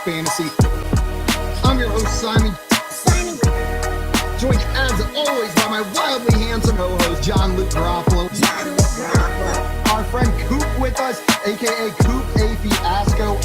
Fantasy. I'm your host, Simon. Joined as always by my wildly handsome co-host, John Luke Garofalo. Our friend Coop with us, aka Coop A. Fiasco.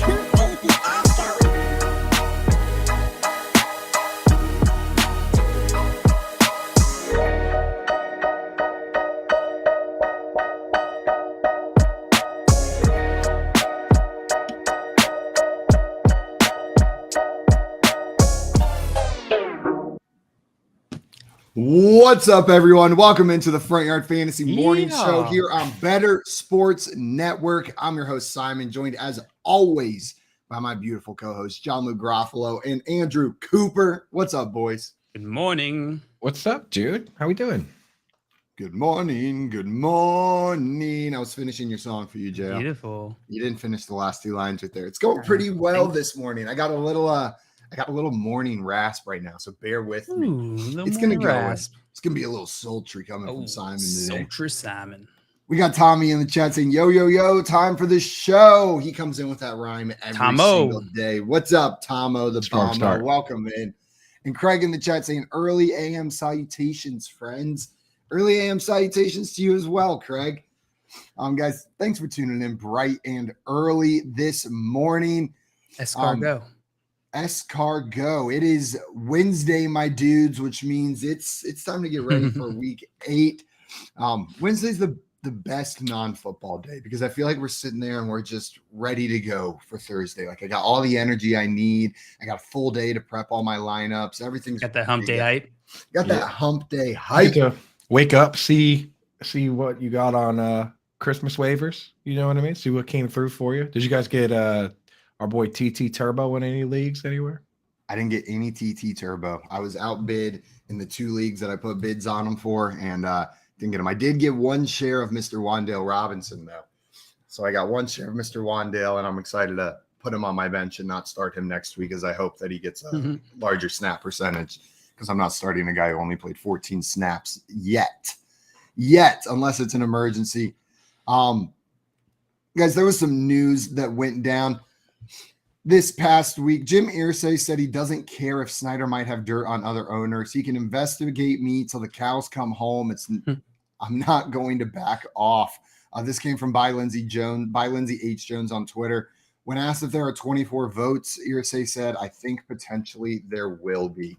What's up, everyone? Welcome into the Front Yard Fantasy Morning Show here on Better Sports Network. I'm your host, Simon, joined as always by my beautiful co-host, John Luke Garofalo and Andrew Cooper. What's up, boys? Good morning. What's up, dude? How we doing? Good morning. Good morning. I was finishing your song for you, JL. Beautiful. You didn't finish the last two lines right there. It's going pretty well this morning. I got a little morning rasp right now, so bear with me. It's gonna go. Rasp. It's gonna be a little sultry coming from Simon today. Sultry Simon. We got Tommy in the chat saying, yo, time for the show. He comes in with that rhyme every single day. What's up, Tomo, the bomber? Welcome in. And Craig in the chat saying, early AM salutations, friends. Early AM salutations to you as well, Craig. Guys, thanks for tuning in bright and early this morning. Escargot. Escargot. It is Wednesday, my dudes, which means it's time to get ready for week 8. Wednesday's the best non-football day because I feel like we're sitting there and we're just ready to go for Thursday. Like I got all the energy I need. I got a full day to prep all my lineups. Everything's got that hump day hype. Got that hump day hype. To wake up, see what you got on Christmas waivers. You know what I mean? See what came through for you. Did you guys get our boy TT Turbo in any leagues anywhere? I didn't get any TT Turbo. I was outbid in the 2 leagues that I put bids on him for, and didn't get him. I did get 1 share of Mr. Wan'Dale Robinson, though. So I got 1 share of Mr. Wan'Dale, and I'm excited to put him on my bench and not start him next week, as I hope that he gets a larger snap percentage, because I'm not starting a guy who only played 14 snaps yet, unless it's an emergency. Guys, there was some news that went down this past week. Jim Irsay said he doesn't care if Snyder might have dirt on other owners. He can investigate me till the cows come home. I'm not going to back off. This came from by Lindsey H. Jones on Twitter. When asked if there are 24 votes, Irsay said, I think potentially there will be.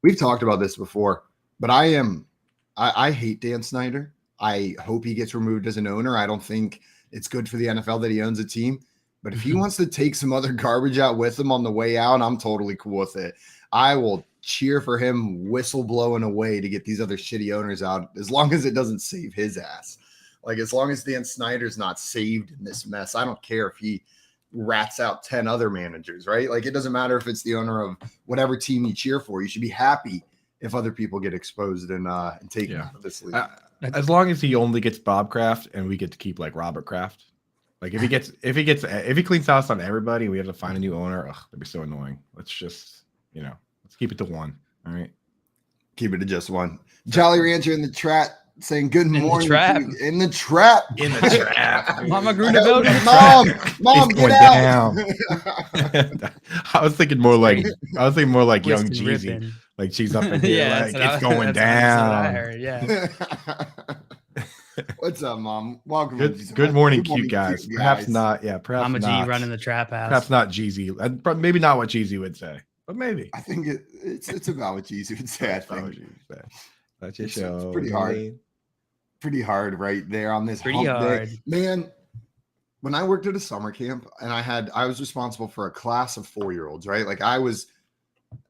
We've talked about this before, but I hate Dan Snyder. I hope he gets removed as an owner. I don't think it's good for the NFL that he owns a team. But if he wants to take some other garbage out with him on the way out, I'm totally cool with it. I will cheer for him whistle blowing away to get these other shitty owners out, as long as it doesn't save his ass. Like, as long as Dan Snyder's not saved in this mess, I don't care if he rats out 10 other managers, right? Like, it doesn't matter if it's the owner of whatever team you cheer for. You should be happy if other people get exposed and taken out of this league. As long as he only gets Bob Kraft and we get to keep like Robert Kraft. Like if he cleans house on everybody, we have to find a new owner. Ugh, that'd be so annoying. Let's just, let's keep it to 1. All right. Keep it to just 1. Jolly Rancher in the chat saying good morning. In the trap. Mama Grunewald. Mom, get out. I was thinking more like young Jeezy. Like she's up in here, it's going down. That's what I heard, yeah. What's up, Mom? Welcome. Good morning, cute guys. Perhaps not. Yeah, perhaps I'm a not. G running the trap house. Perhaps not Jeezy. Maybe not what Jeezy would say, but maybe. I think it's about what Jeezy would say. I think that's your show. It's pretty hard. Pretty hard right there on this pretty hump hard day. Man, when I worked at a summer camp and I was responsible for a class of 4-year-olds, right? Like I was,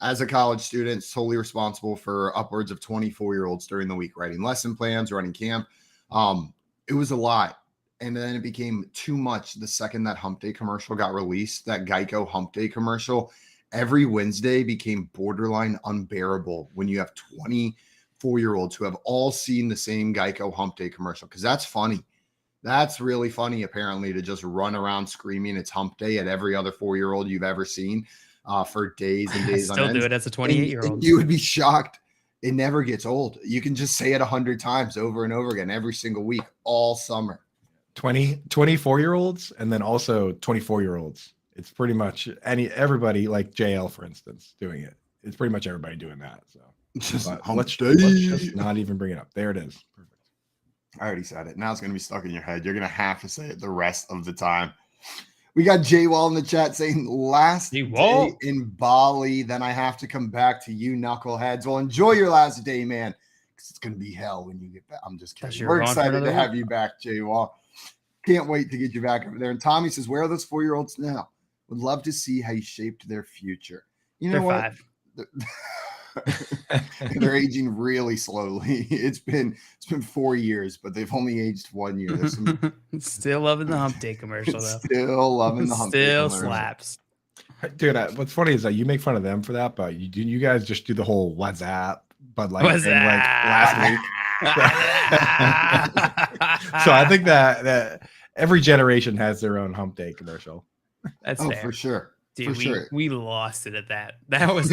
as a college student, solely responsible for upwards of 24-year-olds during the week, writing lesson plans, running camp. It was a lot. And then it became too much the second that Hump Day commercial got released, that Geico Hump Day commercial. Every Wednesday became borderline unbearable when you have 24-year-olds who have all seen the same Geico Hump Day commercial, because that's funny. That's really funny, apparently, to just run around screaming it's Hump Day at every other 4-year-old you've ever seen for days and days on end. Still do it as a 28-year-old. You would be shocked. It never gets old. You can just say it 100 times over and over again every single week, all summer. 24-year-olds and then also 24-year-olds It's pretty much everybody like JL, for instance, doing it. It's pretty much everybody doing that. So let's just not even bring it up. There it is. Perfect. I already said it. Now it's going to be stuck in your head. You're going to have to say it the rest of the time. We got J Wall in the chat saying last day in Bali, then I have to come back to you knuckleheads. Well, enjoy your last day, man. Because it's going to be hell when you get back. I'm just kidding. We're excited to have you back, J Wall. Can't wait to get you back over there. And Tommy says, where are those 4-year-olds now? Would love to see how you shaped their future. You know what? 5. They're aging really slowly. It's been 4 years, but they've only aged 1 year. There's some Still loving the hump day commercial though. Still loving the hump day Still commercial. slaps. Dude, what's funny is that you make fun of them for that, but you guys just do the whole what's that, but like, like last week. So I think that every generation has their own hump day commercial. That's fair. For sure. Dude, we lost it at that. That was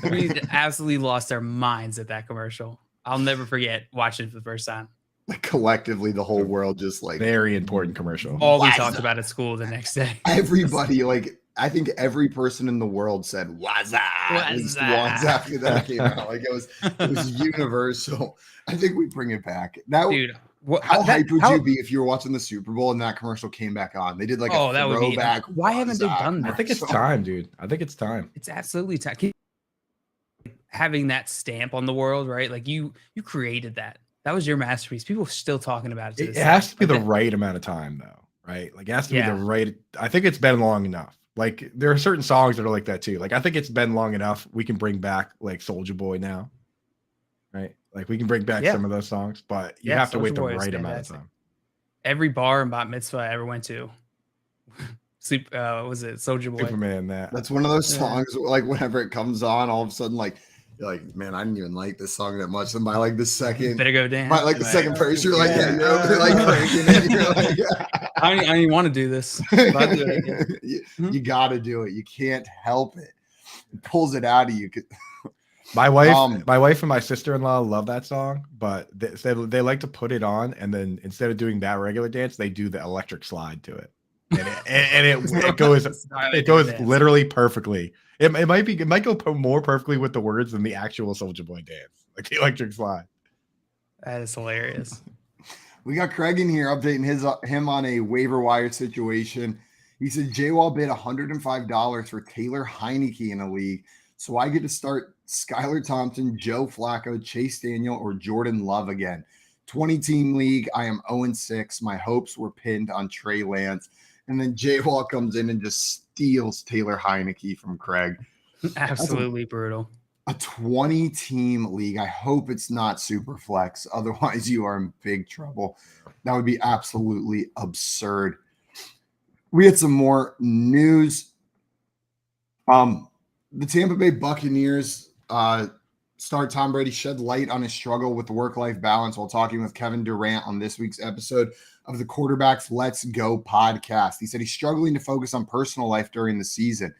we absolutely lost our minds at that commercial. I'll never forget watching it for the first time. Like collectively, the whole world just like very important commercial. All we talked about at school the next day. Everybody, like I think every person in the world said "What's that?" at least once after that came out. Like it was universal. I think we bring it back. Now, dude. How hyped would you be if you were watching the Super Bowl and that commercial came back on? They did like a throwback. Why haven't they done that? I think it's time, dude. I think it's time. It's absolutely time. Having that stamp on the world, right? Like you created that. That was your masterpiece. People are still talking about it. It has to be the right amount of time, though, right? Like it has to be the right. I think it's been long enough. Like there are certain songs that are like that too. Like I think it's been long enough. We can bring back like Soulja Boy now, right? Like we can bring back some of those songs, but you have to wait the right amount of time. Every bar and bat mitzvah I ever went to, was it Soulja Boy? Superman. That's one of those songs. Like whenever it comes on, all of a sudden, like you're like, man, I didn't even like this song that much. And by like the second, better go dance. By like the second verse, you're like, you're over there, like cranking it. You're like, I don't even want to do this. You got to do it. You can't help it. It pulls it out of you. My wife and my sister-in-law love that song, but they like to put it on, and then instead of doing that regular dance, they do the electric slide to it, and it goes literally perfectly. It might go more perfectly with the words than the actual Soulja Boy dance, like the electric slide. That is hilarious. We got Craig in here updating him on a waiver wire situation. He said J-Wall bid $105 for Taylor Heineke in a league, so I get to start Skylar Thompson, Joe Flacco, Chase Daniel, or Jordan Love again. 20-team league. I am 0-6. My hopes were pinned on Trey Lance. And then J-Wall comes in and just steals Taylor Heineke from Craig. Absolutely brutal. A 20-team league. I hope it's not super flex. Otherwise, you are in big trouble. That would be absolutely absurd. We had some more news. The Tampa Bay Buccaneers star Tom Brady shed light on his struggle with the work-life balance while talking with Kevin Durant on this week's episode of the Quarterbacks Let's Go podcast. He said he's struggling to focus on personal life during the season,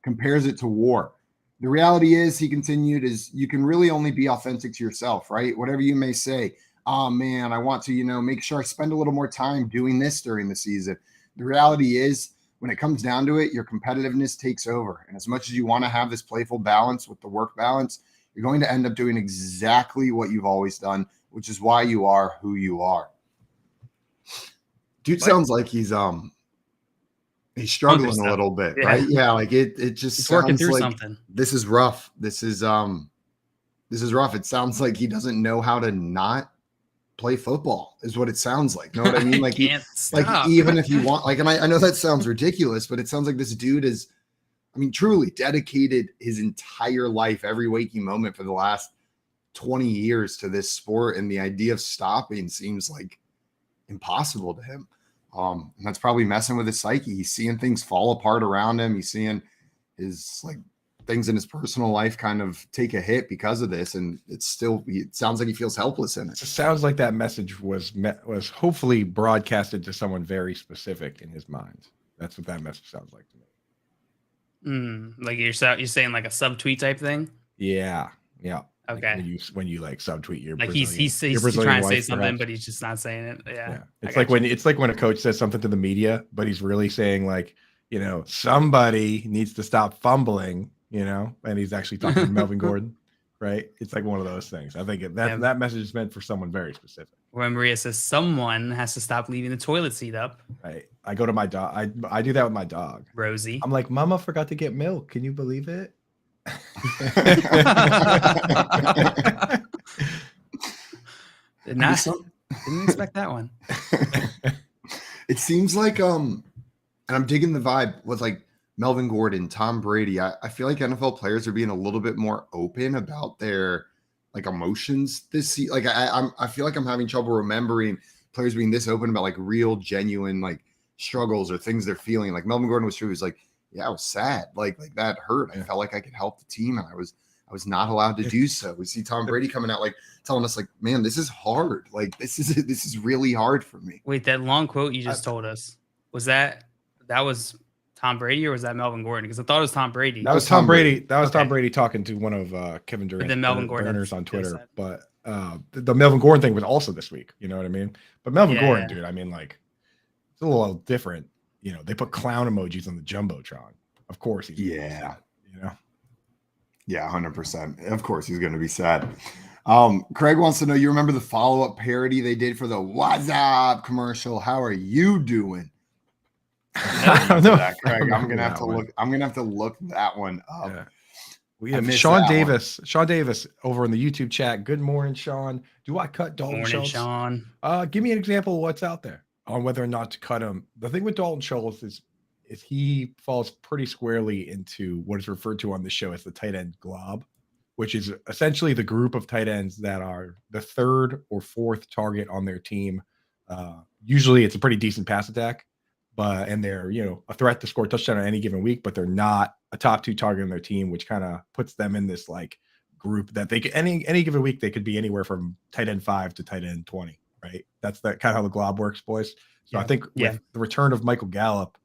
compares it to war. The reality is, he continued, is you can really only be authentic to yourself, right? Whatever you may say, oh man, I want to, make sure I spend a little more time doing this during the season. The reality is, when it comes down to it, your competitiveness takes over. And as much as you want to have this playful balance with the work balance, you're going to end up doing exactly what you've always done, which is why you are who you are. Dude sounds like he's struggling a little bit, right? Yeah, like it just sounds working through like something. This is rough. This is rough. It sounds like he doesn't know how to not play football is what it sounds like. Know what I mean? Like, even if you want, like, and I know that sounds ridiculous, but it sounds like this dude is, truly dedicated his entire life, every waking moment for the last 20 years to this sport. And the idea of stopping seems like impossible to him. And that's probably messing with his psyche. He's seeing things fall apart around him. He's seeing his things in his personal life kind of take a hit because of this, and it sounds like he feels helpless in it. It sounds like that message was hopefully broadcasted to someone very specific in his mind. That's what that message sounds like to me. Like you're saying like a subtweet type thing. Yeah. Okay. Like when you like subtweet your like he's trying to say something, but he's just not saying it. Yeah. It's like when a coach says something to the media, but he's really saying like, somebody needs to stop fumbling, and he's actually talking to Melvin Gordon, right? It's like one of those things. I think that message is meant for someone very specific. When Maria says someone has to stop leaving the toilet seat up. Right. I go to my dog. I do that with my dog. Rosie. I'm like, Mama forgot to get milk. Can you believe it? Didn't expect that one. It seems like and I'm digging the vibe with like Melvin Gordon, Tom Brady. I feel like NFL players are being a little bit more open about their like emotions this season. Like I feel like I'm having trouble remembering players being this open about like real, genuine like struggles or things they're feeling. Like Melvin Gordon was true. He was like, yeah, I was sad. Like that hurt. I felt like I could help the team, and I was not allowed to do so. We see Tom Brady coming out like telling us like, man, this is hard. Like this is really hard for me. Wait, that long quote you just told us, was that was Tom Brady or was that Melvin Gordon? Because I thought it was Tom Brady. That was Tom Brady. That was Tom Brady talking to one of Kevin Durant's burners on Twitter. But the Melvin Gordon thing was also this week. You know what I mean? But Melvin Gordon, dude, I mean, like, it's a little different. They put clown emojis on the Jumbotron. Of course he's sad, Yeah, 100%. Of course he's going to be sad. Craig wants to know, you remember the follow-up parody they did for the What's Up commercial? How are you doing? I don't know that, Craig. I'm gonna have to look. I'm gonna have to look that one up. Yeah. We have Sean Davis. Sean Davis over in the YouTube chat. Good morning, Sean. Do I cut Dalton Schultz? Sean. Give me an example of what's out there on whether or not to cut him. The thing with Dalton Schultz is he falls pretty squarely into what is referred to on the show as the tight end glob, which is essentially the group of tight ends that are the third or fourth target on their team. Usually, it's a pretty decent pass attack. And they're, a threat to score a touchdown on any given week, but they're not a top 2 target on their team, which kind of puts them in this like group that they could any given week, they could be anywhere from tight end 5 to tight end 20, right? That's kind of how the glob works, boys. So I think with the return of Michael Gallup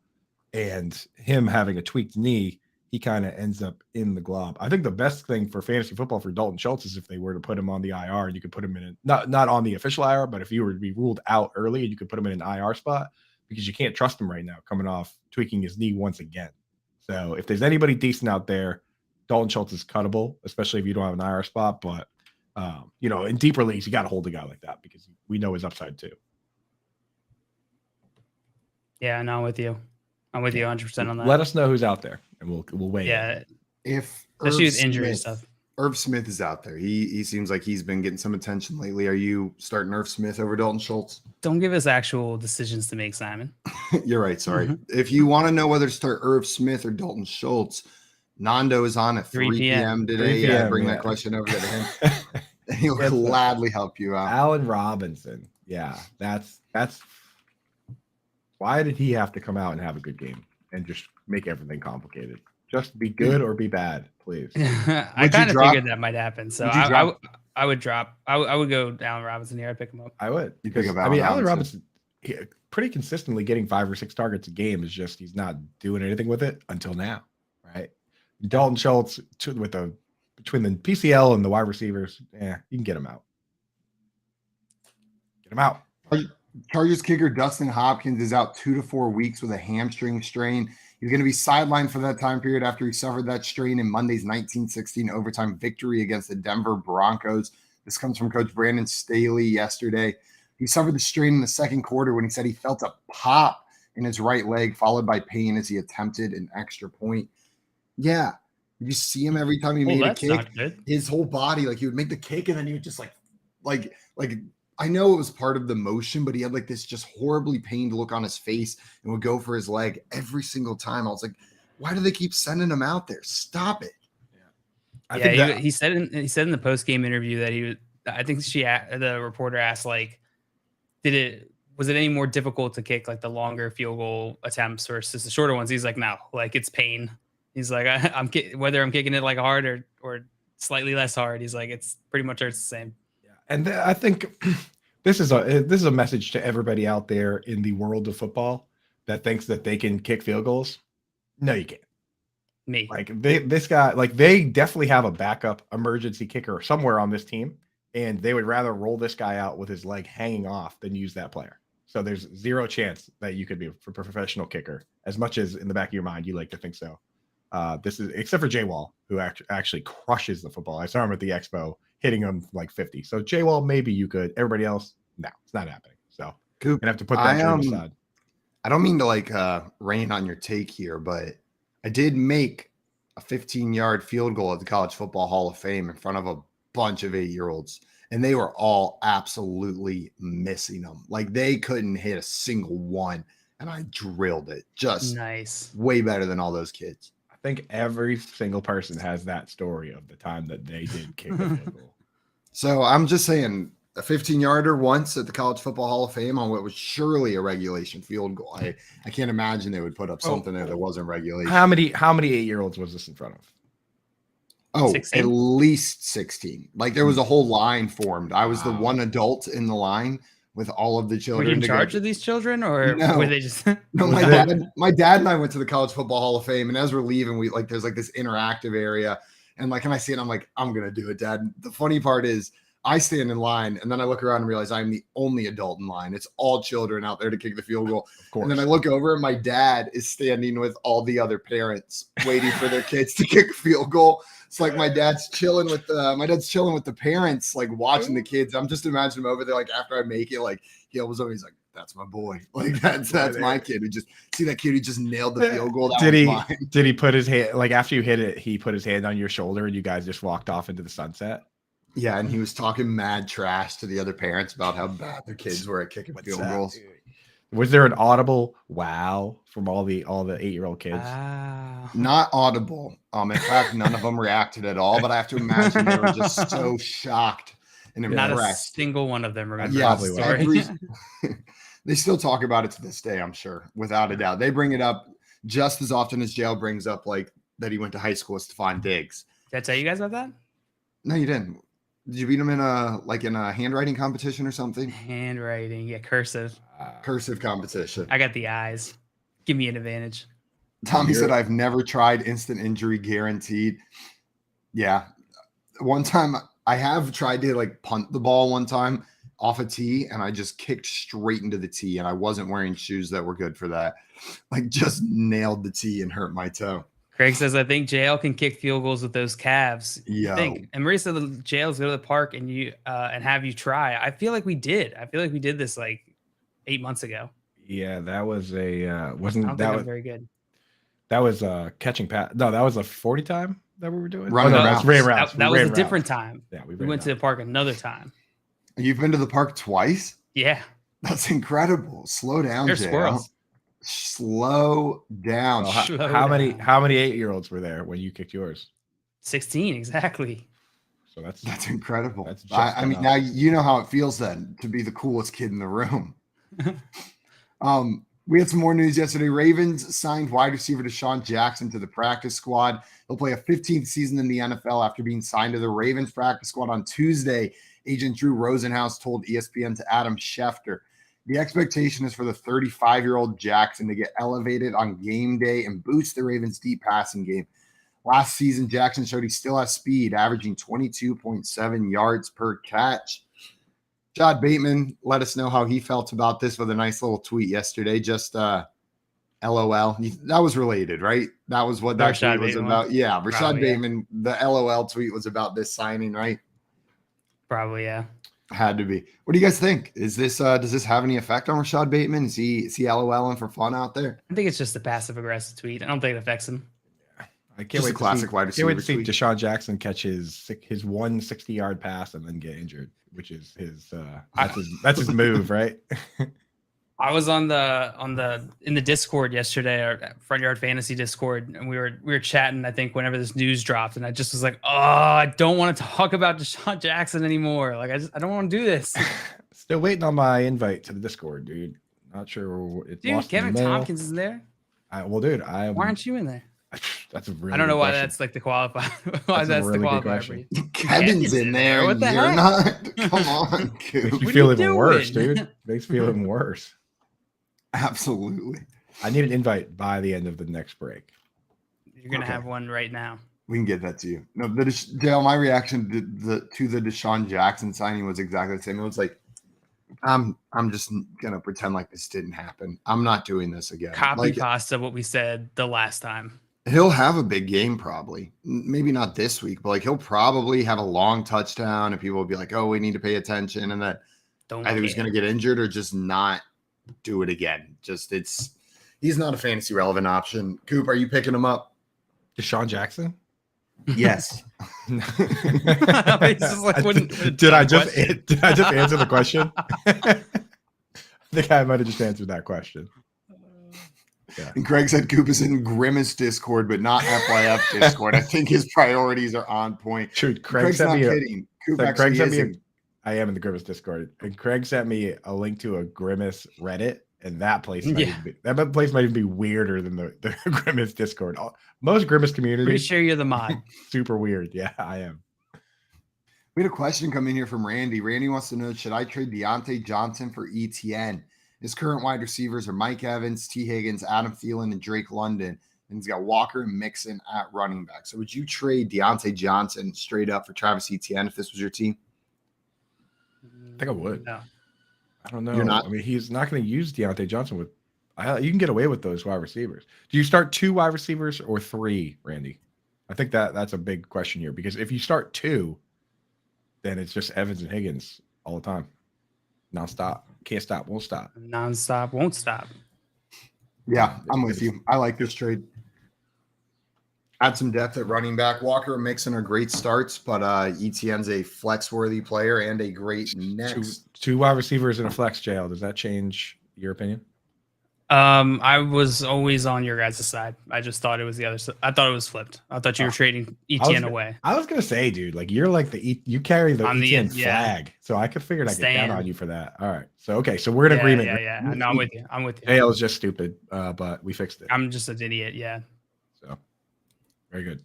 and him having a tweaked knee, he kind of ends up in the glob. I think the best thing for fantasy football for Dalton Schultz is if they were to put him on the IR, and you could put him in not on the official IR, but if you were to be ruled out early and you could put him in an IR spot, because you can't trust him right now coming off tweaking his knee once again. So if there's anybody decent out there, Dalton Schultz is cuttable, especially if you don't have an IR spot. But, in deeper leagues, you got to hold a guy like that because we know his upside too. Yeah, no, I'm with you. I'm with you 100% on that. Let us know who's out there, and we'll wait. Yeah. If especially with injury and stuff. Irv Smith is out there. He seems like he's been getting some attention lately. Are you starting Irv Smith over Dalton Schultz? Don't give us actual decisions to make, Simon. You're right. Sorry. If you want to know whether to start Irv Smith or Dalton Schultz, Nando is on at 3 p.m. today. 3 p.m., bring that question over to him. And he'll gladly help you out. Allen Robinson. Yeah, that's why did he have to come out and have a good game and just make everything complicated? Just be good or be bad, please. I kind of figured that might happen. So I would drop. I would go Allen Robinson here. I'd pick him up. I would. You pick up Allen Robinson pretty consistently getting 5 or 6 targets a game. Is just he's not doing anything with it until now, right? Dalton Schultz between the PCL and the wide receivers, you can get him out. Get him out. Chargers kicker Dustin Hopkins is out 2 to 4 weeks with a hamstring strain. He's going to be sidelined for that time period after he suffered that strain in Monday's 1916 overtime victory against the Denver Broncos. This comes from Coach Brandon Staley yesterday. He suffered the strain in the second quarter when he said he felt a pop in his right leg, followed by pain as he attempted an extra point. Yeah. You see him every time he made a kick. His whole body, like he would make the kick and then he would just like I know it was part of the motion, but he had like this just horribly pained look on his face and would go for his leg every single time. I was like, why do they keep sending him out there? Stop it. He said in the post-game interview that I think the reporter asked, like, was it any more difficult to kick like the longer field goal attempts versus the shorter ones? He's like, no, like it's pain. He's like, whether I'm kicking it like hard or slightly less hard, he's like, it's pretty much hurts the same. And I think this is a message to everybody out there in the world of football that thinks that they can kick field goals. No, you can't. Me. Like this guy, like they definitely have a backup emergency kicker somewhere on this team, and they would rather roll this guy out with his leg hanging off than use that player. So there's zero chance that you could be a professional kicker, as much as in the back of your mind you like to think so. This is except for Jay Wall, who actually crushes the football. I saw him at the Expo hitting him like 50. So Jay Wall, maybe you could. Everybody else, no, it's not happening. So Coop, you have to put that dream aside. I don't mean to like rain on your take here, but I did make a 15-yard field goal at the College Football Hall of Fame in front of a bunch of 8-year-olds, and they were all absolutely missing them. Like they couldn't hit a single one, and I drilled it. Just nice, way better than all those kids. I think every single person has that story of the time that they did kick a field goal. So I'm just saying, a 15-yarder once at the College Football Hall of Fame on what was surely a regulation field goal. I can't imagine they would put up something that wasn't regulation. How many 8-year-olds was this in front of? Oh, 16? At least 16. Like there was a whole line formed. I was the one adult in the line with all of the children. Were you in charge of these children, or were they just? No, my dad and I went to the College Football Hall of Fame, and as we're leaving, we like there's like this interactive area, and like, and I see it, I'm like, I'm gonna do it, Dad. The funny part is, I stand in line, and then I look around and realize I'm the only adult in line. It's all children out there to kick the field goal. Of course. And then I look over, and my dad is standing with all the other parents waiting for their kids to kick a field goal. It's like my dad's chilling with the parents, like watching the kids. I'm just imagining him over there, like after I make it, like he always always like, that's my boy. Like that's my kid who just see that kid who just nailed the field goal. Did he put his hand, like after you hit it, he put his hand on your shoulder and you guys just walked off into the sunset? Yeah, and he was talking mad trash to the other parents about how bad their kids were at kicking field goals. Was there an audible wow from all the 8-year-old kids? Not audible. In fact, none of them reacted at all. But I have to imagine they were just so shocked and impressed. Not a single one of them remember. Yeah, they still talk about it to this day, I'm sure, without a doubt. They bring it up just as often as Jail brings up like that he went to high school with Stephon Diggs. Did I tell you guys about that? No, you didn't. Did you beat him in a handwriting competition or something? Handwriting, yeah, cursive. Cursive competition. I got the eyes. Give me an advantage. Tommy said, I've never tried instant injury guaranteed. Yeah. One time I have tried to like punt the ball one time off a tee, and I just kicked straight into the tee, and I wasn't wearing shoes that were good for that. Like just nailed the tee and hurt my toe. Craig says, I think JL can kick field goals with those calves. Yeah. And Maria said, JL's go to the park and and have you try. I feel like we did. I feel like we did this like 8 months ago. Yeah, that was very good. That was catching pass. No, that was a 40 time that we were doing. Running routes. That was a different time. Yeah, we went to the park another time. You've been to the park twice? Yeah. That's incredible. Slow down, There's squirrels. Slow down. Well, how many 8-year-olds were there when you kicked yours? 16 exactly. So that's incredible. That's I mean, now you know how it feels then to be the coolest kid in the room. We had some more news yesterday. Ravens signed wide receiver Deshaun Jackson to the practice squad. He'll play a 15th season in the NFL after being signed to the Ravens practice squad on Tuesday. Agent Drew Rosenhaus told ESPN to Adam Schefter. The expectation is for the 35-year-old Jackson to get elevated on game day and boost the Ravens' deep passing game. Last season, Jackson showed he still has speed, averaging 22.7 yards per catch. Rashad Bateman let us know how he felt about this with a nice little tweet yesterday. Just LOL. That was related, right? That was what that tweet was about. Yeah, Rashad Bateman, the LOL tweet was about this signing, right? Probably, yeah. Had to be. What do you guys think? Is this does this have any effect on Rashad Bateman? Is he LOLing for fun out there? I think it's just a passive aggressive tweet. I don't think it affects him. I can't wait. Classic wide receiver. Can't wait to see Deshaun Jackson catch his 160-yard pass and then get injured, which is that's his move, right? I was in the Discord yesterday, our Front Yard Fantasy Discord, and we were chatting. I think whenever this news dropped, and I just was like, "Oh, I don't want to talk about Deshaun Jackson anymore. Like, I don't want to do this." Still waiting on my invite to the Discord, dude. Not sure. Dude, Kevin Tompkins is there. Dude, why aren't you in there? That's a really. I don't know why question. that's like the qualifier. Why that's the qualifier for you. Kevin's in there. What the heck? Not. Come on, Coop. Makes me feel even worse, dude. Makes me feel even worse. Absolutely. I need an invite by the end of the next break. You're gonna have one right now. We can get that to you. No, Dale, my reaction to the Deshaun Jackson signing was exactly the same. It was like, I'm just gonna pretend like this didn't happen. I'm not doing this again. Copy pasta what we said the last time. He'll have a big game probably. Maybe not this week, but like he'll probably have a long touchdown and people will be like, "Oh, we need to pay attention." And that either he's going to get injured or just not do it again. He's not a fantasy relevant option. Coop, are you picking him up? Deshaun Jackson? Yes. Did I just answer the question? I think I might have just answered that question. Yeah. And Craig said Coop is in Grimace Discord, but not FYF Discord. I think his priorities are on point. True. Craig's not kidding. Coop Craig sent me I am in the Grimace Discord, and Craig sent me a link to a Grimace Reddit, and that place might even be weirder than the Grimace Discord. Most Grimace communities. Pretty sure you're the mod. Super weird. Yeah, I am. We had a question come in here from Randy. Randy wants to know, should I trade Deontay Johnson for ETN? His current wide receivers are Mike Evans, T. Higgins, Adam Thielen, and Drake London. And he's got Walker and Mixon at running back. So would you trade Deontay Johnson straight up for Travis Etienne if this was your team? I think I would. No. I don't know. You're not? I mean, he's not going to use Deontay Johnson with. You can get away with those wide receivers. Do you start 2 wide receivers or 3, Randy? I think that's a big question here, because if you start 2, then it's just Evans and Higgins all the time, nonstop. Can't stop, won't stop. Nonstop, won't stop. Yeah, I'm with you. I like this trade. Add some depth at running back. Walker and Mixon are great starts, but Etienne's a flex-worthy player and a great next. 2 wide receivers in a flex jail. Does that change your opinion? I was always on your guys' side. I just thought it was the other side. I thought it was flipped. I thought you were trading Etienne away. I was gonna say, dude, like you're like you carry the Etienne flag, so I could figure I'd get down on you for that. All right, so we're in agreement. Yeah. No, I'm with you. JL is just stupid, but we fixed it. I'm just an idiot. Yeah. So very good.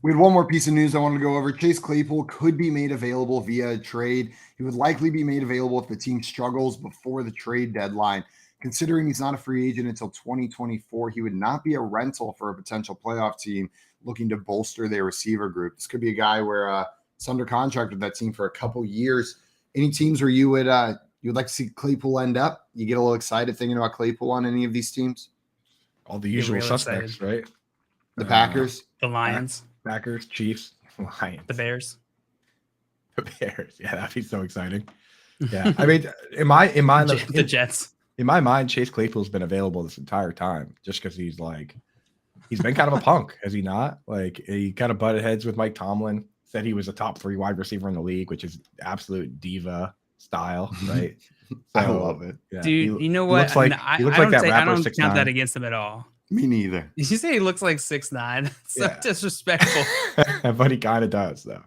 We had one more piece of news I wanted to go over. Chase Claypool could be made available via a trade. He would likely be made available if the team struggles before the trade deadline. Considering he's not a free agent until 2024, he would not be a rental for a potential playoff team looking to bolster their receiver group. This could be a guy where it's under contract with that team for a couple years. Any teams where you would like to see Claypool end up? You get a little excited thinking about Claypool on any of these teams? All the usual suspects, right? The Packers, the Lions, Packers, Chiefs, Lions, the Bears. The Bears. Yeah, that'd be so exciting. Yeah, I mean, in my the Jets. In my mind, Chase Claypool's been available this entire time just because he's been kind of a punk, has he not? Like, he kind of butted heads with Mike Tomlin, said he was a top 3 wide receiver in the league, which is absolute diva style, right? So, I love it. Yeah, dude, you know what? I don't count that against him at all. Me neither. Did you say he looks like 6'9"? So disrespectful. But he kind of does, though.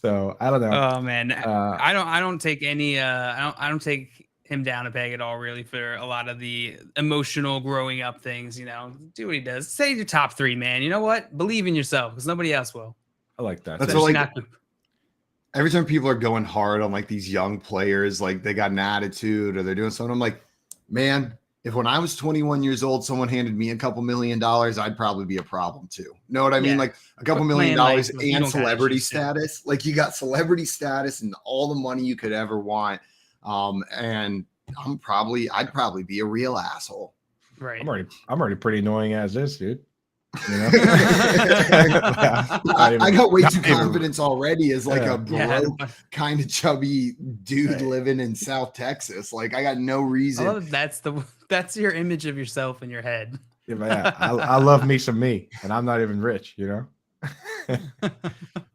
So I don't know. Oh man, I don't take any. I don't take him down a peg at all, really, for a lot of the emotional growing up things. You know, do what he does. Say you're top 3, man. You know what? Believe in yourself, because nobody else will. I like that. That's what, every time people are going hard on like these young players, like they got an attitude or they're doing something, I'm like, man, if when I was 21 years old, someone handed me a couple $1 million, I'd probably be a problem too. Know what I mean? Like a couple $1 million and celebrity status. Like you got celebrity status and all the money you could ever want. And I'd probably be a real asshole. Right. I'm already pretty annoying as is, dude. You know? I got way too confident already as like a broke, kind of chubby dude living in South Texas. Like I got no reason. I love that's your image of yourself in your head. Yeah, I love me some me, and I'm not even rich, you know.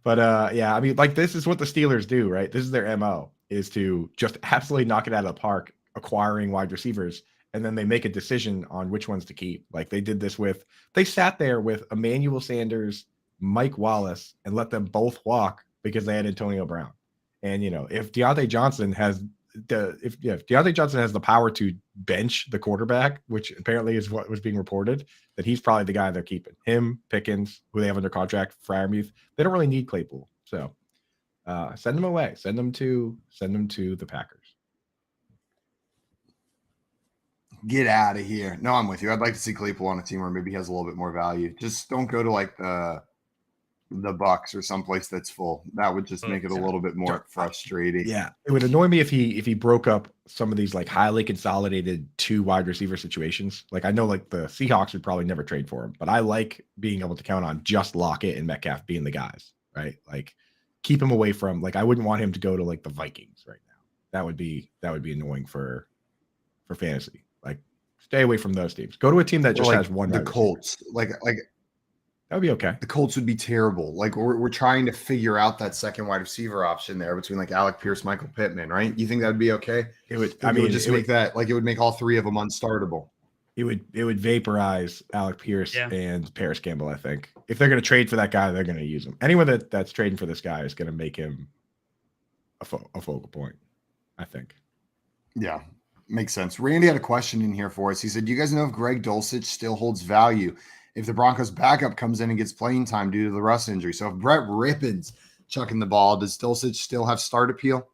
But yeah, I mean, like this is what the Steelers do, right? This is their MO, is to just absolutely knock it out of the park, acquiring wide receivers. And then they make a decision on which ones to keep. Like they did this they sat there with Emmanuel Sanders, Mike Wallace, and let them both walk because they had Antonio Brown. And, you know, if Deontay Johnson has the power to bench the quarterback, which apparently is what was being reported, that he's probably the guy they're keeping. Him, Pickens, who they have under contract, Freiermuth. They don't really need Claypool. So send them away. Send them to the Packers. Get out of here. No, I'm with you. I'd like to see Claypool on a team where maybe he has a little bit more value. Just don't go to like the the Bucks or someplace that's full. That would just make it a little bit more frustrating. Yeah, it would annoy me if he broke up some of these like highly consolidated 2 wide receiver situations. Like I know like the Seahawks would probably never trade for him, but I like being able to count on just Lockett and Metcalf being the guys, right? Like keep him away from like I wouldn't want him to go to like the Vikings right now. That would be annoying for fantasy. Like stay away from those teams. Go to a team that just has one. The Colts, like that would be okay. The Colts would be terrible. Like we're trying to figure out that second wide receiver option there between like Alec Pierce, Michael Pittman, right? You think that would be okay? It would. It would just make that like it would make all 3 of them unstartable. It would vaporize Alec Pierce and Paris Campbell. I think if they're going to trade for that guy, they're going to use him. Anyone that's trading for this guy is going to make him a focal point. I think. Yeah, makes sense. Randy had a question in here for us. He said, "Do you guys know if Greg Dulcich still holds value if the Broncos backup comes in and gets playing time due to the Russ injury? So if Brett Rippon's chucking the ball, does Dulcich still have start appeal?"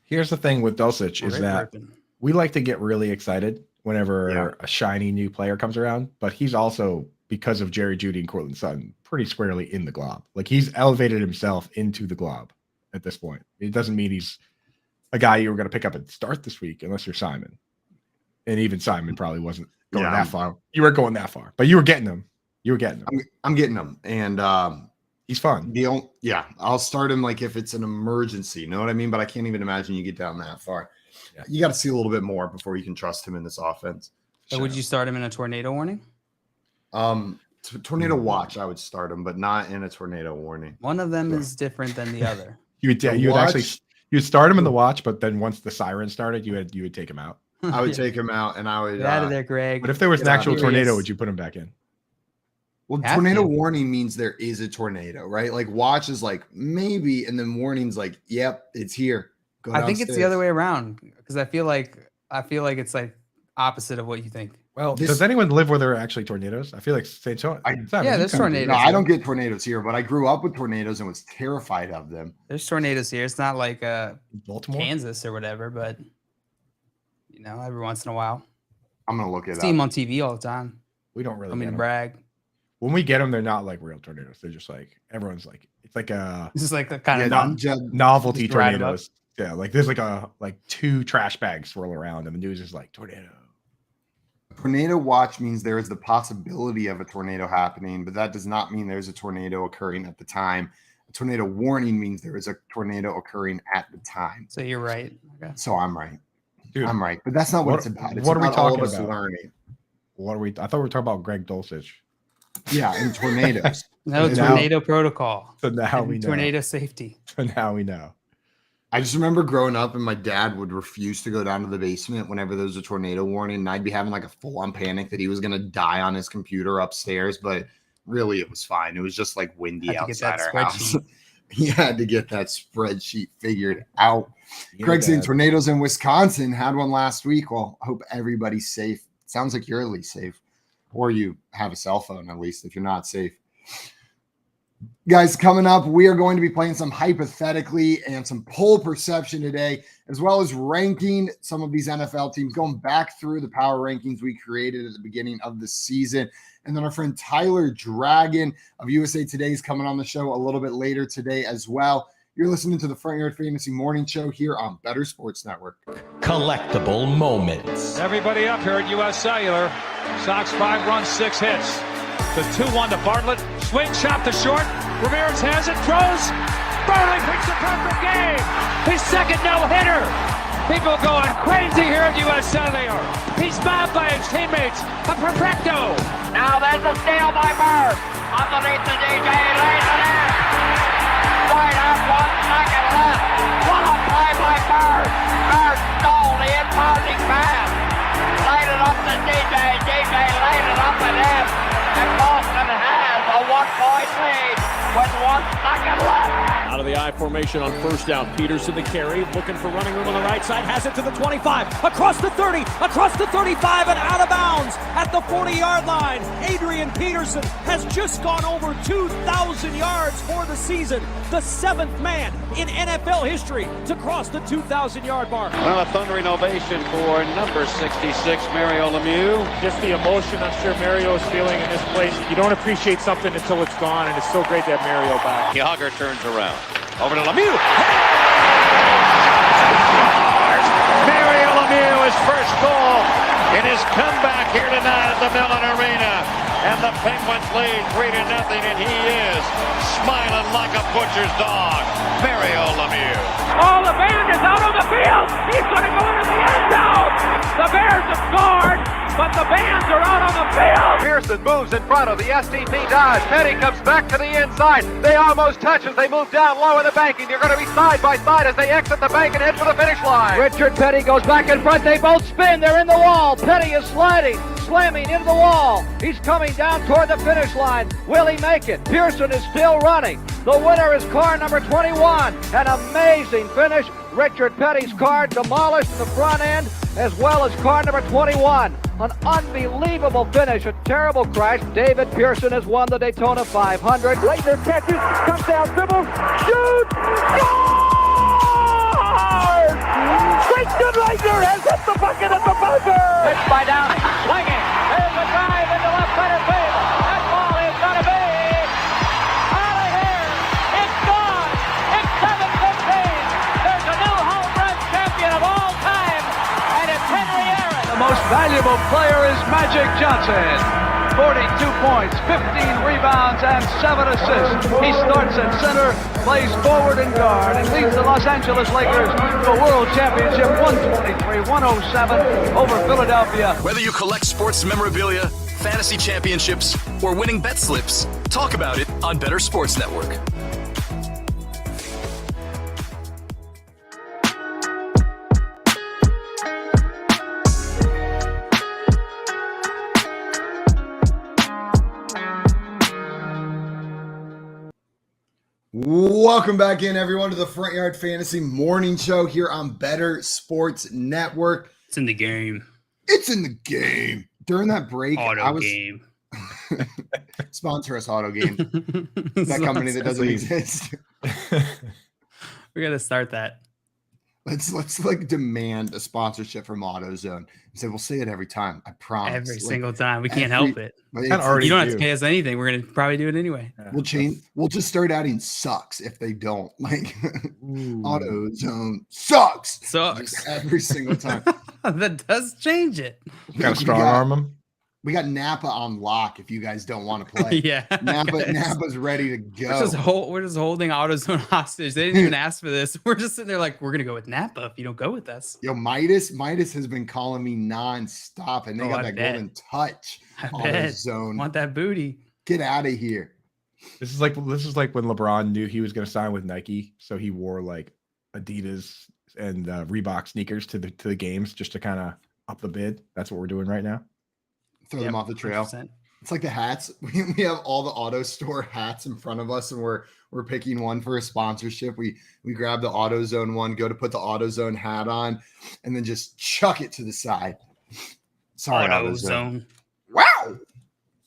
Here's the thing with Dulcich is that we like to get really excited whenever a shiny new player comes around, but he's also, because of Jerry Jeudy and Courtland Sutton, pretty squarely in the glob. Like he's elevated himself into the glob at this point. It doesn't mean he's a guy you were going to pick up and start this week unless you're Simon. And even Simon probably wasn't going that far. You weren't going that far, but you were getting him. I'm getting him. And he's fun. I'll start him like if it's an emergency. You know what I mean? But I can't even imagine you get down that far. Yeah. You got to see a little bit more before you can trust him in this offense. So would you start him in a tornado warning? Tornado watch, I would start him, but not in a tornado warning. One of them is different than the other. You'd start him in the watch, but then once the siren started, you would take him out. I would take him out, and I would get out of there, Greg. But if there was an actual tornado, would you put him back in? Well, tornado warning means there is a tornado, right? Like watch is like maybe, and then warning's like, yep, it's here. Go downstairs. I think it's the other way around because I feel like it's like opposite of what you think. Well, does anyone live where there are actually tornadoes? I feel like St. John. There's tornadoes. No, I don't get tornadoes here, but I grew up with tornadoes and was terrified of them. There's tornadoes here. It's not like Baltimore, Kansas, or whatever, but every once in a while. I'm gonna look it up. See them on TV all the time. We don't really. I mean, brag. When we get them, they're not like real tornadoes. They're just like everyone's like it's like a. This is like a kind of novelty tornadoes. Yeah, like there's like 2 trash bags swirl around, and the news is like tornado. Tornado watch means there is the possibility of a tornado happening, but that does not mean there's a tornado occurring at the time. A tornado warning means there is a tornado occurring at the time. So you're right. Okay. So I'm right. Dude, I'm right, but that's not what it's about. It's what about are we talking all of us about? learning. What are we? I thought we were talking about Greg Dulcich. Yeah, and tornadoes. No, tornado protocol. So now we know. Tornado safety. So now we know. I just remember growing up and my dad would refuse to go down to the basement whenever there was a tornado warning. And I'd be having like a full-on panic that he was going to die on his computer upstairs. But really, it was fine. It was just like windy outside our house. He had to get that spreadsheet figured out. Craig's saying tornadoes in Wisconsin. Had one last week. Well, I hope everybody's safe. Sounds like you're at least safe. Or you have a cell phone, at least, if you're not safe. Guys, coming up, we are going to be playing some hypothetically and some poll perception today, as well as ranking some of these NFL teams, going back through the power rankings we created at the beginning of the season. And then our friend Tyler Dragon of USA Today is coming on the show a little bit later today as well. You're listening to the Front Yard Fantasy Morning Show here on Better Sports Network. Collectible moments. Everybody up here at U.S. Cellular. Sox 5 runs, 6 hits. The 2-1 to Bartlett. Swing shot to short. Ramirez has it, throws. Burley picks a perfect game. His second no-hitter. People going crazy here at U.S. Cellular. He's mobbed by his teammates. A perfecto. Now there's a steal by Bird. Underneath the DJ, lays it in. Right up 1 second left. What a play by Bird. Bird stole the impounding pass. Laid it up to DJ. DJ laid it up at him. And Boston has a 1-point lead with 1 second left. Out of the I formation on first down. Peterson the carry, looking for running room on the right side, has it to the 25, across the 30, across the 35, and out of bounds at the 40-yard line. Adrian Peterson has just gone over 2,000 yards for the season, the 7th man in NFL history to cross the 2,000-yard mark. Well, a thundering ovation for number 66, Mario Lemieux. Just the emotion I'm sure Mario is feeling in this place. You don't appreciate something until it's gone, and it's so great to have Mario back. Yager turns around. Over to Lemieux. Mario Lemieux, his first goal in his comeback here tonight at the Mellon Arena. And the Penguins lead 3-0, and he is smiling like a butcher's dog. Mario Lemieux. Oh, the band is out on the field. He's going to go into the end zone. The Bears have scored, but the Bands are out on the field. Pearson moves in front of the STP Dodge. Petty comes back to the inside. They almost touch as they move down low in the banking. They're going to be side by side as they exit the bank and head for the finish line. Richard Petty goes back in front. They both spin. They're in the wall. Petty is sliding, slamming into the wall. He's coming down toward the finish line. Will he make it? Pearson is still running. The winner is car number 21. An amazing finish. Richard Petty's car demolished in the front end, as well as car number 21. An unbelievable finish, a terrible crash. David Pearson has won the Daytona 500. Leitner catches, comes down, dribbles, shoots, scores! Christian Leitner has hit the bucket at the buzzer! Pitched by Downing, swinging, there's a drive into left center field. That ball is going to be out of here. It's gone. It's 7-15. There's a new home run champion of all time, and it's Henry Aaron. The most valuable player is Magic Johnson. 42 points, 15 rebounds, and 7 assists. He starts at center, plays forward and guard, and leads the Los Angeles Lakers to a world championship 123-107 over Philadelphia. Whether you collect sports memorabilia, fantasy championships, or winning bet slips, talk about it on Better Sports Network. Welcome back in, everyone, to the Front Yard Fantasy Morning Show here on Better Sports Network. It's in the game. It's in the game. During that break, Game. Sponsor us, Auto Game. That company that doesn't exist. We got to start that. Let's like demand a sponsorship from AutoZone and say we'll say it every time. I promise. Every single time. We can't help it. You You don't have to pay us anything. We're gonna probably do it anyway. We'll change. We'll just start adding sucks if they don't. Like AutoZone sucks. Just every single time. That does change it. Got to strong arm them. We got Napa on lock if you guys don't want to play. Yeah. Napa's ready to go. We're just holding AutoZone hostage. They didn't even ask for this. We're just sitting there like, we're gonna go with Napa if you don't go with us. Yo, Midas has been calling me nonstop, and they got that golden touch. AutoZone. Want that booty. Get out of here. This is like when LeBron knew he was going to sign with Nike, so he wore like Adidas and Reebok sneakers to the games just to kind of up the bid. That's what we're doing right now. Throw them off the trail. 100%. It's like the hats. We have all the auto store hats in front of us, and we're picking one for a sponsorship. We grab the AutoZone one, go to put the AutoZone hat on, and then just chuck it to the side. Sorry, AutoZone. Wow.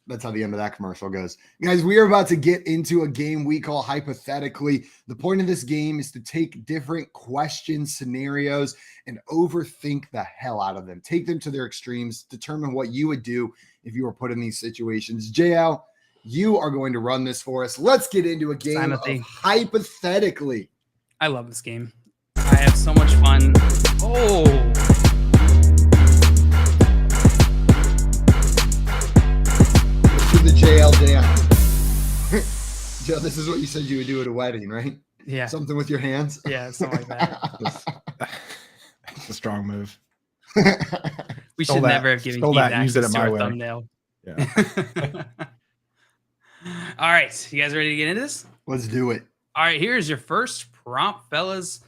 That's how the end of that commercial goes. Guys, we are about to get into a game we call Hypothetically. The point of this game is to take different questions, scenarios, and overthink the hell out of them. Take them to their extremes. Determine what you would do if you were put in these situations. JL, you are going to run this for us. Let's get into a game of Hypothetically. I love this game. I have so much fun. Oh. The JL dance. Joe, this is what you said you would do at a wedding, right? Yeah. Something with your hands? Yeah, something like that. It's a strong move. We should never have given Keith access to our thumbnail. Yeah. All right. You guys ready to get into this? Let's do it. All right. Here's your first prompt, fellas.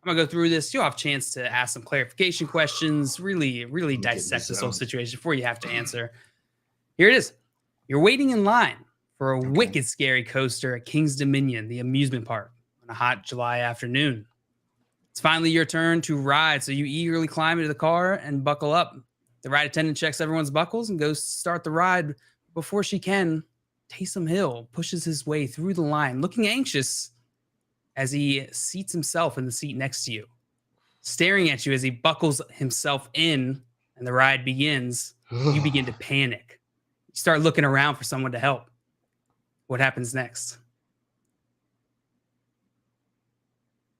I'm going to go through this. You'll have a chance to ask some clarification questions, really dissect this whole situation before you have to answer. Here it is. You're waiting in line for a wicked scary coaster at King's Dominion, the amusement park, on a hot July afternoon. It's finally your turn to ride, so you eagerly climb into the car and buckle up. The ride attendant checks everyone's buckles and goes to start the ride. Before she can, Taysom Hill pushes his way through the line, looking anxious as he seats himself in the seat next to you. Staring at you as he buckles himself in and the ride begins, you begin to panic. Start looking around for someone to help. What happens next?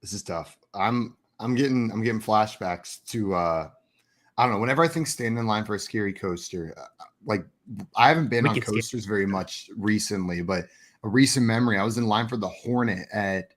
This is tough. I'm getting flashbacks to I don't know. Whenever I think standing in line for a scary coaster, like I haven't been on coasters very much recently, but a recent memory, I was in line for the Hornet at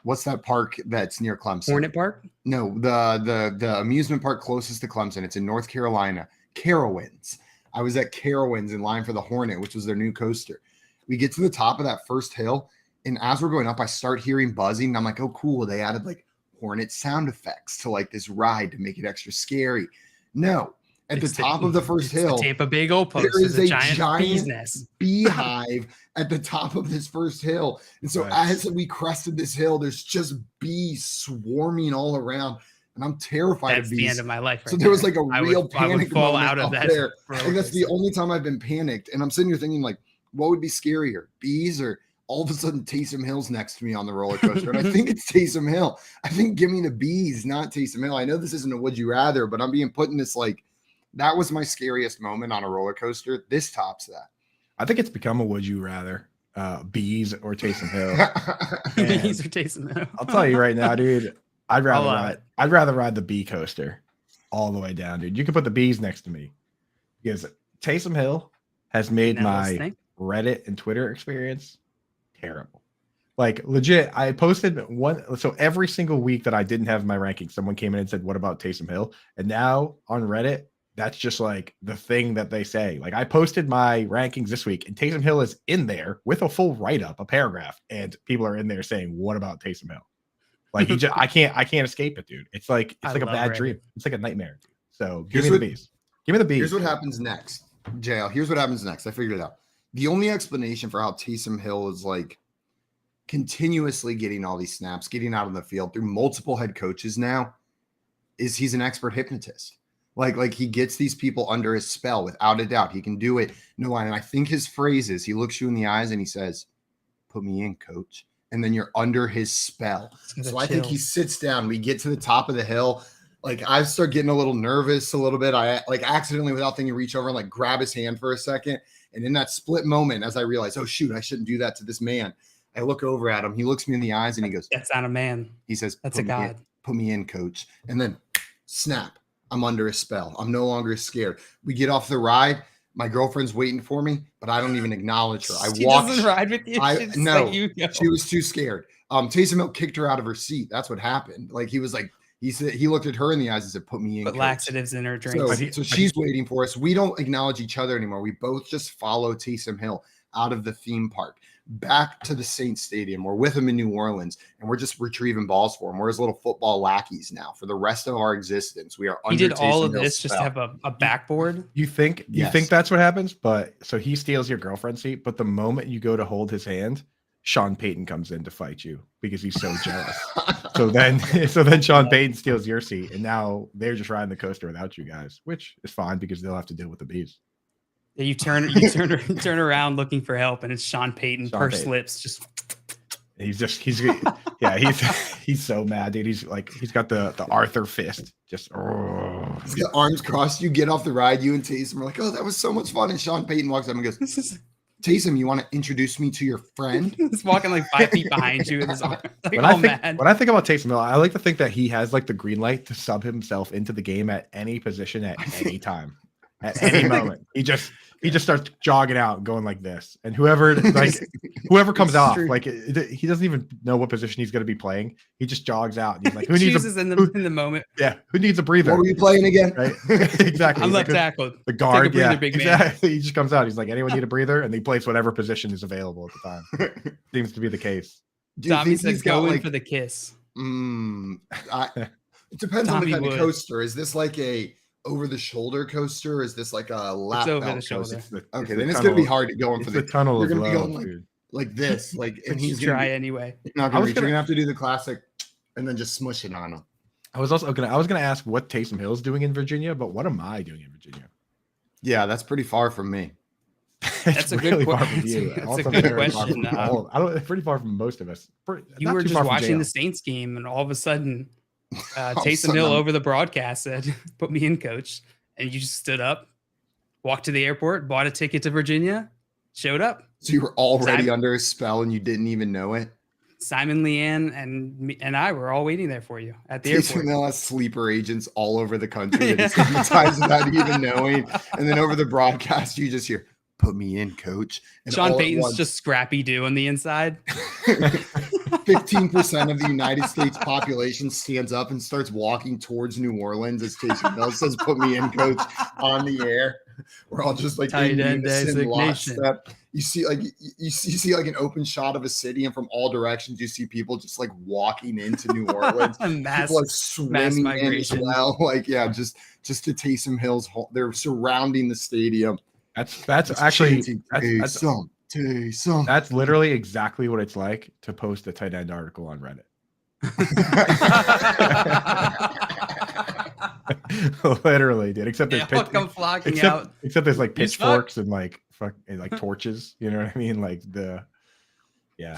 what's that park that's near Clemson? Hornet Park? No, the amusement park closest to Clemson. It's in North Carolina, Carowinds. I was at Carowinds in line for the Hornet, which was their new coaster. We get to the top of that first hill, and as we're going up, I start hearing buzzing. And I'm like, oh, cool. They added like Hornet sound effects to like this ride to make it extra scary. No, at the top of the first hill, the Tampa Bay goalpost. There is a giant bee's nest. beehive at the top of this first hill. And so as we crested this hill, there's just bees swarming all around. And I'm terrified of bees. That's the end of my life. Right so there was like a real panic fall moment out of up that. there. And that's the only time I've been panicked. And I'm sitting here thinking like, what would be scarier, bees or all of a sudden Taysom Hill's next to me on the roller coaster? And I think it's Taysom Hill. I think give me the bees, not Taysom Hill. I know this isn't a would you rather, but I'm being put in this like, that was my scariest moment on a roller coaster. This tops that. I think it's become a would you rather, bees or Taysom Hill. Bees or Taysom Hill. I'll tell you right now, dude. I'd rather ride the bee coaster all the way down, dude. You can put the bees next to me because Taysom Hill has made my Reddit and Twitter experience terrible. Like legit, I posted one. So every single week that I didn't have my rankings, someone came in and said, "What about Taysom Hill?" And now on Reddit, that's just like the thing that they say. Like I posted my rankings this week, and Taysom Hill is in there with a full write-up, a paragraph, and people are in there saying, "What about Taysom Hill?" Like I can't escape it, dude. It's like a bad dream. It's like a nightmare. Dude. So give me the bees. Give me the bees. Here's what happens next, JL. Here's what happens next. I figured it out. The only explanation for how Taysom Hill is like continuously getting all these snaps, getting out on the field through multiple head coaches now, is he's an expert hypnotist. Like he gets these people under his spell without a doubt. He can do it. No line. And I think his phrase is he looks you in the eyes and he says, "Put me in, coach." And then you're under his spell. So I think he sits down. We get to the top of the hill. Like I start getting a little nervous a little bit. I like accidentally without thinking reach over and like grab his hand for a second. And in that split moment, as I realize, oh shoot, I shouldn't do that to this man. I look over at him. He looks me in the eyes and he goes, "That's not a man." He says, "That's a god. Put me in, coach." And then snap. I'm under a spell. I'm no longer scared. We get off the ride. My girlfriend's waiting for me, but I don't even acknowledge her. She doesn't ride with you. No, she was too scared. Taysom Hill kicked her out of her seat. That's what happened. Like he was like, he said, he looked at her in the eyes and said, "Put me in." Put laxatives in her drink. So she's waiting for us. We don't acknowledge each other anymore. We both just follow Taysom Hill out of the theme park back to the Saints Stadium. We're with him in New Orleans, and we're just retrieving balls for him. We're his little football lackeys now for the rest of our existence. We are. He did all of this just to have a backboard. You think that's what happens? But so he steals your girlfriend's seat. But the moment you go to hold his hand, Sean Payton comes in to fight you because he's so jealous. so then Sean Payton steals your seat, and now they're just riding the coaster without you guys, which is fine because they'll have to deal with the bees. Yeah, you turn around looking for help, and it's Sean Payton, pursed lips, just. He's so mad, dude. He's got the Arthur fist, just. Oh. He's got arms crossed. You get off the ride, you and Taysom are like, "Oh, that was so much fun." And Sean Payton walks up and goes, "Taysom, you want to introduce me to your friend?" He's walking like 5 feet behind you with his arm. Like, when I think about Taysom Hill, I like to think that he has like the green light to sub himself into the game at any position at any time. At any moment, he just starts jogging out, going like this, and whoever comes off, like he doesn't even know what position he's going to be playing. He just jogs out. And he's like, "Who needs in the moment?" Yeah, who needs a breather? What were you playing again? Right, exactly. I'm left tackle. The guard, breather, big exactly. He just comes out. He's like, "Anyone need a breather?" And he plays whatever position is available at the time. Seems to be the case. Tommy says, "Go in for the kiss." It depends on the kind of coaster. Is this like a over-the-shoulder coaster? Is this like a lap over belt the shoulder? coaster? Okay, then it's gonna be hard to go in for the tunnel. You're gonna be love, going like this, like, and he's gonna try anyway. Not gonna reach. You're gonna have to do the classic, and then just smush it on him. I was gonna ask what Taysom Hill's doing in Virginia, but what am I doing in Virginia? Yeah, that's pretty far from me. That's a really good question. That's a good question. Pretty far from most of us. You were just watching the Saints game, and all of a sudden, Taysom Hill over the broadcast said, "Put me in, coach." And you just stood up, walked to the airport, bought a ticket to Virginia, showed up. So you were already under a spell and you didn't even know it? Simon, Leanne, and I were all waiting there for you at the Taysom airport. Hill has sleeper agents all over the country that he's hypnotized without even knowing. And then over the broadcast, you just hear, "Put me in, coach." And Sean all at Payton's once, just Scrappy Doo on the inside. 15% of the United States population stands up and starts walking towards New Orleans as Taysom Hill says, "Put me in, coach," on the air. We're all just like Tight in end unison, designation. lockstep. You see like an open shot of a city, and from all directions you see people just like walking into New Orleans. mass, People are swimming in as migration. well. Like, yeah, just to Taysom Hill's home. They're surrounding the stadium. That's actually Taysom. that's literally exactly what it's like to post a tight end article on Reddit. Literally, dude. Except there's come flocking out. except there's like You suck. pitchforks and like torches. You know what I mean? Like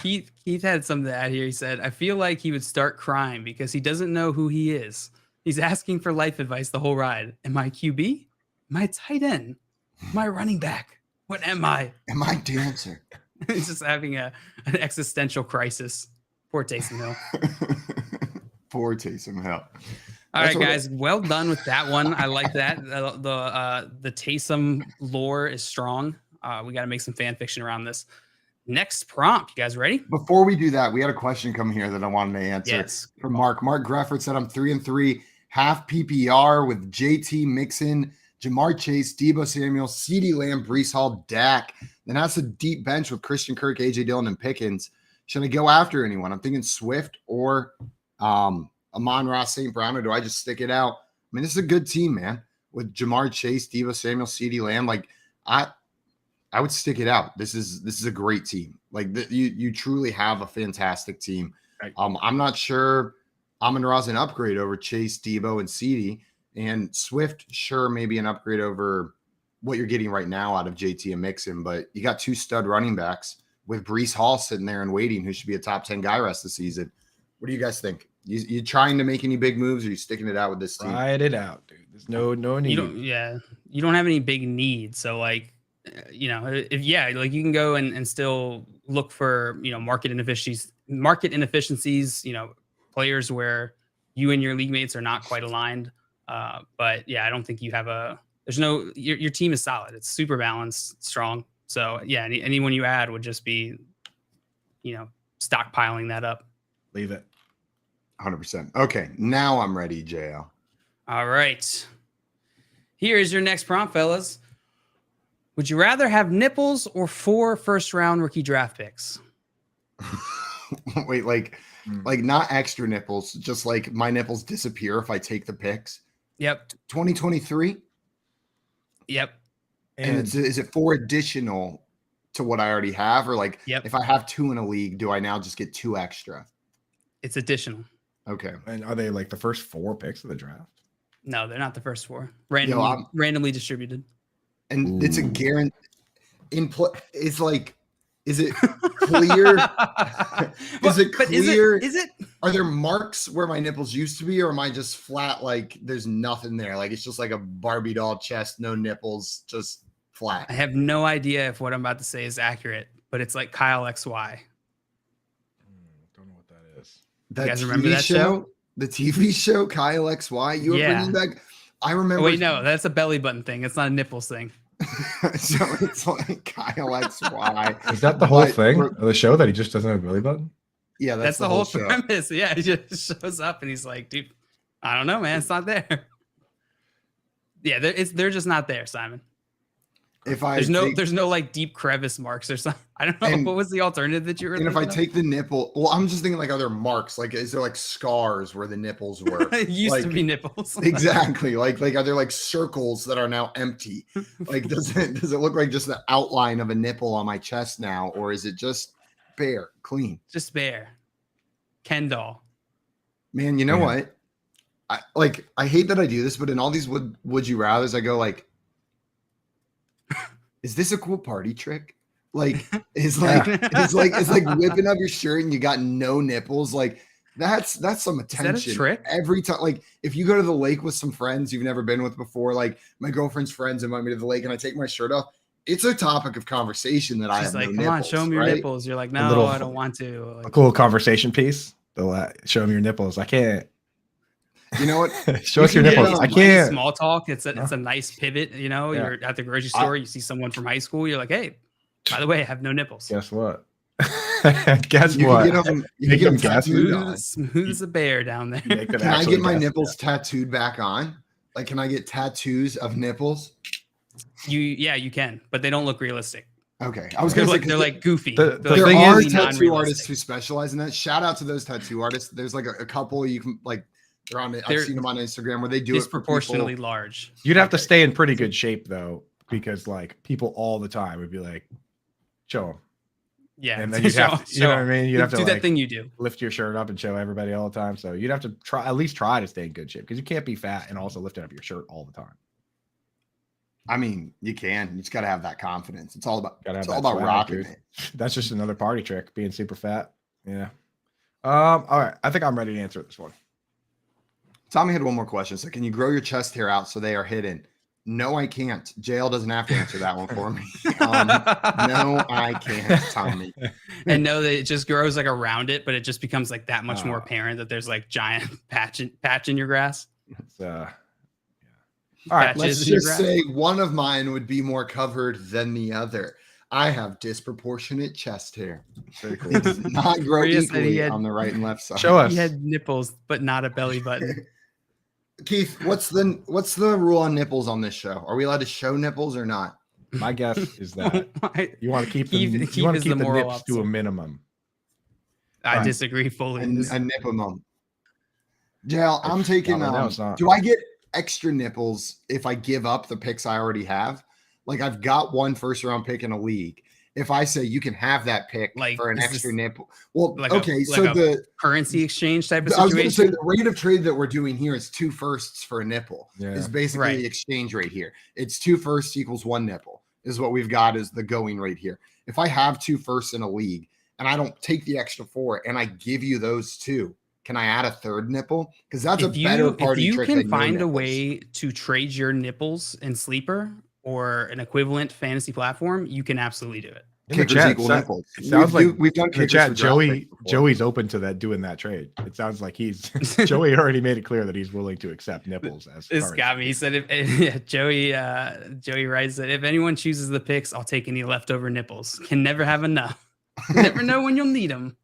Keith had something to add here. He said, "I feel like he would start crying because he doesn't know who he is. He's asking for life advice the whole ride. Am I QB? Am I tight end? Am I running back? What am I? Am I dancer?" He's just having an existential crisis. Poor Taysom Hill. Poor Taysom Hill. All right, guys. Well done with that one. I like that. The Taysom lore is strong. We got to make some fan fiction around this. Next prompt. You guys ready? Before we do that, we had a question come here that I wanted to answer. Yes. From Mark. Mark Grefford said, "I'm 3-3, half PPR with JT Mixon, Jamar Chase, Deebo Samuel, CeeDee Lamb, Breece Hall, Dak. Then that's a deep bench with Christian Kirk, AJ Dillon, and Pickens. Should I go after anyone? I'm thinking Swift or Amon-Ra St. Brown, or do I just stick it out? I mean, this is a good team, man. With Jamar Chase, Deebo Samuel, CeeDee Lamb. Like, I would stick it out. This is a great team. Like, you truly have a fantastic team. Right. I'm not sure Amon-Ra's an upgrade over Chase, Deebo, and CeeDee. And Swift, sure, maybe an upgrade over what you're getting right now out of JT and Mixon. But you got two stud running backs with Breece Hall sitting there and waiting, who should be a top 10 guy rest of the season. What do you guys think? You trying to make any big moves, or you sticking it out with this team? Ride it out, dude. There's no need. You don't have any big needs. So like, like you can go and still look for, market inefficiencies, players where you and your league mates are not quite aligned. But yeah, I don't think you have your team is solid. It's super balanced, strong. So yeah, anyone you add would just be, stockpiling that up. Leave it. 100%. Okay, now I'm ready, JL. All right. Here is your next prompt, fellas. Would you rather have nipples or 4 first-round rookie draft picks? Wait, like not extra nipples, just like my nipples disappear if I take the picks. Yep. 2023? Yep. And is it 4 additional to what I already have? Or like, if I have 2 in a league, do I now just get 2 extra? It's additional. Okay. And are they like the first 4 picks of the draft? No, they're not the first 4. Randomly distributed. And it's a guarantee. It's like, is it clear? Is it clear? Is it? Are there marks where my nipples used to be, or am I just flat? Like there's nothing there. Like it's just like a Barbie doll chest, no nipples, just flat. I have no idea if what I'm about to say is accurate, but it's like Kyle XY. Don't know what that is. That you guys remember that show? The TV show Kyle XY. You were bringing back. I remember. Oh, wait, no, that's a belly button thing. It's not a nipples thing. So it's like Kyle XY. Is that the whole thing of the show, that he just doesn't have a belly button? Yeah, that's the whole show. premise. Yeah, he just shows up and he's like, dude, I don't know, man. It's not there. Yeah, they're just not there, Simon. There's no like deep crevice marks or something. I don't know. What was the alternative that you were? And if I take the nipple, well, I'm just thinking like, are there marks? Like, is there like scars where the nipples were? It used to be nipples. Exactly. Like are there like circles that are now empty? Like, does it look like just the outline of a nipple on my chest now, or is it just bare, clean? Just bare. Ken doll. Man, you know what? I hate that I do this, but in all these would you rather's, I go like, is this a cool party trick? Like, it's like whipping up your shirt and you got no nipples. Like that's some attention. Is that a trick? Every time, like if you go to the lake with some friends you've never been with before, like my girlfriend's friends invite me to the lake and I take my shirt off, it's a topic of conversation that I She's have. like, no come on, nipples, show them your right? nipples. You're like, no, I don't want to. A Like, cool conversation piece. They'll show them your nipples. I can't. You know what? Show us your can get nipples. I like can't. small talk. It's a nice pivot. You know, Yeah. you're at the grocery store, you see someone from high school. You're like, hey, by the way, I have no nipples. Guess what? Guess You what? can get them, you Make can get them them guess. tattooed on. Smooth as a bear down there. Make them Can I actually get my guess. nipples tattooed back on? Like, can I get tattoos of nipples? Yeah, you can, but they don't look realistic. Okay, I was They're gonna like say they're like goofy. the there thing are is- tattoo artists who specialize in that. Shout out to those tattoo artists. There's like a couple you can like. They're on. I've seen them on Instagram where they do disproportionately it for large. You'd have to stay in pretty good shape though, because like people all the time would be like, show them. Yeah, And then you'd have to, you know what I mean? You'd have to do like, that thing you do. lift your shirt up and show everybody all the time. So you'd have to at least try to stay in good shape because you can't be fat and also lifting up your shirt all the time. I mean, you can. You just got to have that confidence. It's all about. Gotta have It's all that about swag, rocking dude. it. That's just another party trick, being super fat. Yeah. All right. I think I'm ready to answer this one. Tommy had one more question. So, can you grow your chest hair out so they are hidden? No, I can't. JL doesn't have to answer that one for me. No, I can't, Tommy. And know that it just grows like around it, but it just becomes like that much more apparent that there's like giant patch in your grass. It's, All right, Let's just say one of mine would be more covered than the other. I have disproportionate chest hair. Very cool. It does not grow Rhea said he equally had- on the right and left side. Show us. He had nipples, but not a belly button. Keith, what's the rule on nipples on this show? Are we allowed to show nipples or not? My guess is that you want to keep them, Keith you want is to keep the the moral nips to a officer. minimum. I Right. disagree fully. A nipplemum. JL, I'm taking. No, it's not. Do I get extra nipples if I give up the picks I already have? Like I've got one first round pick in a league. If I say you can have that pick Like, for an is extra this nipple, well, like okay. a So the currency exchange type of I was going to say situation. the rate of trade that we're doing here is 2 firsts for a nipple. Yeah. Is basically Right. the exchange rate here. It's 2 firsts equals 1 nipple is what we've got as the going rate here. If I have 2 firsts in a league and I don't take the extra 4 and I give you those 2, can I add a third nipple? Because that's a better party if you trick. can than no find a nipples. way to trade your nipples in Sleeper or an equivalent fantasy platform, you can absolutely do it. In the Kickers chat, equal so- nipples. it sounds we've done in the kickers chat, for draft picks before. Joey's open to that doing that trade. It sounds like he's Joey already made it clear that he's willing to accept nipples as This currency. got me. He said, if Joey writes that if anyone chooses the picks, I'll take any leftover nipples. Can never have enough. Never know when you'll need them.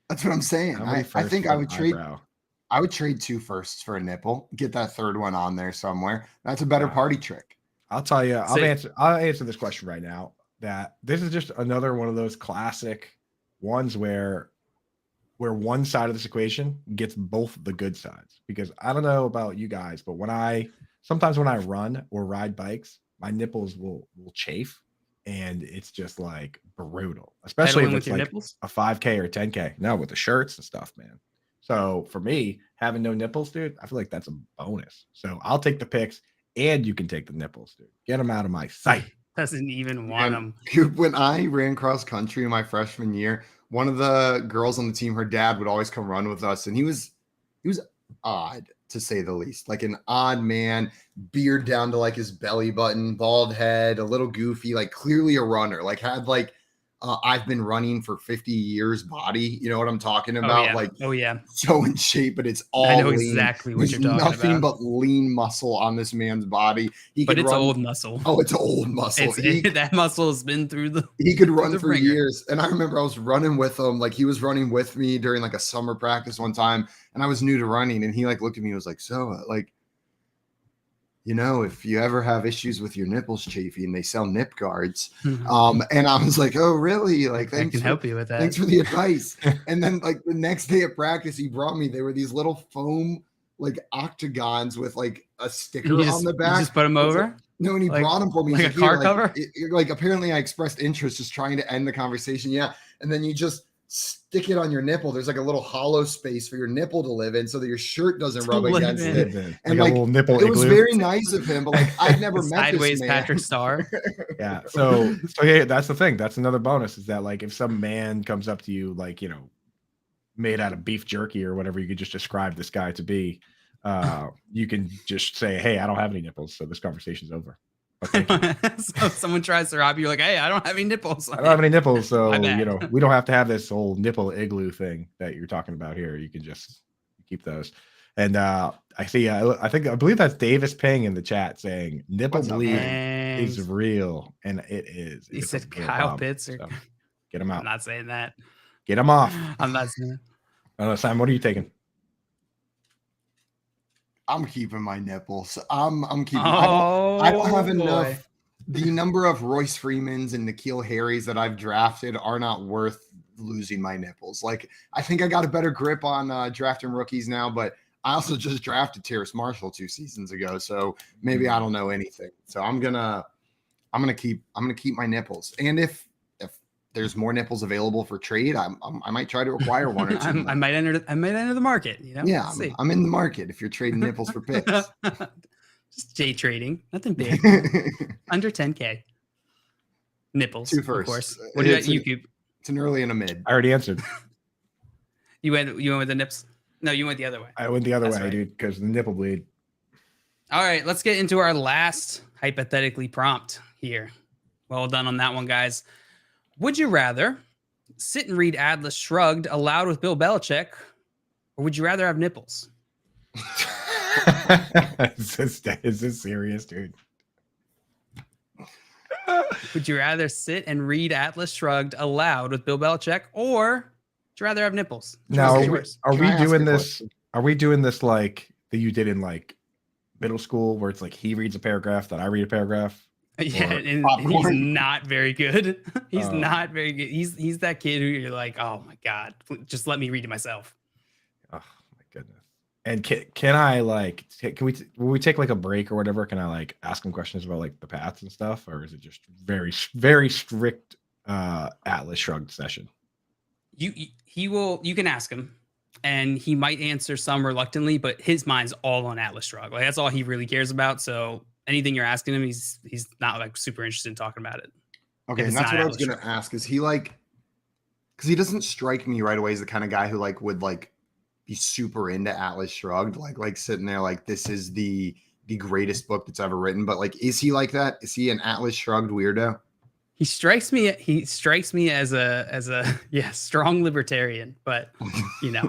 That's what I'm saying. How many I firsts think for I an would trade. eyebrow? I would trade 2 firsts for a nipple. Get that third one on there somewhere. That's a better party trick. I'll tell you. I'll So- answer this question right now. That this is just another one of those classic ones where one side of this equation gets both the good sides. Because I don't know about you guys, but sometimes when I run or ride bikes, my nipples will chafe, and it's just like brutal. Especially Pedaling if with it's your like nipples? a 5K or 10K. No, with the shirts and stuff, man. So for me, having no nipples, dude, I feel like that's a bonus. So I'll take the picks, and you can take the nipples, dude. Get them out of my sight. Doesn't even want them. Dude, when I ran cross country in my freshman year, one of the girls on the team, her dad would always come run with us, and he was odd to say the least. Like an odd man, beard down to like his belly button, bald head, a little goofy, like clearly a runner. Like had like I've been running for 50 years body. You know what I'm talking about? yeah. Like Oh yeah. so in shape, but it's all I know lean. exactly what There's you're talking nothing about. but lean muscle on this man's body. He But could it's run- old muscle. Oh, it's old muscle. That muscle has been through the. He could run the for ringer. years. And I remember I was running with him. Like he was running with me during like a summer practice one time. And I was new to running. And he like looked at me and was like, so like, you know, if you ever have issues with your nipples chafing, they sell nip guards. And I was like, oh, really? Like, I thanks can for, help you with that. thanks for the advice. And then like the next day at practice, he brought me, they were these little foam like octagons with like a sticker You on the you back. just put them It's over. like- no, and he Like- brought them for me. like He's a car "Here," cover? Like apparently I expressed interest just trying to end the conversation. Yeah. And then you just stick it on your nipple. There's like a little hollow space for your nipple to live in so that your shirt doesn't To rub live against in. it. Like And a like, little nipple it was igloo. very nice of him, but like I'd never met Sideways this man. Patrick Star. Yeah. So yeah, that's the thing. That's another bonus is that like if some man comes up to you, like, you know, made out of beef jerky or whatever you could just describe this guy to be, you can just say, hey, I don't have any nipples. So this conversation's over. So someone tries to rob you, you're like, hey, I don't have any nipples. I don't have any nipples, so My bad. you know we don't have to have this whole nipple igloo thing that you're talking about here. You can just keep those. And I believe that's Davis Ping in the chat saying nipple bleeding is real, and it is. He It's said a real Kyle problem. Pitts. So, get him out. I'm not saying that. Get him off. I'm not saying that. Simon, what are you taking? I'm keeping my nipples. I'm keeping. Oh, I don't have boy. enough. The number of Royce Freemans and N'Keal Harrys that I've drafted are not worth losing my nipples. Like, I think I got a better grip on drafting rookies now, but I also just drafted Terrace Marshall 2 seasons ago, so maybe I don't know anything. So I'm gonna keep my nipples. And if there's more nipples available for trade, I might try to acquire one or two. I might enter the market. You know. Yeah, I'm in the market if you're trading nipples for picks. Just day trading, nothing big, under 10K. Nipples, 2 first. of course. What do you keep? It's an early and a mid. I already answered. You went with the nips. No, you went the other way. I went the other That's way, right. dude, because the nipple bleed. All right, let's get into our last hypothetically prompt here. Well done on that one, guys. Would you rather sit and read Atlas Shrugged aloud with Bill Belichick, or would you rather have nipples? Is this serious, dude? Would you rather sit and read Atlas Shrugged aloud with Bill Belichick, or would you rather have nipples? Now, Choose are yours. we doing this? Are we doing this like that you did in like middle school, where it's like he reads a paragraph, then I read a paragraph? Yeah, and he's not very good. He's not very good. He's that kid who you're like, oh my god, just let me read it myself. Oh my goodness. And can I like will we take like a break or whatever? Can I like ask him questions about like the paths and stuff, or is it just very strict Atlas Shrugged session? You can ask him, and he might answer some reluctantly, but his mind's all on Atlas Shrugged. Like that's all he really cares about. So anything you're asking him, he's not like super interested in talking about it. Okay, and that's what I was gonna ask. Is he like, because he doesn't strike me right away as the kind of guy who like would like be super into Atlas Shrugged, like sitting there like this is the greatest book that's ever written. But like, is he like that? Is he an Atlas Shrugged weirdo? He strikes me as a strong libertarian, but you know.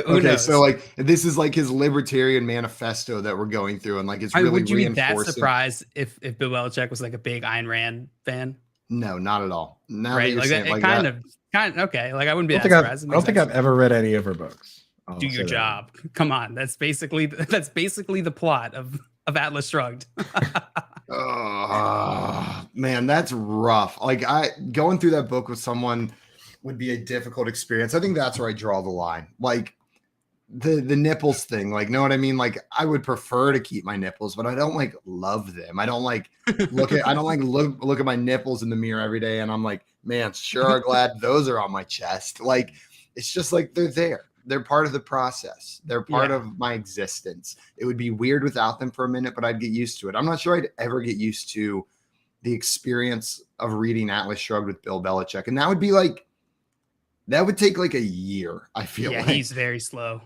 Who knows? So like this is like his libertarian manifesto that we're going through, and like it's really would you be reinforcing. that surprised if Bill Belichick was like a big Ayn Rand fan? No, not at all. Now Right, like that, kind of okay. Like I wouldn't be that surprised. I don't think I've ever read any of her books. Do your job. Come on, that's basically the plot of Atlas Shrugged. Oh man, that's rough. Like going through that book with someone would be a difficult experience. I think that's where I draw the line. Like the nipples thing, like, know what I mean? Like I would prefer to keep my nipples, but I don't like love them. I don't like look at my nipples in the mirror every day and I'm like, man, sure glad those are on my chest. Like it's just like they're there. They're part of the process. They're part of my existence. It would be weird without them for a minute, but I'd get used to it. I'm not sure I'd ever get used to the experience of reading Atlas Shrugged with Bill Belichick. And that would take like a year, I feel like. He's very slow.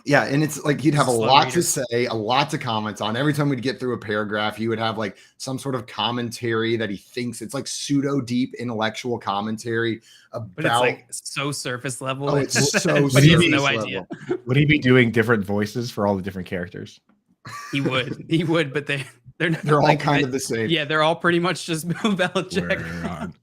Yeah, and it's like he'd have a lot to say, a lot to comment on. Every time we'd get through a paragraph, he would have like some sort of commentary that he thinks it's like pseudo deep intellectual commentary about. But it's like so surface level. Oh, it's so but he has surface no level. idea. Would he be doing different voices for all the different characters? He would, but they're all like, kind of the same. Yeah, they're all pretty much just Bill Belichick.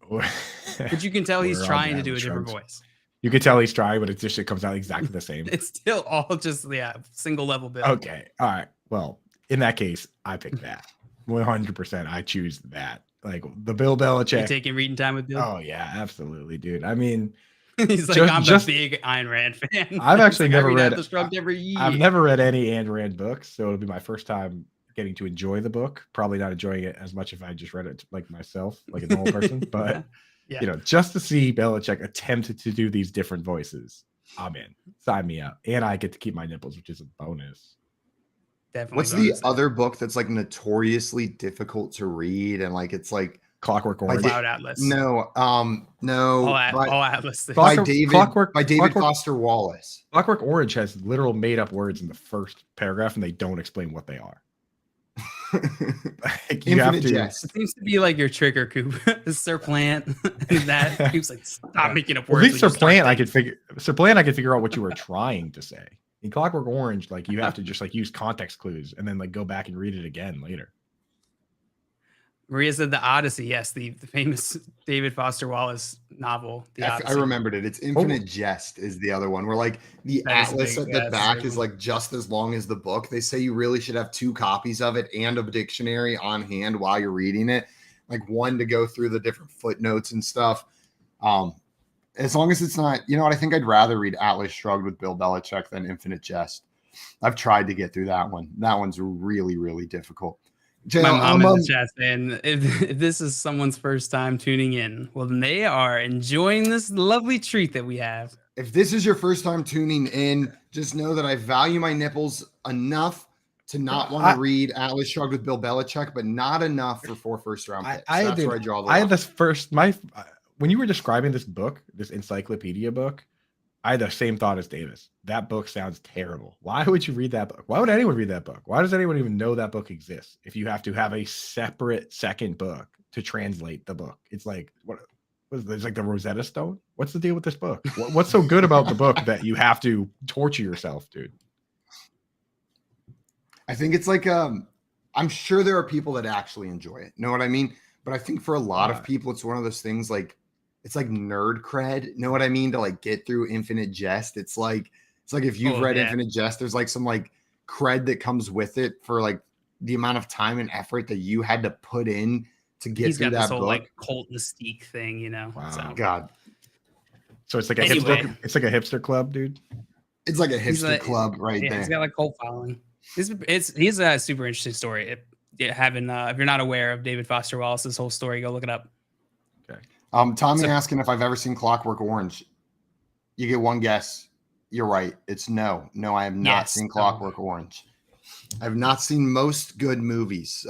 But you can tell he's trying to do a different voice. You can tell he's trying, but it comes out exactly the same. It's still all just single level Bill. Okay, all right. Well, in that case, I pick that 100%. I choose that. Like the Bill Belichick. You taking reading time with Bill? Oh yeah, absolutely, dude. I mean, he's like, I'm a big Ayn Rand fan. I've actually never read Atlas Shrugged every year. I've never read any Ayn Rand books, so it'll be my first time getting to enjoy the book. Probably not enjoying it as much if I just read it like myself, like a normal person. But Yeah. you know, just to see Belichick attempt to do these different voices, I'm in. Sign me up, and I get to keep my nipples, which is a bonus. Definitely. What's the other book that's like notoriously difficult to read and like it's like Clockwork Orange? Cloud Atlas. No, all Atlas. By David Clockwork Foster Wallace. Clockwork Orange has literal made up words in the first paragraph, and they don't explain what they are. Like, you have Infinite to. jest. It seems to be like your trigger, Coop. Serplant. That Coop's like, stop making up Well, words. at least Serplant, I could figure out what you were trying to say. In Clockwork Orange, like you have to just like use context clues and then like go back and read it again later. Maria said the Odyssey. Yes, the famous David Foster Wallace novel. The I Odyssey. remembered it. It's Infinite Jest is the other one, where like the That is atlas big. at the That's back big is one. like just as long as the book. They say you really should have 2 copies of it and a dictionary on hand while you're reading it, like one to go through the different footnotes and stuff. As long as it's not, you know what, I think I'd rather read Atlas Shrugged with Bill Belichick than Infinite Jest. I've tried to get through that one. That one's really, really difficult. My mom in the chat saying, if this is someone's first time tuning in, well, then they are enjoying this lovely treat that we have. If this is your first time tuning in, just know that I value my nipples enough to not want to read Atlas Shrugged with Bill Belichick, but not enough for 4 first-round picks. That's where I draw the line. I had this first, when you were describing this book, this encyclopedia book, I had the same thought as Davis. That book sounds terrible. Why would you read that book? Why would anyone read that book? Why does anyone even know that book exists if you have to have a separate second book to translate the book? It's like, what is this, like the Rosetta Stone? What's the deal with this book? What's so good about the book that you have to torture yourself, dude? I think it's like, I'm sure there are people that actually enjoy it. Know what I mean? But I think for a lot of people, it's one of those things like, it's like nerd cred. Know what I mean? To like get through Infinite Jest. It's like if you've read Infinite Jest, there's like some like cred that comes with it for like the amount of time and effort that you had to put in to get through that this whole book. like cult mystique thing, you know. Wow. So. God. So it's like a hipster. It's like a hipster club, dude. It's like a hipster club right there. He's got like cult following. He's a super interesting story. If you're not aware of David Foster Wallace's whole story, go look it up. Okay. Tommy asking if I've ever seen Clockwork Orange. You get one guess. You're right. It's no. No, I have not seen Clockwork Orange. I've not seen most good movies.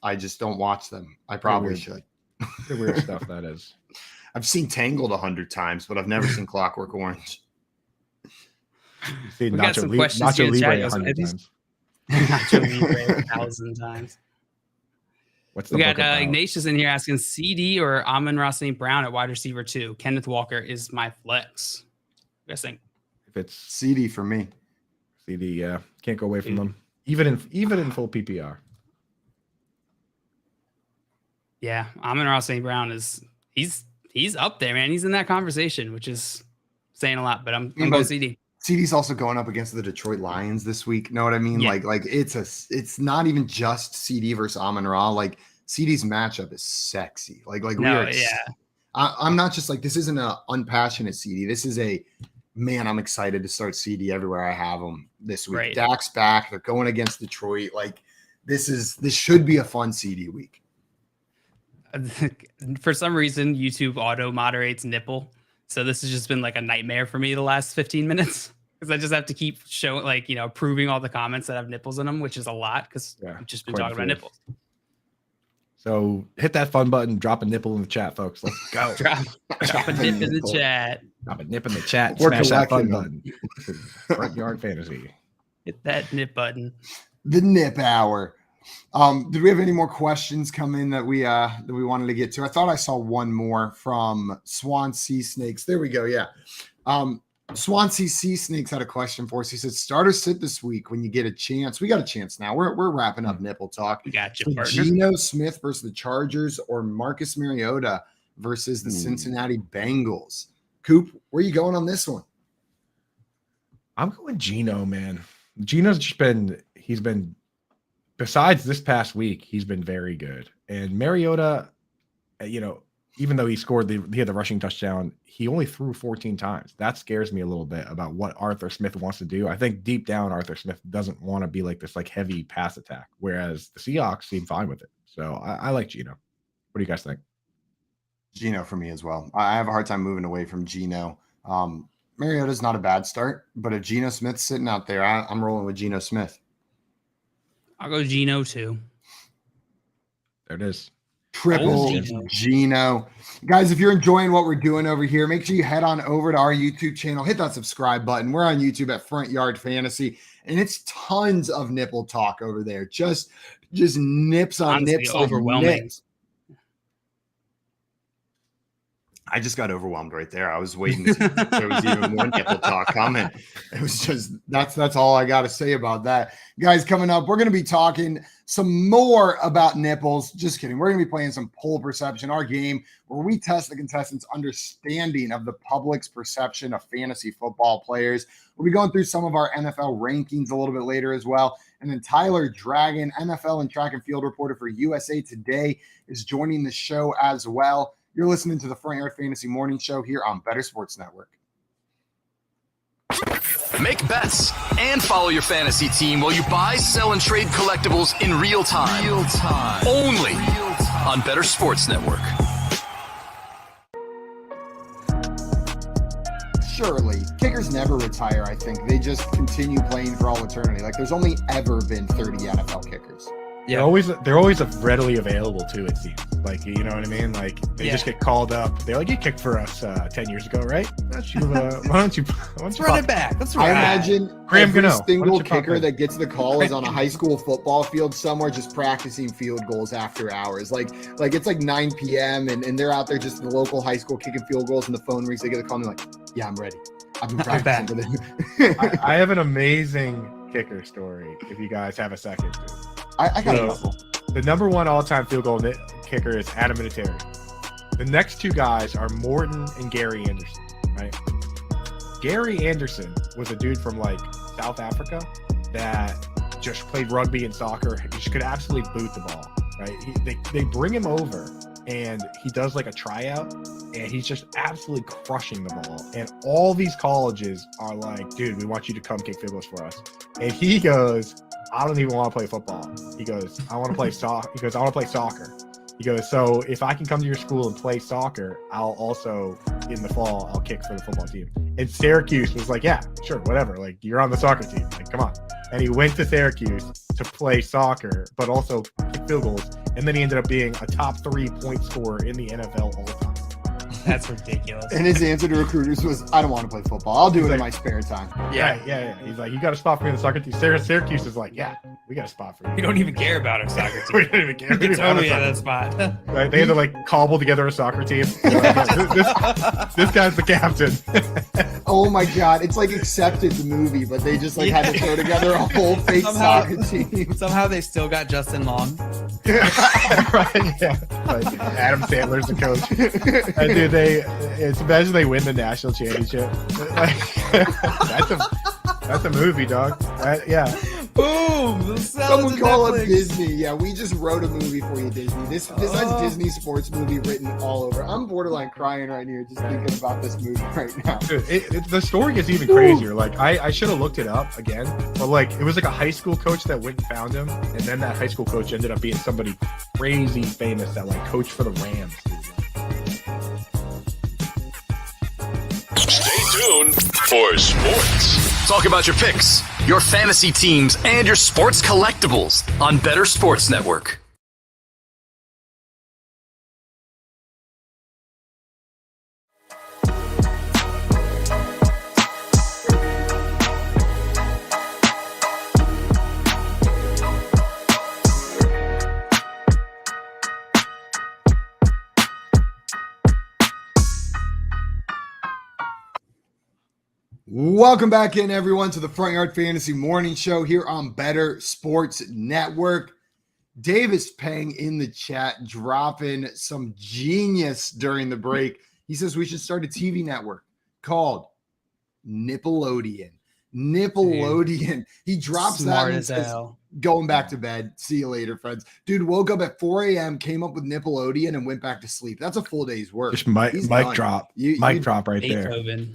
I just don't watch them. I probably should. The weird stuff that is. I've seen Tangled 100 times, but I've never seen Clockwork Orange. We got some questions Nacho here in Libre chat. 100 times. Nacho Libre 1,000 times. We got Ignatius in here asking CD or Amon-Ra St. Brown at wide receiver 2. Kenneth Walker is my flex. What do you guys think? If it's CD for me. CD, yeah. Can't go away from them. Even in full PPR. Yeah, Amon-Ra St. Brown he's up there, man. He's in that conversation, which is saying a lot, but I'm going CD. CD's also going up against the Detroit Lions this week. Know what I mean? Yeah. Like it's not even just CD versus Amon-Ra. Like CD's matchup is sexy. I'm not just like, this isn't a unpassionate CD. This is I'm excited to start CD everywhere I have them this week. Right. Dak's back. They're going against Detroit. Like this should be a fun CD week. For some reason, YouTube auto moderates nipple. So this has just been like a nightmare for me the last 15 minutes. Because I just have to keep showing, approving all the comments that have nipples in them, which is a lot because we've just been talking about nipples. So hit that fun button, drop a nipple in the chat, folks. Let's go. drop a nip in the chat. Drop a nip in the chat. We're Smash that fun collecting button. Front Yard Fantasy. Hit that nip button. The nip hour. Did we have any more questions come in that we wanted to get to? I thought I saw one more from Swansea Snakes. There we go. Yeah. Swansea Sea Snakes had a question for us. He said, start or sit this week when you get a chance. We got a chance now. We're wrapping up nipple talk. We got you, partner. Geno Smith versus the Chargers or Marcus Mariota versus the Cincinnati Bengals. Coop, where are you going on this one? I'm going Geno, man. Geno's just he's been, besides this past week, he's been very good. And Mariota, even though he had the rushing touchdown, he only threw 14 times. That scares me a little bit about what Arthur Smith wants to do. I think deep down, Arthur Smith doesn't want to be like this heavy pass attack, whereas the Seahawks seem fine with it. So I like Geno. What do you guys think? Geno for me as well. I have a hard time moving away from Geno. Mariota's not a bad start, but if Geno Smith's sitting out there, I'm rolling with Geno Smith. I'll go Geno too. There it is. Triple Geno. Guys, if you're enjoying what we're doing over here, make sure you head on over to our YouTube channel. Hit that subscribe button. We're on YouTube at Front Yard Fantasy, and it's tons of nipple talk over there. Just just nips on Honestly, nips, like overwhelming. nips. I just got overwhelmed right there. I was waiting to see if there was even more nipple talk coming. It was just that's all I got to say about that. Guys, coming up, we're going to be talking some more about nipples. Just kidding. We're going to be playing some poll perception, our game where we test the contestants' understanding of the public's perception of fantasy football players. We'll be going through some of our NFL rankings a little bit later as well. And then Tyler Dragon, NFL and track and field reporter for USA Today, is joining the show as well. You're listening to the Front Yard Fantasy Morning Show here on Better Sports Network. Make bets and follow your fantasy team while you buy, sell, and trade collectibles in real time. Only on Better Sports Network. Surely, kickers never retire, I think. They just continue playing for all eternity. Like, there's only ever been 30 NFL kickers. Yeah, they're always readily available too. It seems like, you know what I mean. Like they just get called up. They're like, you kicked for us 10 years ago, right? Why don't you run it back? Let's I imagine Graham every Gano. single kicker that gets the call is on a high school football field somewhere, just practicing field goals after hours. Like it's like 9 p.m. and they're out there just in the local high school kicking field goals, and the phone rings. They get the call and they're like, yeah, I'm ready. I've been practicing for this. I have an amazing kicker story. If you guys have a second. I got a couple. The number one all-time field goal kicker is Adam Vinatieri. The next two guys are Morton and Gary Anderson, right? Gary Anderson was a dude from like South Africa that just played rugby and soccer. He just could absolutely boot the ball, right? They bring him over and he does like a tryout and he's just absolutely crushing the ball. And all these colleges are like, dude, we want you to come kick field goals for us. And he goes, I don't even want to play football. He goes, I want to play soccer. He goes, I want to play soccer. He goes, so if I can come to your school and play soccer, I'll also, in the fall, I'll kick for the football team. And Syracuse was like, yeah, sure, whatever. Like, you're on the soccer team. Like, come on. And he went to Syracuse to play soccer, but also kick field goals. And then he ended up being a top 3 point scorer in the NFL all the time. That's ridiculous. And his answer to recruiters was, I don't want to play football. I'll do it in my spare time. Yeah. He's like, you got a spot for me in the soccer team. Syracuse is like, yeah, we got a spot for you. We don't even care about our soccer team. We don't even care. We totally have that spot. Right? They had to like cobble together a soccer team. This guy's the captain. Oh my God. It's like Accepted, the movie, but they just like had to throw together a whole fake soccer team. Somehow they still got Justin Long. Right, yeah. Like Adam Sandler's the coach. And dude, it's imagine they win the national championship. That's a movie, dog. Yeah. Boom! Someone call up Disney. Yeah, we just wrote a movie for you, Disney. This has Disney sports movie written all over. I'm borderline crying right here just thinking about this movie right now. Dude, the story gets even crazier. Like I should have looked it up again, but like it was like a high school coach that went and found him, and then that high school coach ended up being somebody crazy famous that like coached for the Rams. Stay tuned for sports. Talk about your picks, your fantasy teams, and your sports collectibles on Better Sports Network. Welcome back in, everyone, to the Front Yard Fantasy Morning Show here on Better Sports Network. Davis Peng in the chat dropping some genius during the break. He says we should start a TV network called Nickelodeon. Nickelodeon. He drops Smart that and as says, hell. going back to bed. See you later, friends. Dude woke up at 4 a.m., came up with Nickelodeon, and went back to sleep. That's a full day's work. Just mic drop. Mic drop right Beethoven. there.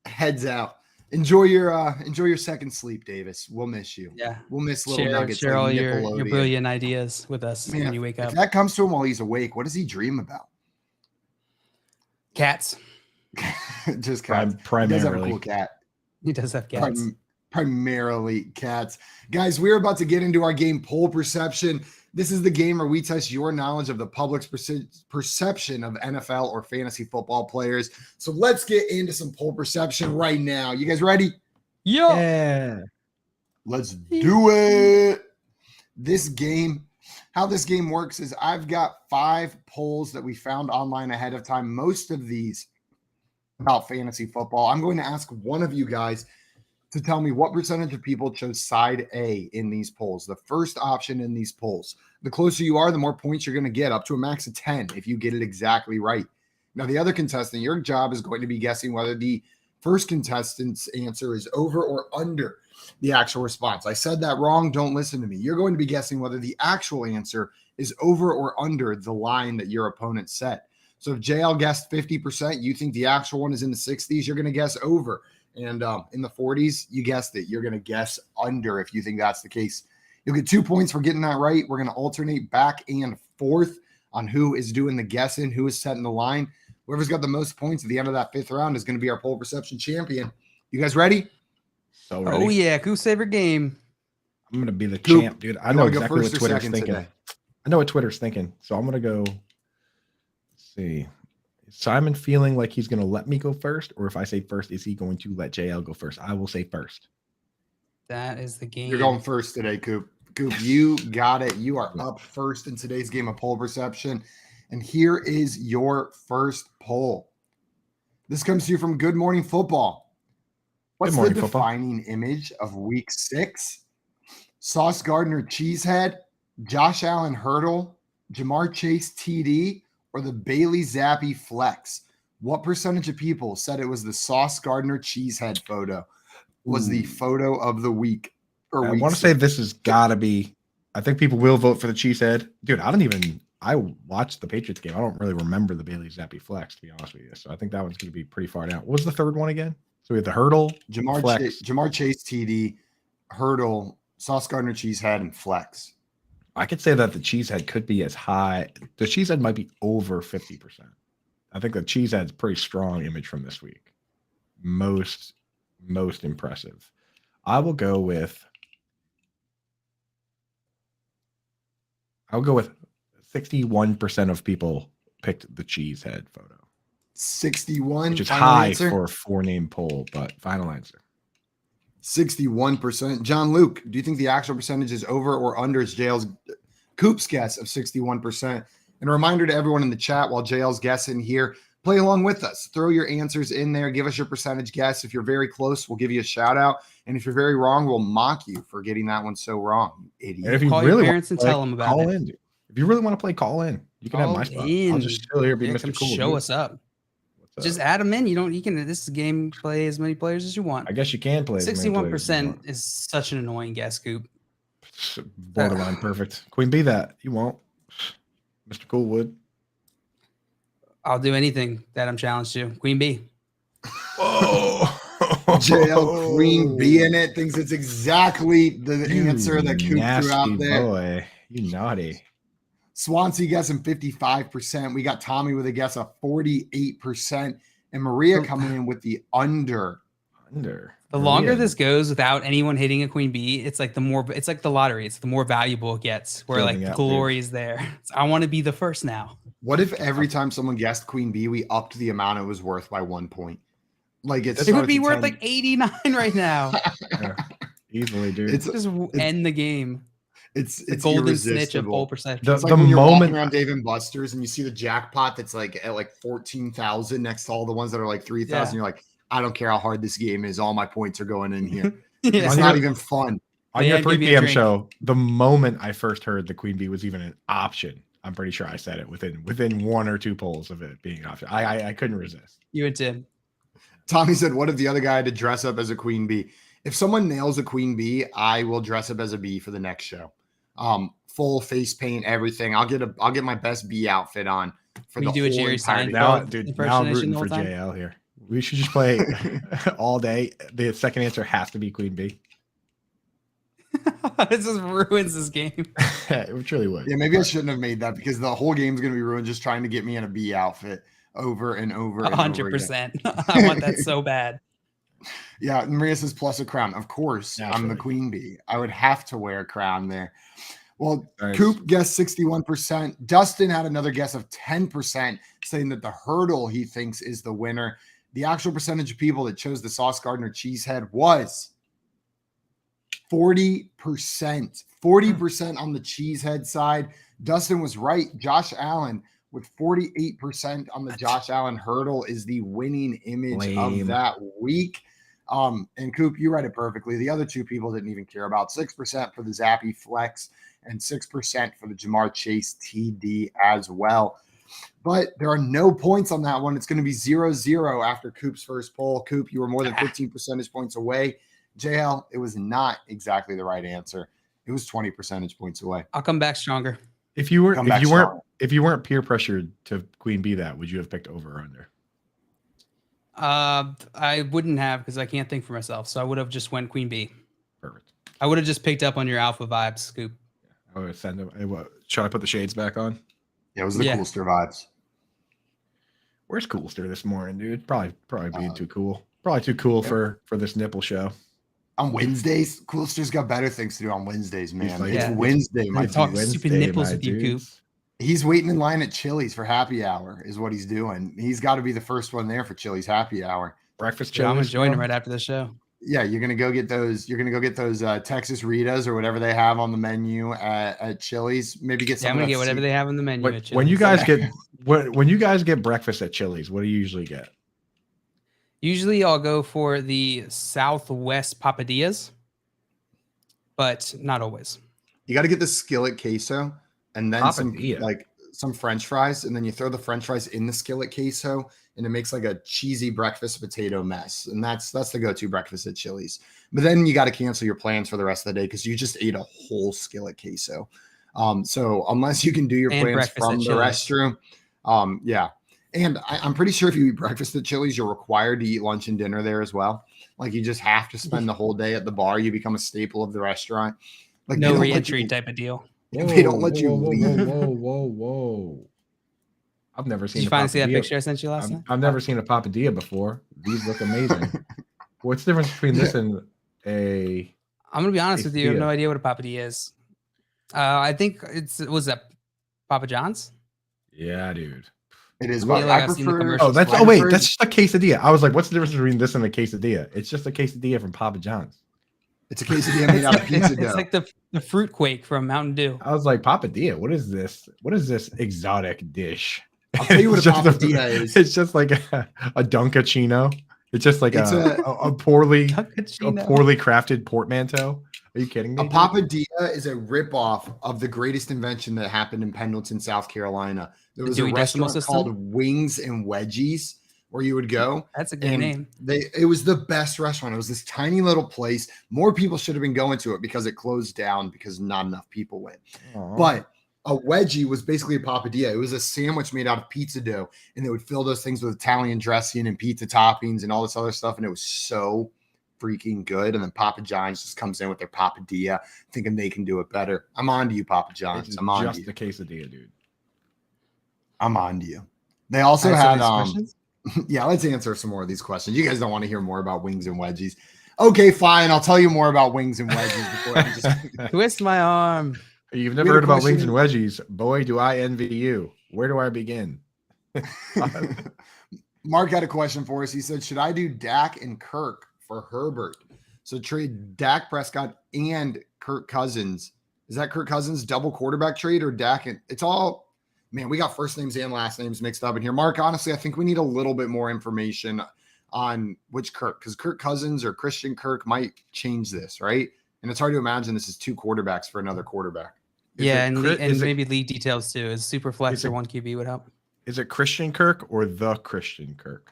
Heads out. Enjoy your second sleep, Davis. We'll miss you. Yeah, we'll miss little nuggets. Share all like your brilliant ideas with us Man, when you wake up. If that comes to him while he's awake, what does he dream about? Cats. Just cats. Primarily. He does have a cool cat. He does have cats. Primarily cats. Guys, we're about to get into our game Poll Perception. This is the game where we test your knowledge of the public's perception of NFL or fantasy football players. So let's get into some poll perception right now. You guys ready? Yeah. Let's do it. How this game works is I've got 5 polls that we found online ahead of time. Most of these about fantasy football. I'm going to ask one of you guys to tell me what percentage of people chose side A in these polls, the first option in these polls. The closer you are, the more points you're going to get, up to a max of 10 if you get it exactly right. Now, the other contestant, your job is going to be guessing whether the first contestant's answer is over or under the actual response. I said that wrong. Don't listen to me. You're going to be guessing whether the actual answer is over or under the line that your opponent set. So if JL guessed 50%, you think the actual one is in the 60s, you're going to guess over. And in the 40s, you guessed it. You're going to guess under if you think that's the case. You'll get 2 points for getting that right. We're going to alternate back and forth on who is doing the guessing, who is setting the line. Whoever's got the most points at the end of that 5th round is going to be our poll perception champion. You guys ready? So ready. Oh, yeah. Goose favorite game. I'm going to be the champ, dude. I know exactly what Twitter's thinking. Today? I know what Twitter's thinking. So I'm going to go. Let's see. Is Simon feeling like he's going to let me go first? Or if I say first, is he going to let JL go first? I will say first. That is the game. You're going first today, Coop. Coop, you got it. You are up first in today's game of poll perception. And here is your first poll. This comes to you from Good Morning Football. What's the defining image of week 6? Sauce Gardner Cheesehead, Josh Allen Hurdle, Jamar Chase TD, or the Bailey Zappi Flex? What percentage of people said it was the Sauce Gardner Cheesehead photo was the photo of the week? I want to say this has got to be, I think people will vote for the Cheesehead. Dude, I watched the Patriots game. I don't really remember the Bailey Zappi Flex, to be honest with you. So I think that one's going to be pretty far down. What was the third one again? So we have the Hurdle, Jamar Chase TD, Hurdle, Sauce Gardner Cheesehead, and Flex. I could say that the Cheesehead could be as high. The Cheesehead might be over 50%. I think the Cheesehead's a pretty strong image from this week. Most impressive. I will go with 61% of people picked the Cheesehead photo. 61, which is high for a 4-name poll, but final answer. 61%. John Luke, do you think the actual percentage is over or under JL's Coop's guess of 61%? And a reminder to everyone in the chat while JL's guessing here, play along with us. Throw your answers in there. Give us your percentage guess. If you're very close, we'll give you a shout out. And if you're very wrong, we'll mock you for getting that one so wrong, you idiot. And if you call really your parents and tell them about call it. in, dude. If you really want to play, call in. You can have my spot. I'll just chill here, be Mr. Cool. Show us up. Just add them in. You can. This is a game. Play as many players as you want. I guess you can play. 61% is such an annoying guess, Coop. Borderline perfect. Queen Bee that you won't. Mr. Cool would. I'll do anything that I'm challenged to. Queen Bee. Whoa. JL Queen Bee in it thinks it's exactly the answer that Coop threw out there. Boy, you naughty. Swansea guessing 55%. We got Tommy with a guess of 48%. And Maria coming in with the under. The longer this goes without anyone hitting a Queen Bee, it's like the lottery. It's the more valuable it gets, where like the glory is there. So I want to be the first now. What if every time someone guessed Queen Bee, we upped the amount it was worth by 1 point? Like it would be worth like 89 right now. Yeah, easily, dude. It's just end the game. It's golden snitch of poll percentage. It's like when you're walking around Dave and Buster's and you see the jackpot that's like at like 14,000 next to all the ones that are like 3,000. You're like, I don't care how hard this game is. All my points are going in here. It's not even fun. On your 3 p.m. show, the moment I first heard the Queen Bee was even an option, I'm pretty sure I said it within 1 or 2 polls of it being an option. I couldn't resist. You and Tim. Tommy said, what if the other guy had to dress up as a Queen Bee? If someone nails a Queen Bee, I will dress up as a bee for the next show. Full face paint, everything. I'll get my best bee outfit on for the whole Jerry Seinfeld. Now I'm rooting for JL here. We should just play all day. The second answer has to be Queen Bee. This just ruins this game. It truly would. Yeah, maybe I shouldn't have made that because the whole game's going to be ruined just trying to get me in a bee outfit over and over. 100%. I want that so bad. Yeah, Maria says plus a crown. Of course, naturally. I'm the Queen Bee. I would have to wear a crown there. Well, nice. Coop guessed 61%. Dustin had another guess of 10%, saying that the Hurdle he thinks is the winner. The actual percentage of people that chose the Sauce Gardner Cheesehead was 40%. 40% on the cheesehead side. Dustin was right. Josh Allen with 48% on the Josh Allen hurdle is the winning image of that week. And Coop, you read it perfectly. The other two people didn't even care about 6% for the Zappy Flex and 6% for the Jamar Chase TD as well. But there are no points on that one. It's going to be 0-0 after Coop's first poll. Coop, you were more than 15 percentage points away. JL, it was not exactly the right answer. It was 20 percentage points away. I'll come back stronger. If you weren't peer pressured to queen bee that, would you have picked over or under? I wouldn't have, because I can't think for myself. So I would have just went queen bee. Perfect. I would have just picked up on your alpha vibes, Scoop. I would send him. Should I put the shades back on? Yeah, it was the Coolster vibes. Where's Coolster this morning, dude? Probably being too cool. Probably too cool for this nipple show. On Wednesdays, Coolster's got better things to do on Wednesdays, man. Like, it's Wednesday. I talk stupid nipples with you, Coop. He's waiting in line at Chili's for happy hour is what he's doing. He's got to be the first one there for Chili's happy hour. Breakfast Yeah, Chili's. I'm enjoying it right after the show. Yeah, you're gonna go get those. You're gonna go get those Texas Ritas or whatever they have on the menu at Chili's. Maybe get some. Yeah, I'm gonna get whatever they have on the menu at Chili's. When you guys get breakfast at Chili's, what do you usually get? Usually, I'll go for the Southwest Papadillas, but not always. You got to get the skillet queso and then some French fries, and then you throw the French fries in the skillet queso, and it makes like a cheesy breakfast potato mess. And that's the go-to breakfast at Chili's. But then you got to cancel your plans for the rest of the day because you just ate a whole skillet queso. So unless you can do your plans from the restroom, yeah. And I'm pretty sure if you eat breakfast at Chili's, you're required to eat lunch and dinner there as well. Like you just have to spend the whole day at the bar. You become a staple of the restaurant. Like no re-entry type of deal. They don't let you leave. Whoa. I've never seen. Did you finally see that picture I sent you last night? I've never seen a papadilla before. These look amazing. What's the difference between this and a? I'm gonna be honest with you. I have no idea what a papadilla is. I think was that Papa John's? Yeah, dude. It is. I prefer. That's just a quesadilla. I was like, what's the difference between this and a quesadilla? It's just a quesadilla from Papa John's. It's a quesadilla made out of pizza dough. It's like the fruit quake from Mountain Dew. I was like, Papadilla, what is this? What is this exotic dish? I'll tell you what a papadilla is. It's just like a Dunkachino. It's just like a poorly crafted portmanteau. Are you kidding me? A papadilla is a ripoff of the greatest invention that happened in Pendleton, South Carolina. There was a restaurant called Wings and Wedgies where you would go. That's a good name. It was the best restaurant. It was this tiny little place. More people should have been going to it because it closed down because not enough people went. Aww. But a wedgie was basically a papadilla. It was a sandwich made out of pizza dough, and they would fill those things with Italian dressing and pizza toppings and all this other stuff, and it was so freaking good. And then Papa John's just comes in with their papadilla, thinking they can do it better. I'm on to you, Papa John's. I'm on to you. Just the quesadilla, dude. I'm on to you. They also had yeah, let's answer some more of these questions. You guys don't want to hear more about wings and wedgies. Okay, fine. I'll tell you more about wings and wedgies before I just twist my arm. You've never heard about wings and wedgies. Boy, do I envy you. Where do I begin? Mark had a question for us. He said, should I do Dak and Kirk for Herbert? So trade Dak Prescott and Kirk Cousins. Is that Kirk Cousins double quarterback trade or Dak? And it's all, man, we got first names and last names mixed up in here. Mark, honestly, I think we need a little bit more information on which Kirk, because Kirk Cousins or Christian Kirk might change this, right? And it's hard to imagine this is two quarterbacks for another quarterback. And maybe league details too. Is super flex or one QB would help. Is it Christian Kirk or the Christian Kirk?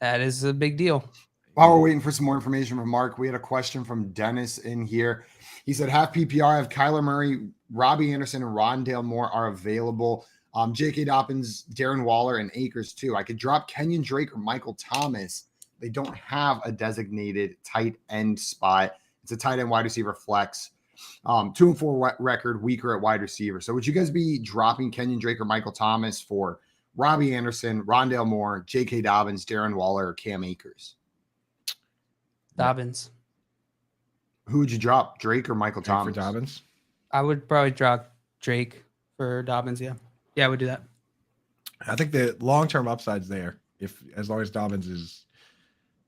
That is a big deal. While we're waiting for some more information from Mark, we had a question from Dennis in here. He said, half PPR, have Kyler Murray, Robbie Anderson, and Rondale Moore are available. J.K. Dobbins, Darren Waller, and Akers too. I could drop Kenyon Drake or Michael Thomas. They don't have a designated tight end spot. It's a tight end wide receiver flex. 2-4 record, weaker at wide receiver. So would you guys be dropping Kenyon Drake or Michael Thomas for Robbie Anderson, Rondale Moore, J.K. Dobbins, Darren Waller, or Cam Akers? Dobbins. Who would you drop, Drake or Michael Thomas? For Dobbins? I would probably drop Drake for Dobbins, yeah. Yeah, I would do that. I think the long-term upside's there. As long as Dobbins is,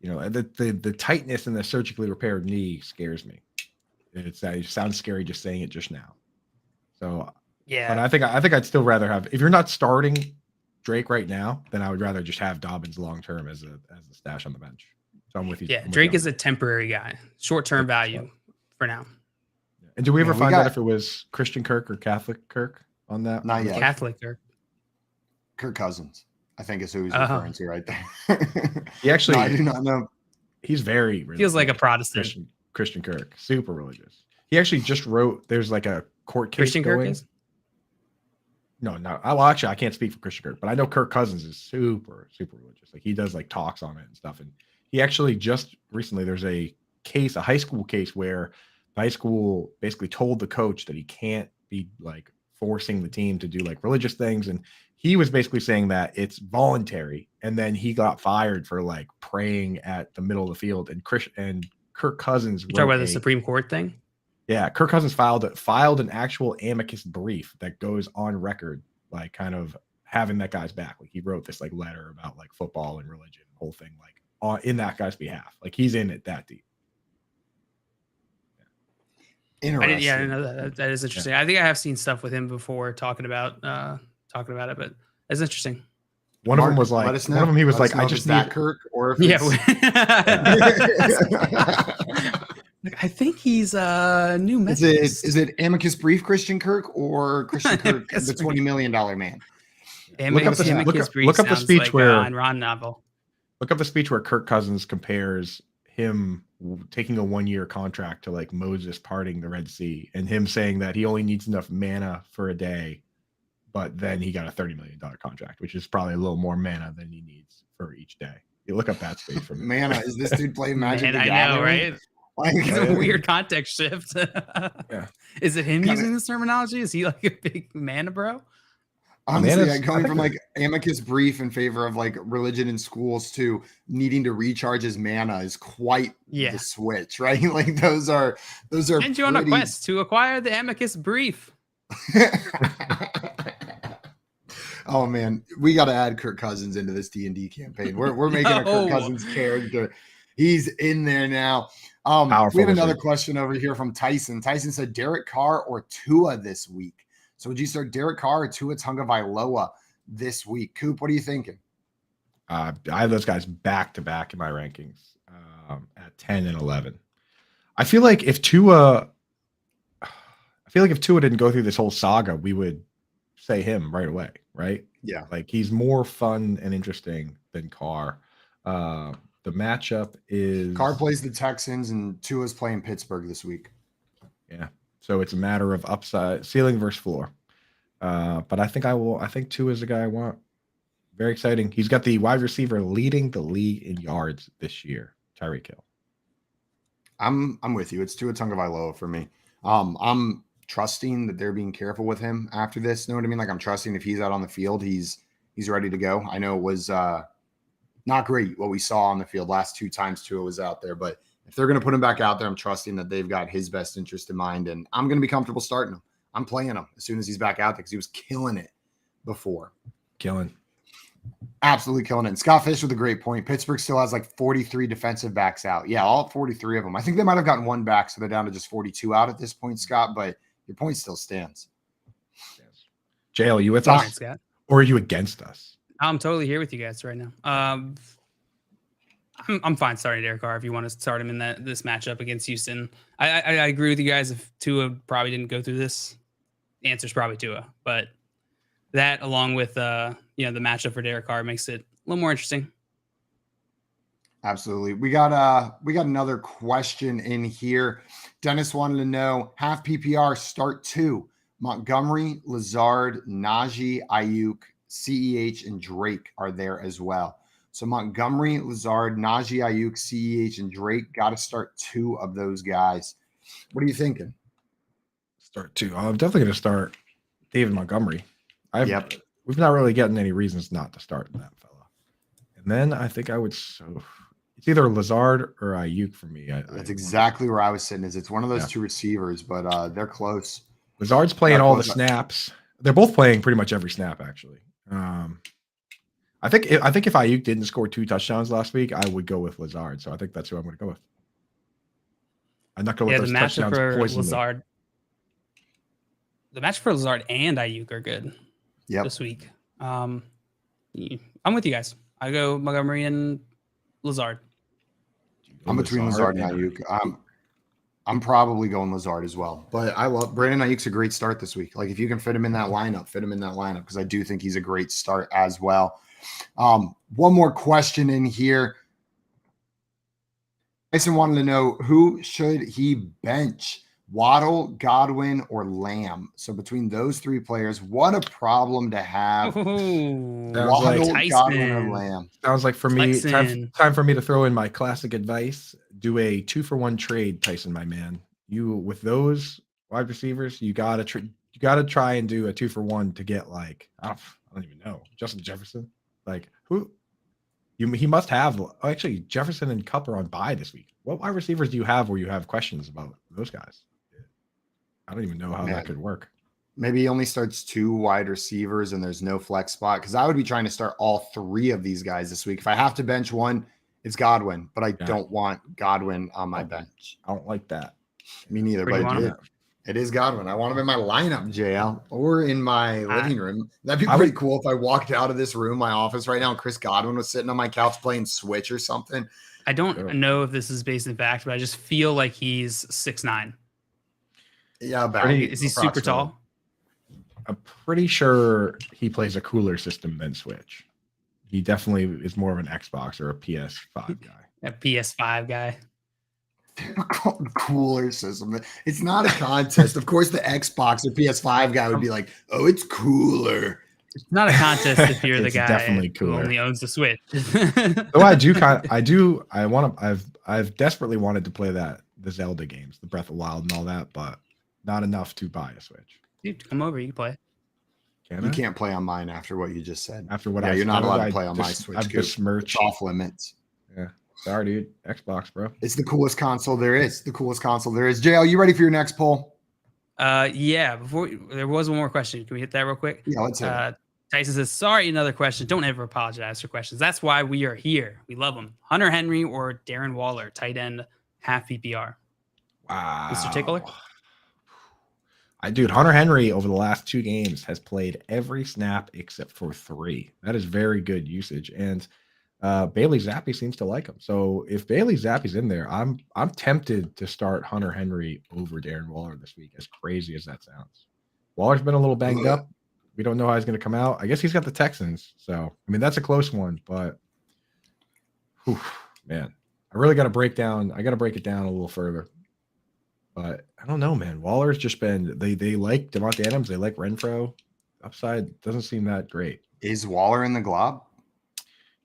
the tightness in the surgically repaired knee scares me. It sounds scary just saying it just now. So Yeah. but I think I'd still rather have, if you're not starting Drake right now, then I would rather just have Dobbins long term as a stash on the bench. So I'm with you. Yeah, Drake is a temporary guy, short-term value for now. And do we ever find out if it was Christian Kirk or Catholic Kirk on that? Not yet. Catholic Kirk. Kirk Cousins, I think is who he's referring to right there. He actually, I do not know. He's very feels like a Protestant. Christian Kirk, super religious. He actually just wrote. There's like a court case Christian going. Kirk is? No. Well, actually, I can't speak for Christian Kirk, but I know Kirk Cousins is super religious. Like he does like talks on it and stuff. And he actually just recently, there's a high school case where the high school basically told the coach that he can't be like forcing the team to do like religious things. And he was basically saying that it's voluntary. And then he got fired for like praying at the middle of the field. And Kirk Cousins. You talk about the Supreme Court thing? Yeah. Kirk Cousins filed an actual amicus brief that goes on record, like kind of having that guy's back. Like he wrote this like letter about like football and religion, whole thing, like in that guy's behalf. Like he's in it that deep. Interesting. I didn't know that. That is interesting. Yeah. I think I have seen stuff with him before talking about it, but it's interesting. One of them was like, one of them he was like, I just need Kirk or if I think he's a new Methodist. Is it amicus brief Christian Kirk or Christian Kirk, the $20 million man? Look up the speech like, where Ron novel. Look up the speech where Kirk Cousins compares him taking a 1-year contract to like Moses parting the Red Sea and him saying that he only needs enough manna for a day, but then he got a $30 million contract, which is probably a little more manna than he needs for each day. You look up that speech for me. Manna, is this dude playing Magic? I know, right? Like, it's a weird context shift. Yeah. Is it him using this terminology? Is he like a big manna bro? Honestly, going from like amicus brief in favor of like religion in schools to needing to recharge his mana is quite the switch, right? Like those are. Send you on a quest to acquire the amicus brief. Oh man, we got to add Kirk Cousins into this D&D campaign. We're making a Kirk Cousins character. He's in there now. We have another question over here from Tyson. Tyson said Derek Carr or Tua this week. So would you start Derek Carr or Tua Tagovailoa this week? Coop, what are you thinking? I have those guys back to back in my rankings at 10 and 11. I feel like if Tua didn't go through this whole saga, we would say him right away, right? Yeah. Like he's more fun and interesting than Carr. The matchup is Carr plays the Texans and Tua's playing Pittsburgh this week. Yeah. So it's a matter of upside, ceiling versus floor. But I think Tua is the guy I want. Very exciting. He's got the wide receiver leading the league in yards this year, Tyreek Hill. I'm with you. It's Tua Tagovailoa for me. I'm trusting that they're being careful with him after this. Know what I mean? Like I'm trusting if he's out on the field, he's ready to go. I know it was not great what we saw on the field last 2 times Tua was out there, but if they're going to put him back out there, I'm trusting that they've got his best interest in mind, and I'm going to be comfortable starting him. I'm playing him as soon as he's back out there because he was killing it before. Absolutely killing it. And Scott Fish with a great point. Pittsburgh still has like 43 defensive backs out. Yeah, all 43 of them. I think they might have gotten 1 back, so they're down to just 42 out at this point, Scott, but your point still stands. Jay, are you with us? Scott. Or are you against us? I'm totally here with you guys right now. I'm fine starting Derek Carr if you want to start him in this matchup against Houston. I agree with you guys. If Tua probably didn't go through this, the answer's probably Tua. But that, along with the matchup for Derek Carr, makes it a little more interesting. Absolutely. We got another question in here. Dennis wanted to know half PPR start 2. Montgomery, Lazard, Najee, Ayuk, CEH, and Drake are there as well. So Montgomery, Lazard, Najee, Ayuk, CEH, and Drake got to start 2 of those guys. What are you thinking? Start 2. I'm definitely going to start David Montgomery. We've not really gotten any reasons not to start that fella. And then I think I would. So it's either Lazard or Ayuk for me. That's exactly where I was sitting. It's one of those 2 receivers, but they're close. Lazard's playing all the snaps. They're both playing pretty much every snap, actually. I think if Ayuk didn't score 2 touchdowns last week, I would go with Lazard. So I think that's who I'm going to go with. I'm not going to Yeah, let the those matchup touchdowns for poison me. Lazard. The match for Lazard and Ayuk are good this week. I'm with you guys. I go Montgomery and Lazard. I'm between Lazard and Ayuk. I'm probably going Lazard as well. But I love Brandon Ayuk's a great start this week. Like if you can fit him in that lineup, because I do think he's a great start as well. One more question in here. Tyson wanted to know, who should he bench? Waddle, Godwin, or Lamb? So between those three players, what a problem to have. Waddle, like Godwin, or Lamb. Sounds like for me, time for me to throw in my classic advice. Do a 2-for-1 trade, Tyson, my man. You with those wide receivers, you gotta try and do a 2-for-1 to get like I don't even know, Justin Jefferson. Like who? He must have. Actually, Jefferson and Kupp are on bye this week. What wide receivers do you have where you have questions about those guys? I don't even know how that could work. Maybe he only starts 2 wide receivers and there's no flex spot, because I would be trying to start all 3 of these guys this week. If I have to bench one, it's Godwin, but I don't want Godwin on my bench. I don't like that. Me neither, but it is Godwin. I want him in my lineup, JL, or in my living room. That'd be pretty cool if I walked out of this room, my office right now, and Chris Godwin was sitting on my couch playing Switch or something. I don't know if this is based in fact, but I just feel like he's 6'9". Yeah, is he super tall? I'm pretty sure he plays a cooler system than Switch. He definitely is more of an Xbox or a PS5 guy. A PS5 guy. Cooler system. It's not a contest. Of course, the Xbox or PS5 guy would be like, "Oh, it's cooler." It's not a contest if you're the guy definitely who cooler. only owns the Switch. I've desperately wanted to play the Zelda games, the Breath of the Wild and all that, but not enough to buy a Switch. Dude, come over, you can play. You can't play on mine after what you just said. After what you're not allowed to play on my Switch. I've besmirched. It's off limits. Yeah. Sorry, dude. Xbox, bro. It's the coolest console there is. JL, you ready for your next poll? Yeah. There was one more question. Can we hit that real quick? Yeah, let's hit it. Tyson says, sorry, another question. Don't ever apologize for questions. That's why we are here. We love them. Hunter Henry or Darren Waller, tight end, half PPR. Wow. Mr. Tickler? Dude, Hunter Henry over the last 2 games has played every snap except for 3. That is very good usage. And Bailey Zappi seems to like him. So if Bailey Zappi's in there, I'm tempted to start Hunter Henry over Darren Waller this week, as crazy as that sounds. Waller's been a little banged up. We don't know how he's going to come out. I guess he's got the Texans. So, I mean, that's a close one, but man, I really got to break it down a little further. But I don't know, man. Waller's just been they like Devontae Adams, they like Renfro. Upside doesn't seem that great. Is Waller in the glob?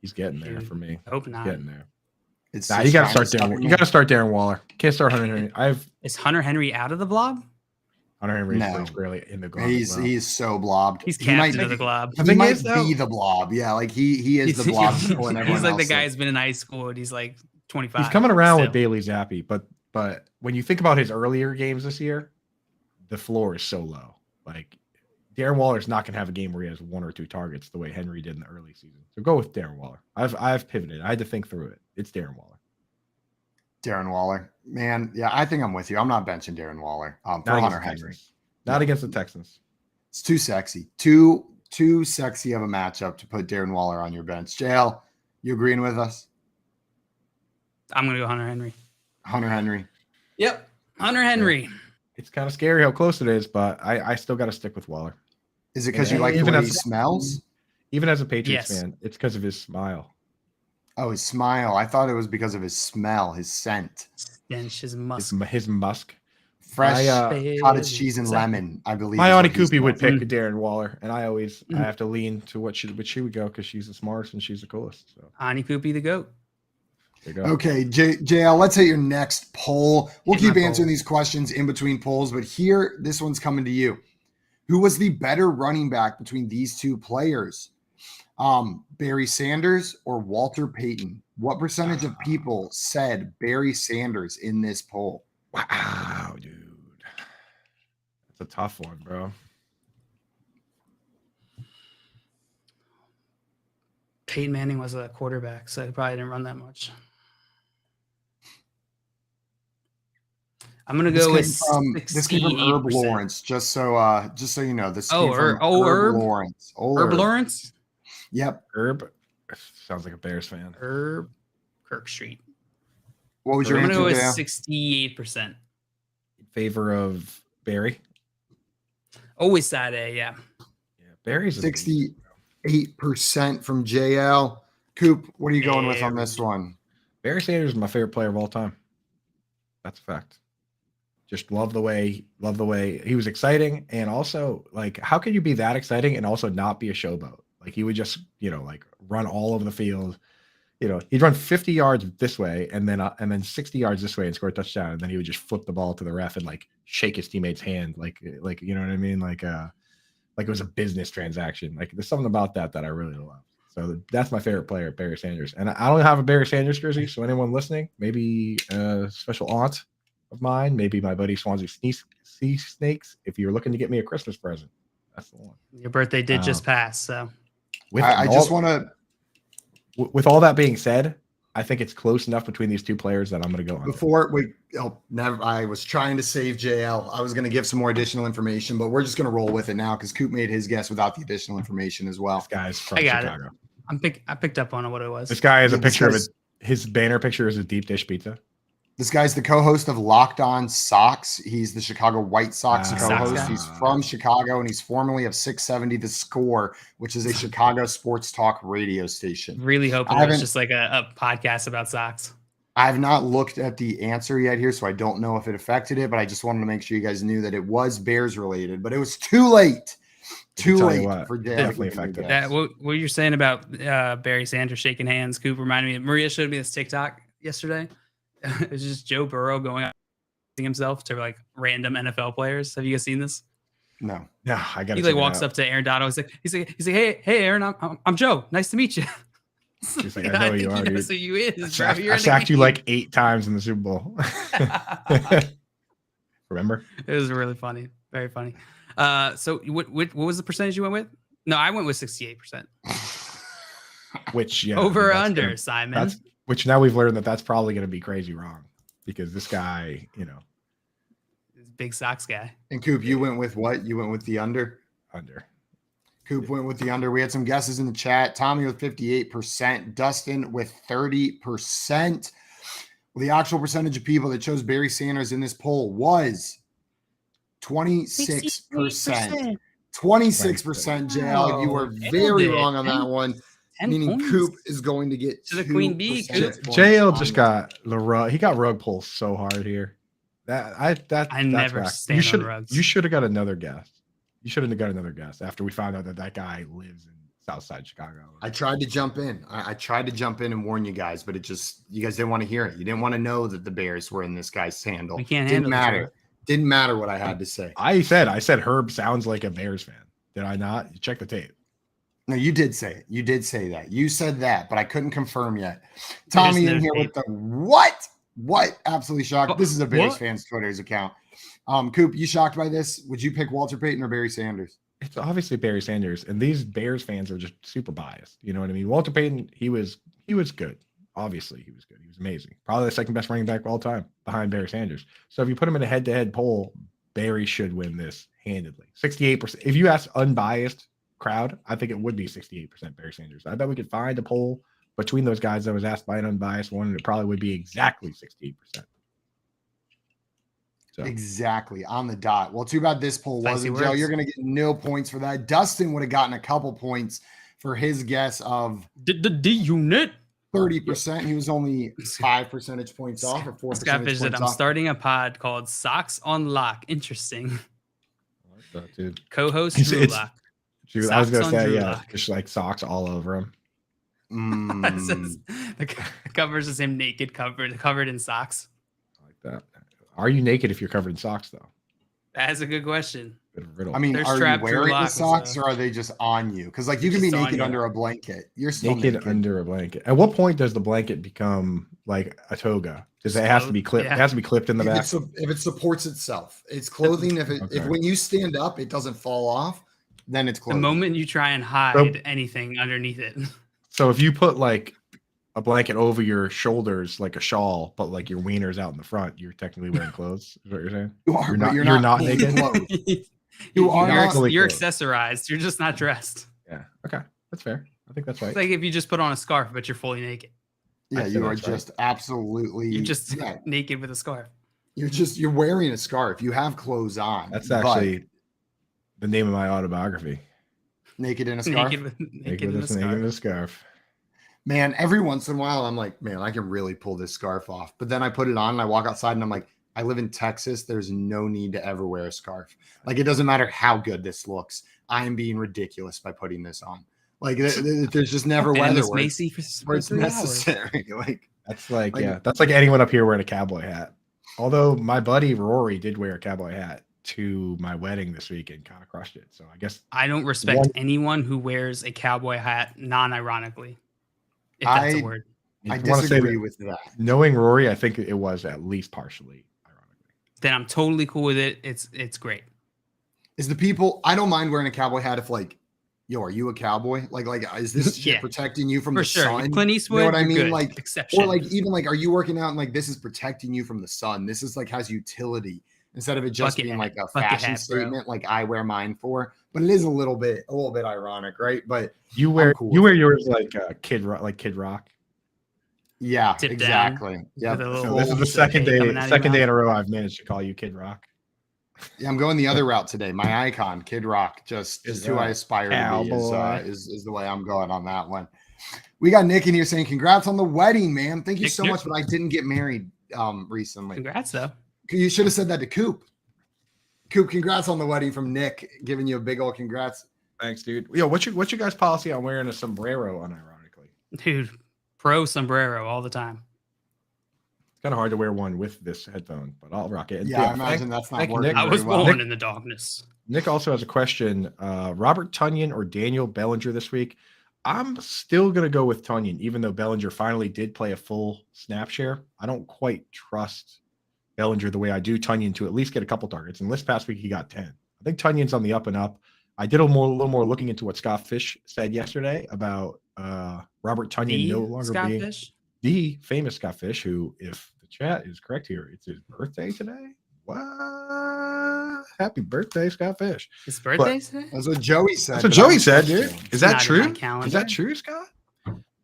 He's getting there for me. I hope not. He's getting there. You got to start Darren. You got to start Darren Waller. Can't start Hunter Henry. Is Hunter Henry out of the blob? Hunter Henry plays really in the glob. He's so blobbed. He's captain of the glob. He might be the blob. Yeah, like he is the blob. He's like the guy who's been in high school and he's like 25. He's coming around with Bailey Zappi, but when you think about his earlier games this year, the floor is so low. Like Darren Waller's not going to have a game where he has 1 or 2 targets the way Henry did in the early season. So go with Darren Waller. I've pivoted. I had to think through it. It's Darren Waller. Darren Waller, man. Yeah, I think I'm with you. I'm not benching Darren Waller for Hunter Henry. Not against the Texans. It's too sexy. Too sexy of a matchup to put Darren Waller on your bench. JL, you agreeing with us? I'm going to go Hunter Henry. Hunter Henry. Yep. Hunter Henry. Yeah. It's kind of scary how close it is, but I still got to stick with Waller. Is it because you like the way he smells? Even as a Patriots fan, it's because of his smile. Oh, his smile. I thought it was because of his smell, his scent. Stench, his musk. His musk. Fresh cottage cheese and lemon, I believe. My Auntie Koopy would pick Darren Waller, and I have to lean to what she would go because she's the smartest and she's the coolest. So Auntie Koopy the GOAT. There you go. Okay, JL, let's hit your next poll. We'll keep answering these questions in between polls, but here, this one's coming to you. Who was the better running back between these 2 players? Barry Sanders or Walter Payton? What percentage of people said Barry Sanders in this poll? Wow, dude. That's a tough one, bro. Peyton Manning was a quarterback, so he probably didn't run that much. I'm gonna go with this came from Herb 68%. Lawrence. Just so you know, this Oh, came from Herb Lawrence. Herb Lawrence. Yep. Herb sounds like a Bears fan. Herb Kirk Street. What was your I'm gonna answer? go with Dale? 68%. In favor of Barry. Always side A, yeah. Yeah, Barry's 68% from JL. Coop, what are you going with on this one? Barry Sanders is my favorite player of all time. That's a fact. Just love the way he was exciting, and also like, how can you be that exciting and also not be a showboat? Like he would just, like run all over the field. He'd run 50 yards this way and then 60 yards this way and score a touchdown, and then he would just flip the ball to the ref and like shake his teammate's hand, like you know what I mean, like it was a business transaction. Like there's something about that I really love. So that's my favorite player, Barry Sanders. And I don't have a Barry Sanders jersey, so anyone listening, maybe a special aunt of mine, maybe my buddy Swansea Sea Snakes. If you're looking to get me a Christmas present, that's the one. Your birthday did just pass, so I just want to. With all that being said, I think it's close enough between these two players that I'm going to go on. I was trying to save JL. I was going to give some more additional information, but we're just going to roll with it now because Coop made his guess without the additional information as well. This guy's from I got Chicago. it. I picked up on what it was. This guy has a Yeah, picture of it. His banner picture is a deep dish pizza. This guy's the co-host of Locked On Sox. He's the Chicago White Sox co-host. He's from Chicago, and he's formerly of 670 The Score, which is a Chicago sports talk radio station. Really hoping it was just like a podcast about Sox. I have not looked at the answer yet here, so I don't know if it affected it, but I just wanted to make sure you guys knew that it was Bears related, but it was too late. Too late for Dale. Definitely affected that. What you're saying about Barry Sanders shaking hands, Coop, reminded me. Maria showed me this TikTok yesterday. It was just Joe Burrow going out himself to like random NFL players. Have you guys seen this? No. Yeah, I got. He like walks up to Aaron Donald. He's like, hey, Aaron, I'm Joe. Nice to meet you. He's like, I know who you are. Knows who you is, bro. I sacked you like 8 times in the Super Bowl. Remember? It was really funny. Very funny. So what was the percentage you went with? No, I went with 68%. Which over or under, Simon. Which now we've learned that's probably going to be crazy wrong because this guy, big Sox guy. And Coop, you went with what? You went with the under? Under. Coop went with the under. We had some guesses in the chat. Tommy with 58%. Dustin with 30%. Well, the actual percentage of people that chose Barry Sanders in this poll was 26%. 26%, JL. You were very wrong on that one. Meaning Coop is going to get to the Queen Bee. JL just got the rug. He got rug pulled so hard here. I never stand on rugs. You should have got another guess. You should have got another guess after we found out that guy lives in Southside Chicago. I tried to jump in. I tried to jump in and warn you guys, but you guys didn't want to hear it. You didn't want to know that the Bears were in this guy's handle. We can't handle it. Didn't matter what I had to say. I said Herb sounds like a Bears fan. Did I not? Check the tape. No, you did say it. You did say that. You said that, but I couldn't confirm yet. Tommy in here with the what? What? Absolutely shocked. This is a Bears fans Twitter's account. Coop, you shocked by this? Would you pick Walter Payton or Barry Sanders? It's obviously Barry Sanders, and these Bears fans are just super biased. You know what I mean? Walter Payton, he was good. Obviously, he was good. He was amazing. Probably the second best running back of all time behind Barry Sanders. So if you put him in a head-to-head poll, Barry should win this handedly. 68%. If you ask unbiased crowd, I think it would be 68% Barry Sanders. I bet we could find a poll between those guys that was asked by an unbiased one, and it probably would be exactly 68%. So. Exactly on the dot. Well, too bad this poll wasn't. Joe, you're going to get no points for that. Dustin would have gotten a couple points for his guess of the D unit 30%. He was only 5 percentage points off, or 4 percentage points off. I'm starting a pod called Sox on Lock. Interesting. I like that, dude. Co-host Drew Lock. Dude, I was gonna say, just like socks all over him. The cover is the same naked covered in socks. I like that. Are you naked if you're covered in socks, though? That's a good question. I mean, are you wearing the socks or are they just on you? Because like you can be naked under a blanket. You're still naked under a blanket. At what point does the blanket become like a toga? Does it have to be clipped? Yeah. It has to be clipped in the back. If it supports itself, it's clothing. If when you stand up, it doesn't fall off. Then it's closed. The moment you try and hide anything underneath it. So if you put like a blanket over your shoulders like a shawl, but like your wiener's out in the front, you're technically wearing clothes. Is what you're saying? You are, You're not naked. You're accessorized. You're just not dressed. Yeah. Okay. That's fair. I think that's right. It's like if you just put on a scarf, but you're fully naked. Yeah, you are just absolutely. You're just naked with a scarf. You're wearing a scarf. You have clothes on. That's actually the name of my autobiography. Naked in a scarf. Naked in a scarf. Man, every once in a while, I'm like, man, I can really pull this scarf off. But then I put it on and I walk outside and I'm like, I live in Texas. There's no need to ever wear a scarf. Like, it doesn't matter how good this looks. I am being ridiculous by putting this on. Like, there's just never weather where it's necessary. Like, that's like anyone up here wearing a cowboy hat. Although my buddy Rory did wear a cowboy hat to my wedding this week and kind of crushed it. So I guess I don't respect anyone who wears a cowboy hat non-ironically. If that's a word. I disagree with that. Knowing Rory, I think it was at least partially ironically. Then I'm totally cool with it. It's great. I don't mind wearing a cowboy hat if like, yo, are you a cowboy? Like, is this shit protecting you from the sun? Clint Eastwood, you know what I mean? Good. Like, exception. or like even like, are you working out and like this is protecting you from the sun? This is like has utility instead of it just being like a fashion statement, like I wear mine for. But it is a little bit ironic, right? But you wear yours like Kid Rock. Yeah, Tip exactly. Down Yeah. So this is the second day in a row I've managed to call you Kid Rock. Yeah, I'm going the other route today. My icon, Kid Rock, just who I aspire to be is the way I'm going on that one. We got Nick in here saying, congrats on the wedding, man. Thank you so much, but I didn't get married recently. Congrats, though. You should have said that to Coop. Coop, congrats on the wedding from Nick, giving you a big old congrats. Thanks, dude. Yo, what's your guys' policy on wearing a sombrero unironically? Dude, pro sombrero all the time. It's kind of hard to wear one with this headphone, but I'll rock it. Yeah, I imagine that's not working. I was born in the darkness. Nick also has a question. Robert Tonyan or Daniel Bellinger this week? I'm still going to go with Tonyan, even though Bellinger finally did play a full snap share. I don't quite trust Bellinger the way I do Tonyan to at least get a couple targets. And this past week, he got 10. I think Tonyan's on the up and up. I did a little more looking into what Scott Fish said yesterday about Robert Tonyan no longer being the famous Scott Fish, who, if the chat is correct here, it's his birthday today. What? Happy birthday, Scott Fish. His birthday today? That's what Joey said. That's what Joey said, dude. Is that true? Is that true, Scott?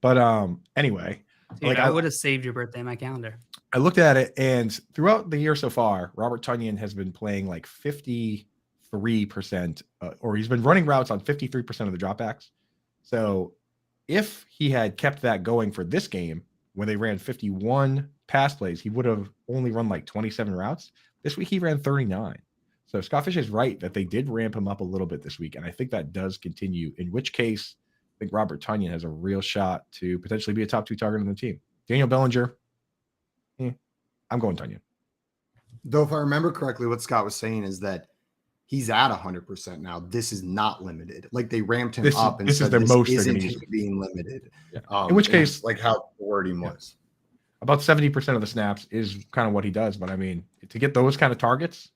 But anyway. Dude, like I would have saved your birthday in my calendar. I looked at it, and throughout the year so far, Robert Tonyan has been playing like 53%, or he's been running routes on 53% of the dropbacks. So if he had kept that going for this game, when they ran 51 pass plays, he would have only run like 27 routes. This week he ran 39. So Scott Fish is right that they did ramp him up a little bit this week, and I think that does continue, in which case I think Robert Tonyan has a real shot to potentially be a top 2 target on the team. Daniel Bellinger, I'm going Tonyan. Though if I remember correctly, what Scott was saying is that he's at 100% now. This is not limited. Like they ramped him up and said this isn't being limited. Yeah. In which case, like how the wording was. About 70% of the snaps is kind of what he does. But I mean, to get those kind of targets,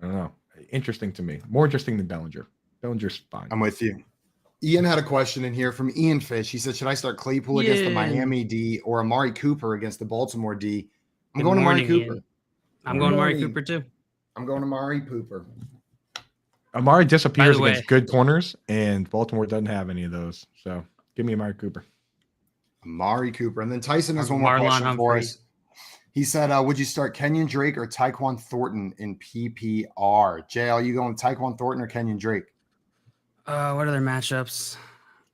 I don't know. Interesting to me. More interesting than Bellinger. Bellinger's fine. I'm with you. Ian had a question in here from Ian Fish. He said, should I start Claypool against the Miami D or Amari Cooper against the Baltimore D? I'm going Amari Cooper. I'm going Amari Cooper too. I'm going Amari Cooper. Amari disappears against good corners, and Baltimore doesn't have any of those. So give me Amari Cooper. Amari Cooper. And then Tyson has one more question for us. He said, would you start Kenyon Drake or Tyquan Thornton in PPR? JL, you going Tyquan Thornton or Kenyon Drake? What are their matchups?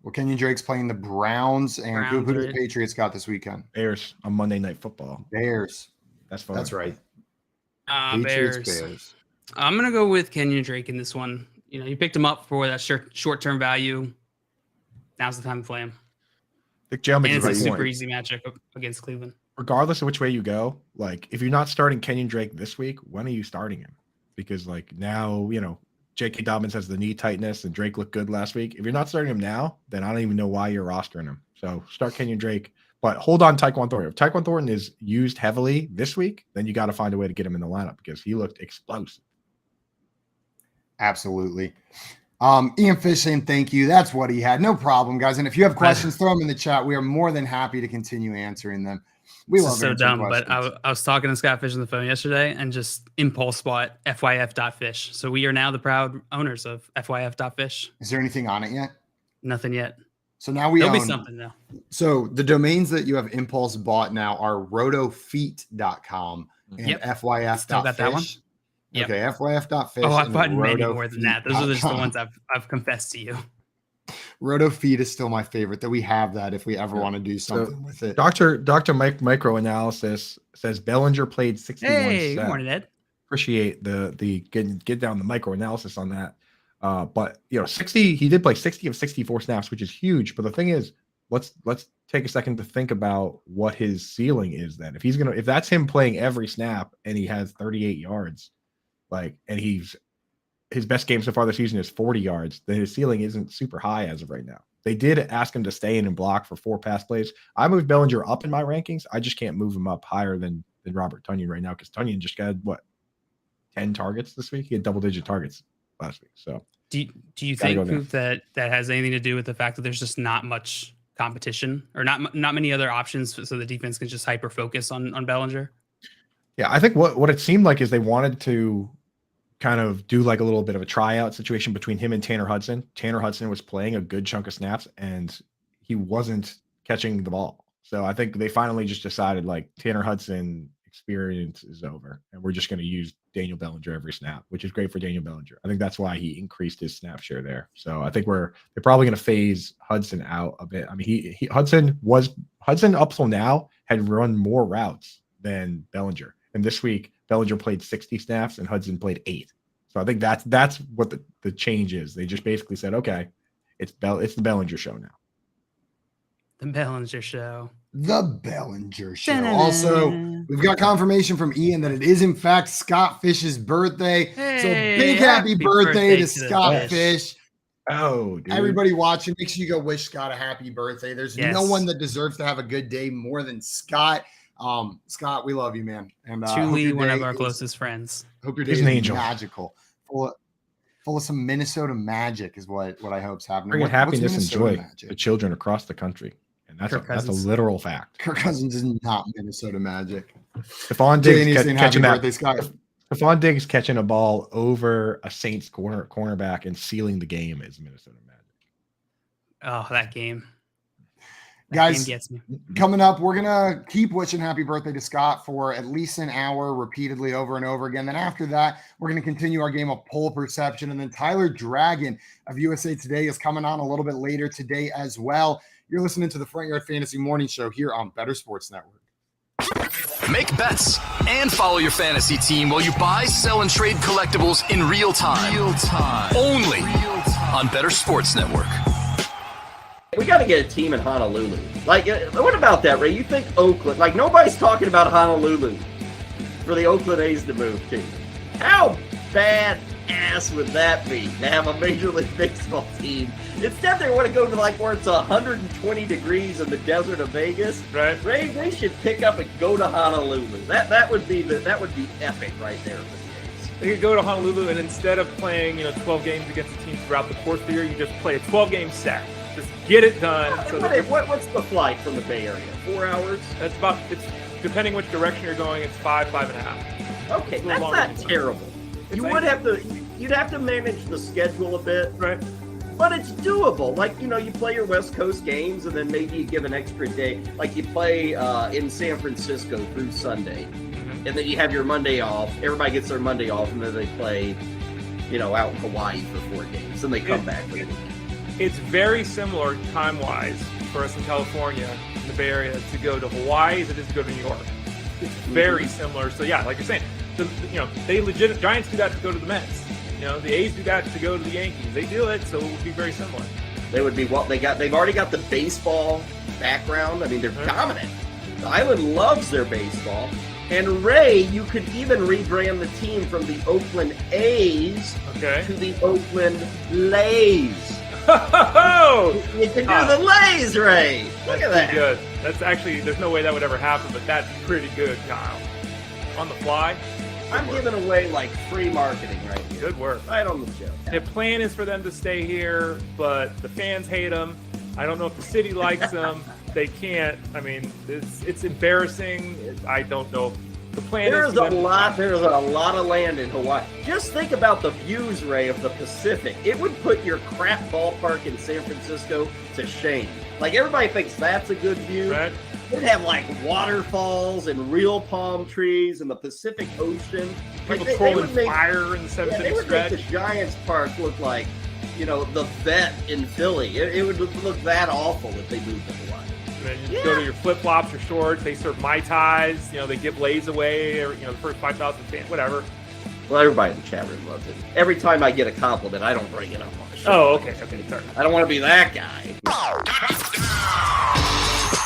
Well, Kenyon Drake's playing the Browns, and who do the Patriots got this weekend? Bears on Monday Night Football. Bears. That's fine. That's right. Bears. I'm going to go with Kenyon Drake in this one. You know, you picked him up for that short-term value. Now's the time to play him. And it's a super easy matchup against Cleveland. Regardless of which way you go, like if you're not starting Kenyon Drake this week, when are you starting him? Because like now, you know, J.K. Dobbins has the knee tightness and Drake looked good last week. If you're not starting him now, then I don't even know why you're rostering him. So start Kenyon Drake, but hold on Tyquan Thornton. If Tyquan Thornton is used heavily this week, then you got to find a way to get him in the lineup because he looked explosive. Absolutely. Ian Fish saying thank you. That's what he had. No problem, guys. And if you have questions, throw them in the chat. We are more than happy to continue answering them. We love so dumb, but I was talking to Scott Fish on the phone yesterday and just impulse bought FYF.fish. So we are now the proud owners of FYF.fish. Is there anything on it yet? Nothing yet. So now there'll be something now. So the domains that you have impulse bought now are rotofeet.com and FYF.fish. Still got that one? Yep. Okay, FYF.fish. Oh, I've bought many more than that. Those are just the ones I've confessed to you. RotoFeed is still my favorite. That we have that if we ever want to do something with it. Dr. Mike Microanalysis says Bellinger played 61. Hey, good morning, Ed. Appreciate the get down the microanalysis on that. But 60, he did play 60 of 64 snaps, which is huge. But the thing is, let's take a second to think about what his ceiling is then. If that's him playing every snap and he has 38 yards, and his best game so far this season is 40 yards, then his ceiling isn't super high as of right now. They did ask him to stay in and block for 4 pass plays. I moved Bellinger up in my rankings. I just can't move him up higher than Robert Tonyan right now because Tonyan just got 10 targets this week. He had double-digit targets last week. So do you think, Coop, that has anything to do with the fact that there's just not much competition or not many other options, so the defense can just hyper focus on Bellinger? Yeah, I think what it seemed like is they wanted to kind of do like a little bit of a tryout situation between him and Tanner Hudson. Tanner Hudson was playing a good chunk of snaps and he wasn't catching the ball. So I think they finally just decided Tanner Hudson experience is over and we're just going to use Daniel Bellinger every snap, which is great for Daniel Bellinger. I think that's why he increased his snap share there. So I think they're probably going to phase Hudson out a bit. I mean, Hudson up till now had run more routes than Bellinger. And this week, Bellinger played 60 snaps and Hudson played 8. So I think that's what the change is. They just basically said, okay, it's the Bellinger show now. The Bellinger show. The Bellinger show. Da-da-da. Also, we've got confirmation from Ian that it is in fact Scott Fish's birthday. Hey, so big happy birthday to Scott Fish. Oh, dude. Everybody watching, make sure you go wish Scott a happy birthday. There's no one that deserves to have a good day more than Scott. Scott, we love you, man. And truly one of our closest friends. Hope your day is magical. Full of some Minnesota magic is what I hope's happening. Bring happiness and joy to children across the country. And that's a literal fact. Kirk Cousins is not Minnesota magic. Stephon Diggs catching a ball over a Saints cornerback and sealing the game is Minnesota magic. Oh, that game. Guys, coming up, we're going to keep wishing happy birthday to Scott for at least an hour repeatedly over and over again. Then after that, we're going to continue our game of poll perception. And then Tyler Dragon of USA Today is coming on a little bit later today as well. You're listening to the Front Yard Fantasy Morning Show here on Better Sports Network. Make bets and follow your fantasy team while you buy, sell, and trade collectibles in real time. Only on Better Sports Network. We got to get a team in Honolulu. What about that, Ray? You think Oakland? Nobody's talking about Honolulu for the Oakland A's to move to. How badass would that be to have a Major League Baseball team? Instead, they want to go to where it's 120 degrees in the desert of Vegas. Right. Ray, they should pick up and go to Honolulu. That would be epic right there for the A's. They could go to Honolulu and instead of playing 12 games against a team throughout the course of the year, you just play a 12-game set. Just get it done. What's the flight from the Bay Area? 4 hours? It's depending which direction you're going, it's 5.5. Okay, that's not terrible. You'd have to manage the schedule a bit. Right. But it's doable. You play your West Coast games and then maybe you give an extra day. You play in San Francisco through Sunday. Mm-hmm. And then you have your Monday off. Everybody gets their Monday off and then they play, out in Hawaii for 4 games. And they come back for the weekend. It's very similar time-wise for us in California, in the Bay Area, to go to Hawaii as it is to go to New York. It's very similar. So yeah, like you're saying, Giants do that to go to the Mets. The A's do that to go to the Yankees. They do it, so it would be very similar. They would be they've already got the baseball background. I mean, they're dominant. The island loves their baseball. And Ray, you could even rebrand the team from the Oakland A's to the Oakland Lays. You can do the Lays, Ray. Look at that. Good. That's actually, there's no way that would ever happen, but that's pretty good, Kyle. On the fly. I'm giving away like free marketing right here. Good work. Right on the show. The plan is for them to stay here, but the fans hate them. I don't know if the city likes them. They can't. I mean, it's embarrassing. I don't know. The plan There's is a lot of land in Hawaii. Just think about the views, Ray, of the Pacific. It would put your crap ballpark in San Francisco to shame. Like, everybody thinks that's a good view. Right. They'd have like waterfalls and real palm trees and the Pacific Ocean. People like, trolling fire in the 7th they inning would stretch. make the Giants Park look like, the vet in Philly. It would look that awful if they moved to Hawaii. And then you go to your flip-flops or shorts. They serve Mai Tais. They give lays away. The first 5,000 fans, whatever. Well, everybody in the chat room loves it. Every time I get a compliment, I don't bring it up on the show. Oh, okay, sorry. I don't want to be that guy.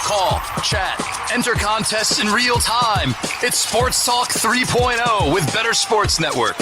Call, chat, enter contests in real time. It's Sports Talk 3.0 with Better Sports Network.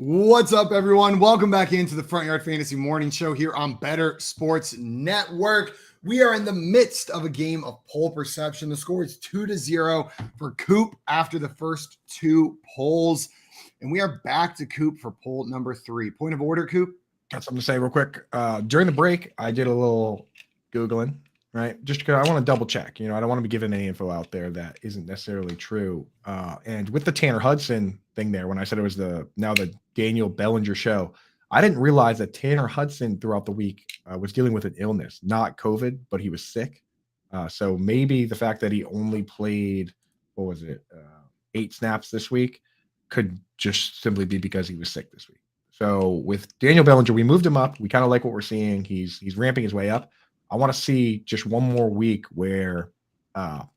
What's up, everyone? Welcome back into the Front Yard Fantasy Morning Show here on Better Sports Network. We are in the midst of a game of poll perception. The score is 2-0 for Coop after the first two polls. And we are back to Coop for poll number 3. Point of order, Coop? Got something to say real quick. During the break, I did a little Googling, right? Just because I want to double check. I don't want to be giving any info out there that isn't necessarily true. And with the Tanner Hudson thing there, when I said it was the Daniel Bellinger show, I didn't realize that Tanner Hudson throughout the week was dealing with an illness, not COVID, but he was sick. So maybe the fact that he only played, 8 snaps this week could just simply be because he was sick this week. So with Daniel Bellinger, we moved him up. We kind of like what we're seeing. He's ramping his way up. I want to see just one more week where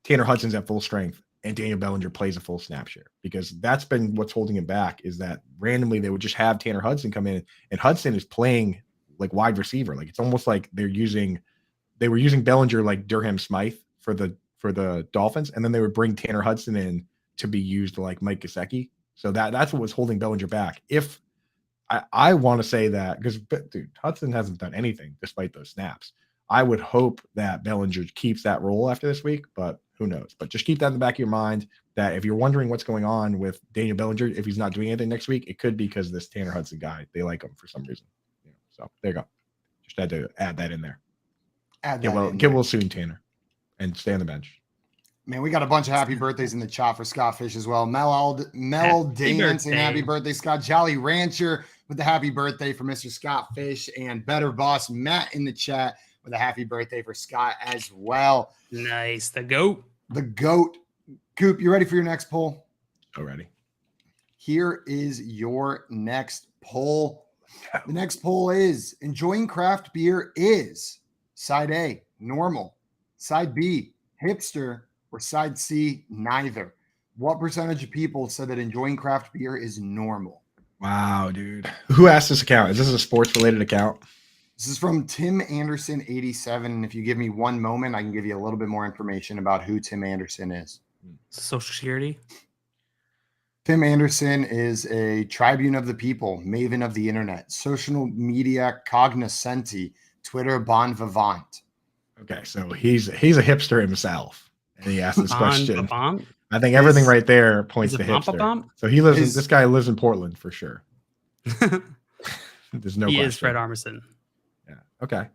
Tanner Hudson's at full strength and Daniel Bellinger plays a full snap share, because that's been what's holding him back, is that randomly they would just have Tanner Hudson come in, and Hudson is playing like wide receiver. Like, it's almost like they were using Bellinger like Durham Smythe for the Dolphins, and then they would bring Tanner Hudson in to be used like Mike Gesicki. So that's what was holding Bellinger back. If I want to say that, because Hudson hasn't done anything despite those snaps. I would hope that Bellinger keeps that role after this week, but who knows? But just keep that in the back of your mind, that if you're wondering what's going on with Daniel Bellinger, if he's not doing anything next week, it could be because this Tanner Hudson guy, they like him for some reason. So there you go. Just had to add that in there. Get well soon, Tanner, and stay on the bench. Man, we got a bunch of happy birthdays in the chat for Scott Fish as well. Mel Dance saying happy birthday, Scott. Jolly Rancher with the happy birthday for Mr. Scott Fish, and Better Boss Matt in the chat with a happy birthday for Scott as well. Nice. The GOAT. The GOAT. Coop, you ready for your next poll? Oh, ready. Here is your next poll. The next poll is: enjoying craft beer is side A, normal, side B, hipster, or side C, neither. What percentage of people said that enjoying craft beer is normal? Wow, dude. Who asked this account? Is this a sports-related account? This is from Tim Anderson 87. And if you give me one moment, I can give you a little bit more information about who Tim Anderson is. Social Security. Tim Anderson is a tribune of the people, maven of the internet, social media cognoscenti, Twitter bon vivant. Okay, so he's a hipster himself, and he asked this question. Bon I think everything right there points to hipster. Bon? So this guy lives in Portland for sure. There's no he question. is Fred Armisen. Yeah. Okay.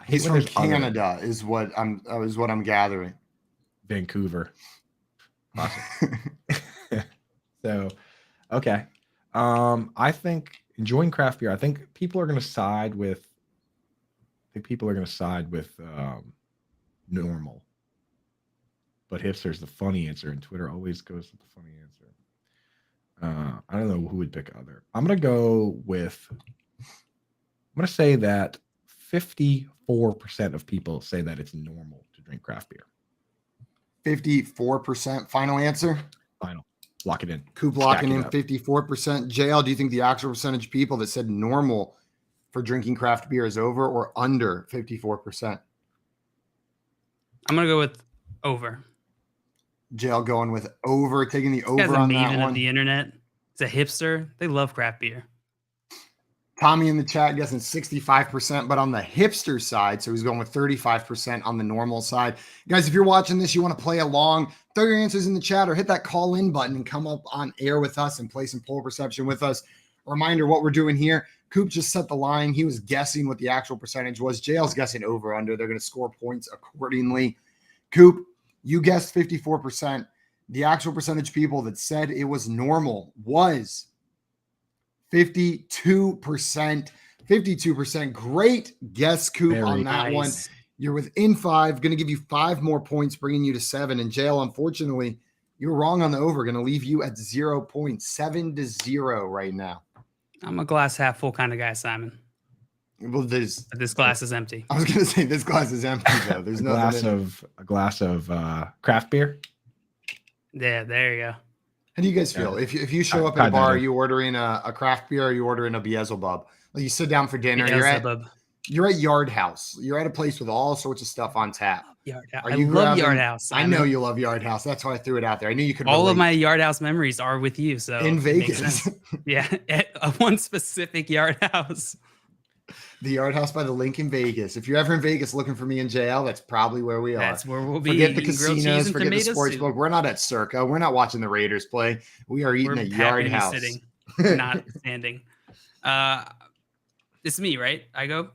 He's from Canada, is what I'm gathering. Vancouver. Awesome. So, okay. I think enjoying craft beer. I think people are going to side with. Normal. But hipster's the funny answer, and Twitter always goes with the funny answer. I don't know who would pick other. I'm going to say that 54% of people say that it's normal to drink craft beer. 54%. Final answer? Final. Lock it in. Coop locking in 54%. JL, do you think the actual percentage of people that said normal for drinking craft beer is over or under 54%? I'm going to go with over. Jail going with over, taking the This guy's over a on that maven one. of the internet. He's a hipster. They love craft beer. Tommy in the chat guessing 65%, but on the hipster side, so he's going with 35% on the normal side. Guys, if you're watching this, you want to play along, throw your answers in the chat or hit that call in button and come up on air with us and play some poll perception with us. Reminder what we're doing here. Coop just set the line. He was guessing what the actual percentage was. Jail's guessing over under. They're going to score points accordingly. Coop, you guessed 54%. The actual percentage people that said it was normal was 52%. 52%. Great guess, Coop, Very on that nice. one. You're within 5. Going to give you 5 more points, bringing you to 7. And Jail, unfortunately, you were wrong on the over. Going to leave you at 0 points, 7-0 right now. I'm a glass half full kind of guy, Simon. Well, But this glass is empty. I was going to say this glass is empty though. There's a nothing in it. glass of craft beer. Yeah, there you go. How do you guys feel? Yeah. If you show up at a Kinda. bar, are you ordering a craft beer or are you ordering a Beelzebub? Like you sit down for dinner, you're at Yard House. You're at a place with all sorts of stuff on tap. Yard Are I you love grabbing- Yard House. I know you love Yard House. That's why I threw it out there. I knew you could All of relate. my Yard House memories are with you. So In it makes Vegas. sense. Yeah, at one specific Yard House. The Yard House by the Link in Vegas. If you're ever in Vegas looking for me in JL, that's probably where we are. That's where we'll be. Forget the eating grilled cheese casinos, and forget the tomato sports soup. book. We're not at Circa. We're not watching the Raiders play. We are eating We're at happy Yard to be House. sitting, not standing. It's me, right? I go.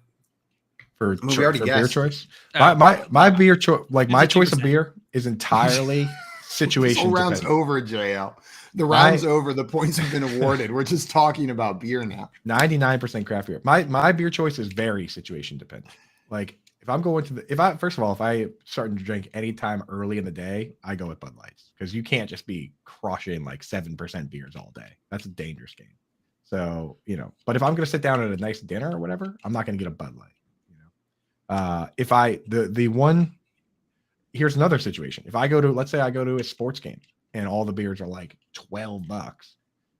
For, we already for beer guessed. choice. Oh. My beer choice, like my choice of 52%. beer, is entirely This situation whole round's dependent. over, JL. The round's over. The points have been awarded. We're just talking about beer now. 99% craft beer. My beer choice is very situation dependent. Like if I'm going to if I starting to drink anytime early in the day, I go with Bud Lights because you can't just be crushing like 7% beers all day. That's a dangerous game. So but if I'm gonna sit down at a nice dinner or whatever, I'm not gonna get a Bud Light. If I the one here's another situation. If I go to let's say I go to a sports game and all the beers are like $12,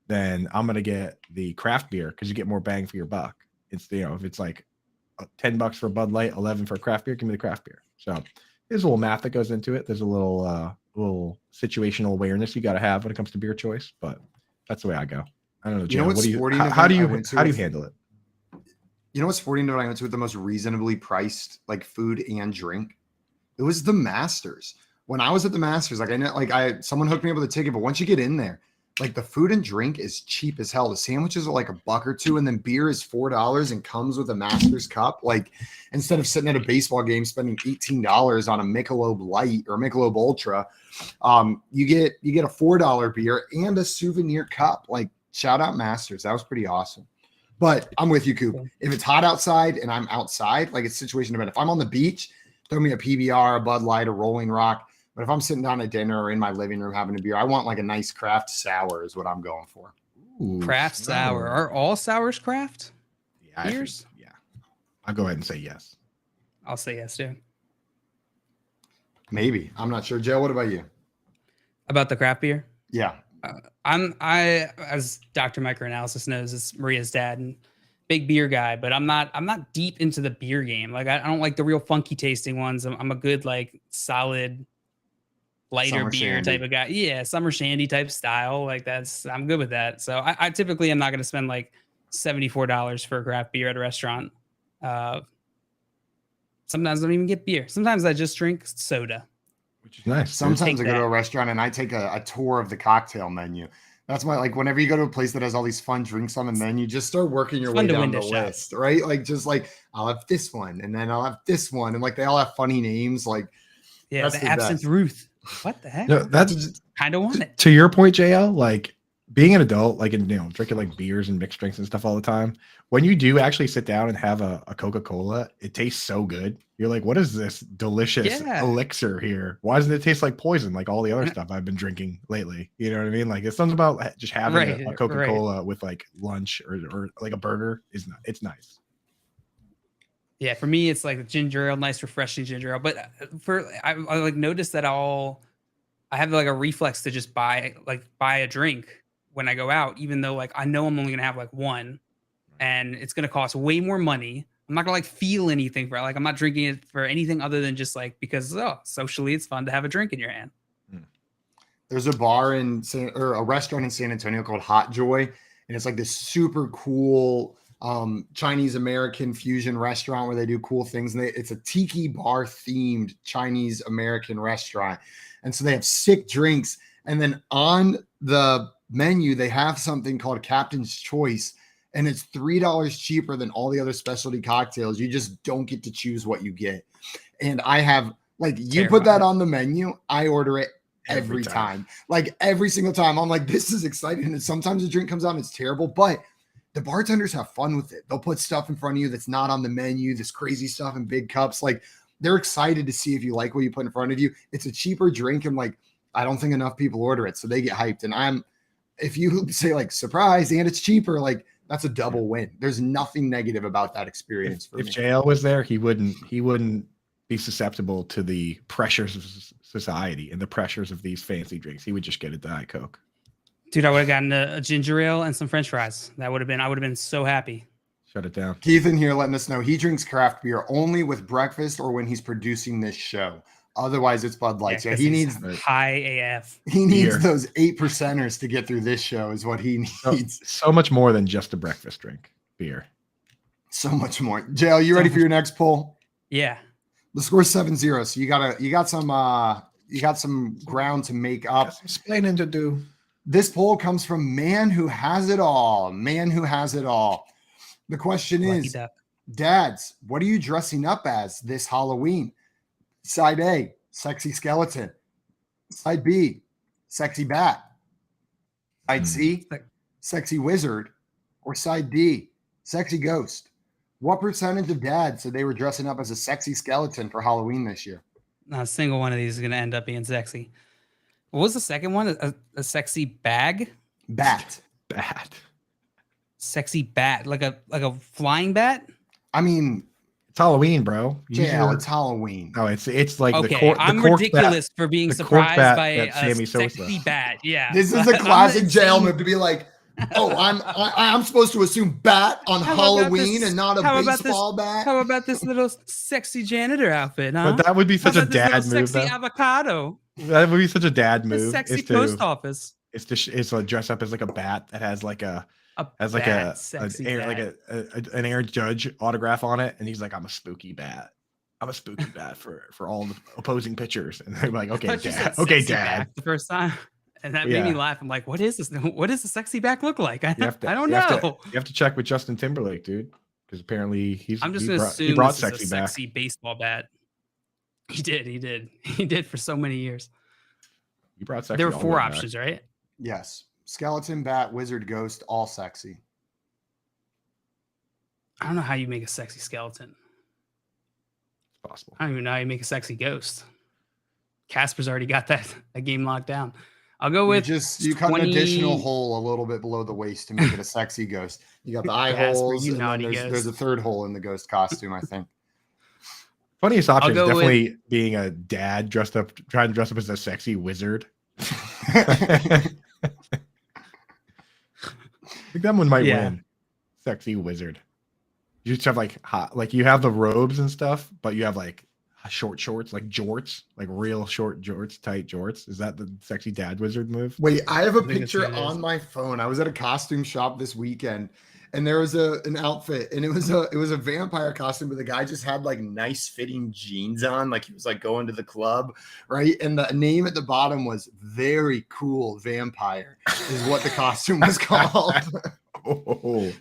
then I'm gonna get the craft beer because you get more bang for your buck. It's if it's like $10 for Bud Light, 11 for craft beer, give me the craft beer. So there's a little math that goes into it. There's a little situational awareness you got to have when it comes to beer choice, but that's the way I go. I don't know, Jim. How do you handle it? You know what sporting event I went to with the most reasonably priced like food and drink? It was the Masters. When I was at the Masters, someone hooked me up with a ticket, but once you get in there, like the food and drink is cheap as hell. The sandwiches are like $1 or $2, and then beer is $4 and comes with a Masters cup. Like instead of sitting at a baseball game spending $18 on a Michelob Light or Michelob Ultra, you get a $4 beer and a souvenir cup. Like shout out Masters, that was pretty awesome. But I'm with you, Coop. If it's hot outside and I'm outside, like it's situation dependent. If I'm on the beach, throw me a PBR, a Bud Light, a Rolling Rock. But if I'm sitting down at dinner or in my living room having a beer, I want like a nice craft sour is what I'm going for. Ooh, Craft sour. Are all sours craft? Yeah, Beers? I'll go ahead and say yes. I'll say yes too. Maybe. I'm not sure. Joe, what about you? About the craft beer? Yeah. I as Dr. Microanalysis knows, is Maria's dad and big beer guy, but I'm not deep into the beer game. Like I don't like the real funky tasting ones. I'm a good like solid lighter Summer beer shandy type of guy. Yeah, summer shandy type style. Like I'm good with that. So I typically am not going to spend like $74 for a craft beer at a restaurant. Sometimes I don't even get beer. Sometimes I just drink soda. Which is nice. Sometimes I go to a restaurant and I take a tour of the cocktail menu. That's why, like, whenever you go to a place that has all these fun drinks on the menu, just start working your way down the list, right? Like, just like, I'll have this one, and then I'll have this one, and like they all have funny names. Like, yeah, the Absinthe Ruth. What the heck? No, that's kind of want it. To your point, JL, like being an adult, like drinking like beers and mixed drinks and stuff all the time. When you do actually sit down and have a Coca-Cola, it tastes so good. You're like, what is this delicious elixir here? Why doesn't it taste like poison like all the other stuff I've been drinking lately? You know what I mean? Like it's something about just having a Coca-Cola with like lunch or like a burger it's nice. Yeah, for me, it's like ginger ale, nice, refreshing ginger ale. But I like noticed that I have like a reflex to just buy a drink when I go out, even though like I know I'm only gonna have like one, and it's gonna cost way more money. I'm not gonna like feel anything for it. Like I'm not drinking it for anything other than just like because socially it's fun to have a drink in your hand. There's a bar or a restaurant in San Antonio called Hot Joy, and it's like this super cool Chinese American fusion restaurant where they do cool things. And it's a tiki bar themed Chinese American restaurant, and so they have sick drinks. And then on the menu, they have something called Captain's Choice, and it's $3 cheaper than all the other specialty cocktails. You just don't get to choose what you get. And I have you put that on the menu, I order it every time. Like every single time. I'm like, this is exciting. And sometimes the drink comes out and it's terrible, but the bartenders have fun with it. They'll put stuff in front of you that's not on the menu, this crazy stuff in big cups. Like they're excited to see if you like what you put in front of you. It's a cheaper drink, and I don't think enough people order it, so they get hyped. And if you say surprise and it's cheaper, that's a double win. There's nothing negative about that experience for me. If JL was there, he wouldn't be susceptible to the pressures of society and the pressures of these fancy drinks. He would just get a Diet Coke. Dude, I would have gotten a ginger ale and some French fries. I would have been so happy. Shut it down. Keith in here letting us know he drinks craft beer only with breakfast or when he's producing this show. Otherwise, it's Bud Light. Yeah, he needs high AF. He needs those 8%ers to get through this show is what he needs. So much more than just a breakfast drink, beer. So much more. JL, you ready for your next poll? Yeah. The score's 7-0. So you got some ground to make up. Explaining to do. This poll comes from Man Who Has It All. Man Who Has It All. The question is, dads, what are you dressing up as this Halloween? Side A, sexy skeleton. Side B, sexy bat. Side C, sexy wizard. Or side D, sexy ghost. What percentage of dads said they were dressing up as a sexy skeleton for Halloween this year? Not a single one of these is going to end up being sexy. What was the second one? A sexy bag? Bat. Sexy bat. Like a flying bat? I mean, it's Halloween, bro. Yeah, it's Halloween. No, it's like okay. I'm ridiculous for being surprised by a sexy bat. Yeah, this is a classic jail move to be like, oh, I'm supposed to assume bat on Halloween and not a baseball bat. How about this little sexy janitor outfit? Huh? But that would be such a dad move. Sexy avocado. That would be such a dad move. The sexy post office. It's to dress up as like a bat that has like an Aaron Judge autograph on it, and he's like, I'm a spooky bat. I'm a spooky bat for all the opposing pitchers. And they're like, okay, dad. Okay, dad. The first time. And that made me laugh. I'm like, what is this? What does the sexy back look like? I don't know. You have to check with Justin Timberlake, dude. Because apparently I'm just going to assume brought this is a sexy baseball bat. He did for so many years. He brought sexy. There were 4 options, right? Yes. Skeleton, bat, wizard, ghost, all sexy. I don't know how you make a sexy skeleton. It's possible. I don't even know how you make a sexy ghost. Casper's already got a game locked down. I'll go with you cut an additional hole a little bit below the waist to make it a sexy ghost. You got the eye holes, and then there's a third hole in the ghost costume, I think. Funniest option is definitely being a dad trying to dress up as a sexy wizard. I think that one might win. Sexy wizard. You just have you have the robes and stuff, but you have like short shorts, like jorts, like real short jorts, tight jorts. Is that the sexy dad wizard move? Wait, I have a picture on my phone. I was at a costume shop this weekend, and there was an outfit, and it was a vampire costume, but the guy just had like nice fitting jeans on, like he was like going to the club, right? And the name at the bottom was Very Cool Vampire, is what the costume was called.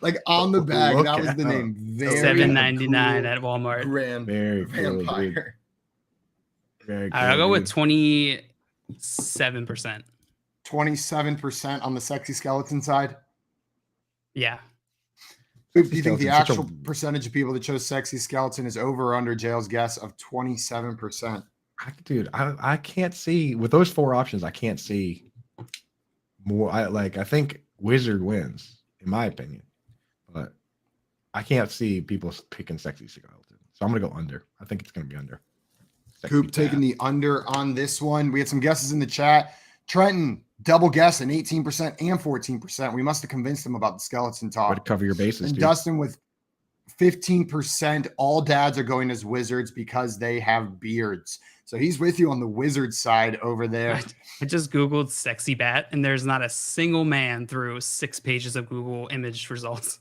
Like on the bag, that was the name. $7.99 at Walmart. Grand Very Vampire. Cool, very cool, I'll go with 27%. 27% on the sexy skeleton side. Yeah. Do you think the actual percentage of people that chose sexy skeleton is over or under Jail's guess of 27%? Dude, I can't see with those 4 options. I can't see more. I think wizard wins, in my opinion, but I can't see people picking sexy skeleton. So I'm gonna go under. I think it's gonna be under. Coop taking the under on this one. We had some guesses in the chat. Trenton double guessing 18% and 14%. We must have convinced them about the skeleton talk. Way to cover your bases. And dude. Dustin with 15%. All dads are going as wizards because they have beards. So he's with you on the wizard side over there. I just Googled sexy bat, and there's not a single man through 6 pages of Google image results.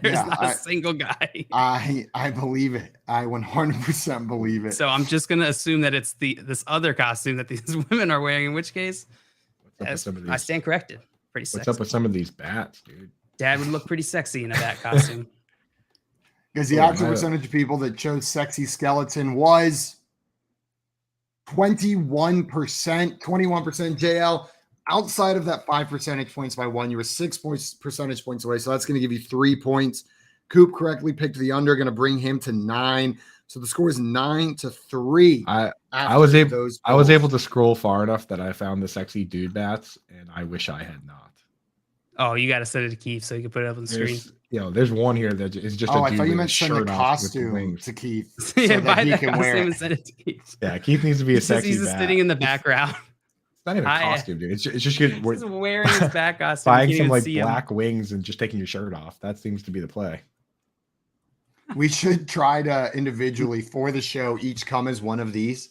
There's not a single guy. I believe it. I 100% believe it. So I'm just going to assume that it's this other costume that these women are wearing, in which case I stand corrected. Pretty sexy. What's up with some of these bats, dude? Dad would look pretty sexy in a bat costume. Because the actual percentage of people that chose sexy skeleton was 21%. 21% JL. Outside of that 5 percentage points by one, you were 6 percentage points away. So that's going to give you 3 points. Coop correctly picked the under, going to bring him to 9. So the score is 9-3. I was able to scroll far enough that I found the sexy dude bats, and I wish I had not. Oh, you got to set it to Keith so you can put it up on the screen. There's one here that is just. I thought you meant send the costume to Keith. So yeah, that buy he that can wear costume it. and send it to Keith. Yeah, Keith needs to be a sexy. He's just sitting in the background. It's not even a costume, dude. It's just good. He's wearing his back costume. Buying some like black wings and just taking your shirt off. That seems to be the play. We should try to individually for the show each come as one of these.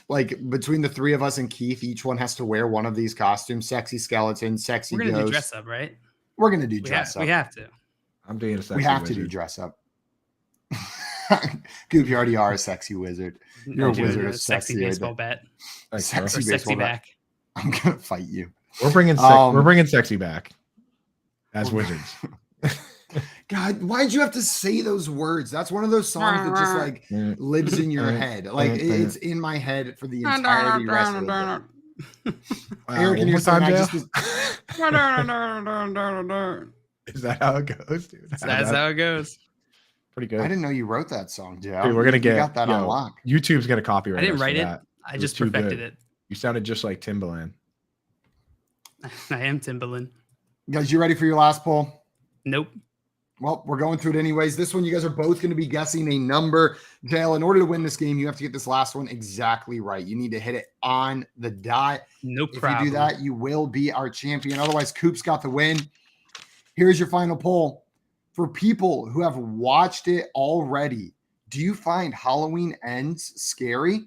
Like between the 3 of us and Keith, each one has to wear one of these costumes. Sexy skeleton, sexy ghost. We're gonna ghost. do dress up, right? We're gonna do dress up. We have to. I'm doing a sexy We have wizard. to do dress up. Goop, you already are a sexy wizard. You're a wizard of sexy baseball bat. Sexy or sexy back. I'm gonna fight you. We're bringing sexy back as wizards. God, why'd you have to say those words? That's one of those songs that just like lives in your head. Like it's in my head for the entirety rest of the day. Eric, can you time, Is that how it goes, dude? That's how it goes. Pretty good. I didn't know you wrote that song, Joe. Dude, we're gonna got that on lock. YouTube's gonna copyright. I didn't write it. That. I just perfected it. You sounded just like Timbaland. I am Timbaland. Guys, you ready for your last poll? Nope. Well, we're going through it anyways. This one, you guys are both going to be guessing a number. Dale, in order to win this game, you have to get this last one exactly right. You need to hit it on the dot. No problem. problem. If you do that, you will be our champion. Otherwise, Coop's got the win. Here's your final poll. For people who have watched it already, do you find Halloween Ends scary?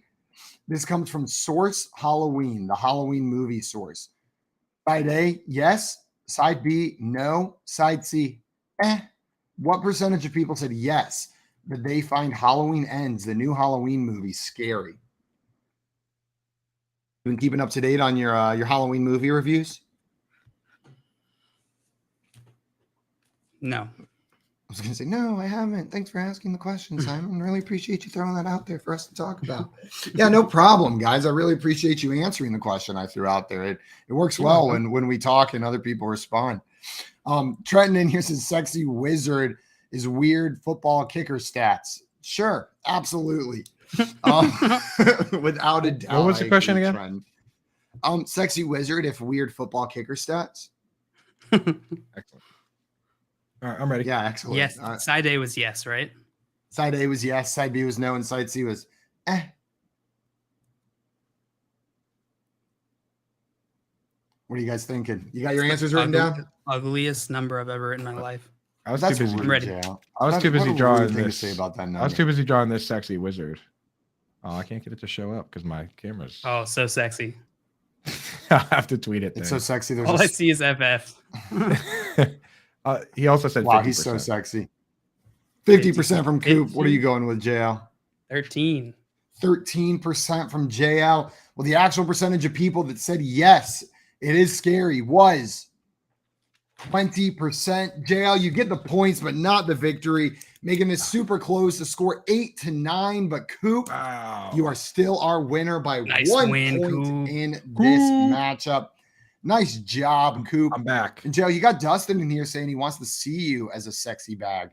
This comes from Source Halloween, the Halloween movie source. Side A, yes. Side B, no. Side C, What percentage of people said yes, that they find Halloween Ends, the new Halloween movie, scary? You been keeping up to date on your Halloween movie reviews? No. I was going to say, no, I haven't. Thanks for asking the question, Simon. Really appreciate you throwing that out there for us to talk about. Yeah, no problem, guys. I really appreciate you answering the question I threw out there. It works well when we talk and other people respond. Trenton in here says sexy wizard is weird football kicker stats. Sure, absolutely. Without a doubt. What was the question again? Sexy wizard if weird football kicker stats. Excellent. All right, I'm ready. Yeah, excellent. Yes. Side A was yes, right? Side A was yes, side B was no, and side C was What are you guys thinking? You got your answers written down? Ugliest number I've ever written in my life. I was too busy. I'm ready. I was too busy drawing this. To say about that number. I was too busy drawing this sexy wizard. Oh, I can't get it to show up because my camera's. Oh, so sexy. I have to tweet it. It's so sexy. All I see is FF. He also said, "Wow, 50%. He's so sexy." 50% from Coop. What are you going with, JL? 13% from JL. Well, the actual percentage of people that said yes, it is scary, was 20%. JL, you get the points, but not the victory, making this super close. The score 8-9. But Coop, you are still our winner by 1 point Coop. in this matchup. Nice job, Coop. I'm back. And Joe, you got Dustin in here saying he wants to see you as a sexy bag.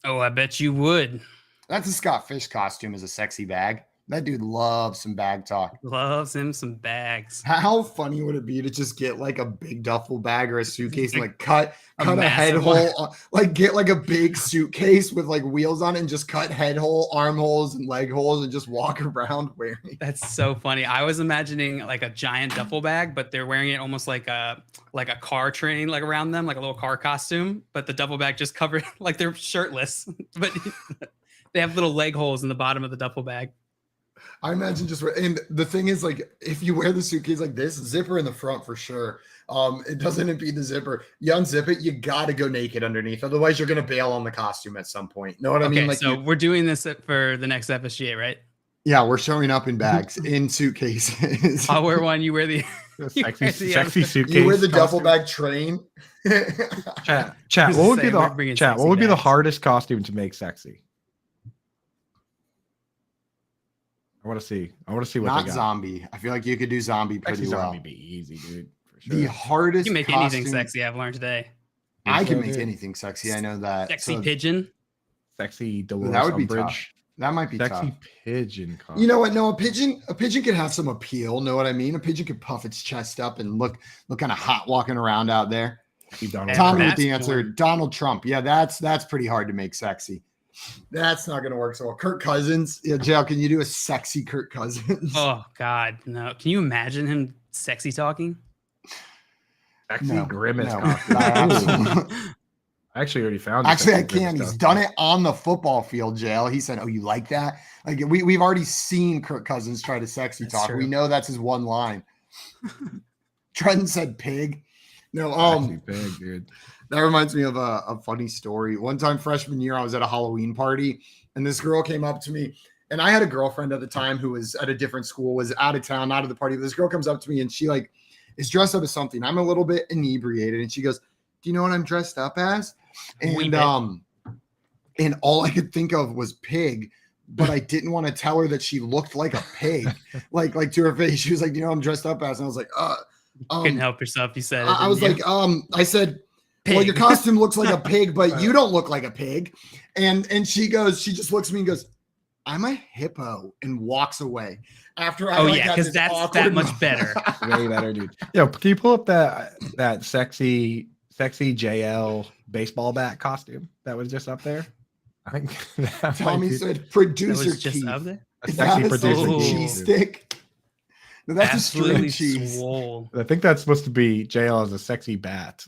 Oh, I bet you would. That's a Scott Fish costume as a sexy bag. That dude loves some bag talk. Loves him some bags. How funny would it be to just get like a big duffel bag or a suitcase and like cut a head one. hole, like get like a big suitcase with like wheels on it and just cut head hole, arm holes, and leg holes and just walk around wearing. That's so funny. I was imagining like a giant duffel bag, but they're wearing it almost like a car train, like around them, like a little car costume. But the duffel bag just covered, like they're shirtless, but they have little leg holes in the bottom of the duffel bag. I imagine and the thing is, like, if you wear the suitcase like this, zipper in the front for sure. It doesn't impede the zipper. You unzip it, you gotta go naked underneath. Otherwise, you're gonna bail on the costume at some point. Know what I mean? Like, so we're doing this for the next FSGA, right? Yeah, we're showing up in bags, in suitcases. I'll wear one. You wear the sexy suitcase. You wear the duffel bag train. Chat. What would be the hardest costume to make sexy? I want to see what they got. Not zombie. I feel like you could do zombie pretty well. Zombie be easy, dude. For sure. The hardest. You can make anything sexy. I've learned today. I can make anything sexy. I know that. Sexy pigeon. Sexy Dolores that would be Umbridge. tough. That might be sexy tough. Pigeon. Costume. You know what? No, a pigeon could have some appeal. Know what I mean? A pigeon could puff its chest up and look kind of hot walking around out there. Tommy with the answer. Donald Trump. Yeah, that's pretty hard to make sexy. That's not going to work so well. Kirk Cousins. Yeah, Jail, can you do a sexy Kirk Cousins? Oh, God, no. Can you imagine him sexy talking? Sexy Grimace. No. I actually already found it. Actually, I can. He's done it on the football field, Jail. He said, oh, you like that? Like we've already seen Kirk Cousins try to sexy talk. True. We know that's his one line. Trenton said pig. No, pig, dude. That reminds me of a funny story. One time freshman year, I was at a Halloween party and this girl came up to me, and I had a girlfriend at the time who was at a different school, was out of town, out of the party. This girl comes up to me and she like is dressed up as something. I'm a little bit inebriated and she goes, do you know what I'm dressed up as? And all I could think of was pig, but I didn't want to tell her that she looked like a pig, like to her face. She was like, you know what I'm dressed up as? And I was like, couldn't help yourself. You said it. I was like, I said, pig. Well, your costume looks like a pig, but you don't look like a pig. And she just looks at me and goes, I'm a hippo, and walks away. After I because that's that much better. Way better, dude. Yo, can you pull up that sexy JL baseball bat costume that was just up there? I think Tommy said producer just up there. Is that a producer cheese stick? No, that's absolutely a string cheese. Swole. I think that's supposed to be JL as a sexy bat.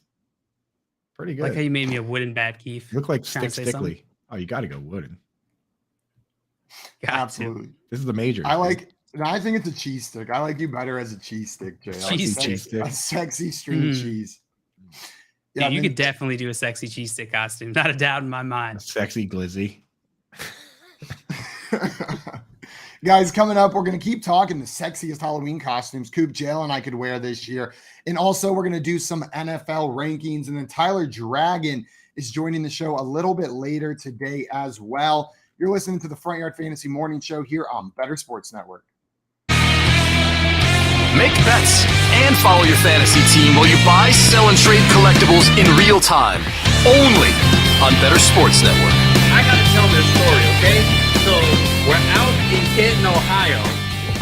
Pretty good. Like how you made me a wooden bat, Keith. Look like Stickly. Oh, you got to go wooden. Absolutely. This is the major. I think it's a cheese stick. I like you better as a cheese stick, Jay. Cheese stick. A sexy string cheese. Yeah, you could definitely do a sexy cheese stick costume. Not a doubt in my mind. Sexy glizzy. Guys, coming up, we're going to keep talking the sexiest Halloween costumes Coop, Jail, and I could wear this year. And also, we're going to do some NFL rankings. And then Tyler Dragon is joining the show a little bit later today as well. You're listening to the Front Yard Fantasy Morning Show here on Better Sports Network. Make bets and follow your fantasy team while you buy, sell, and trade collectibles in real time. Only on Better Sports Network. I got to tell this story, okay? So we're out in Canton, Ohio,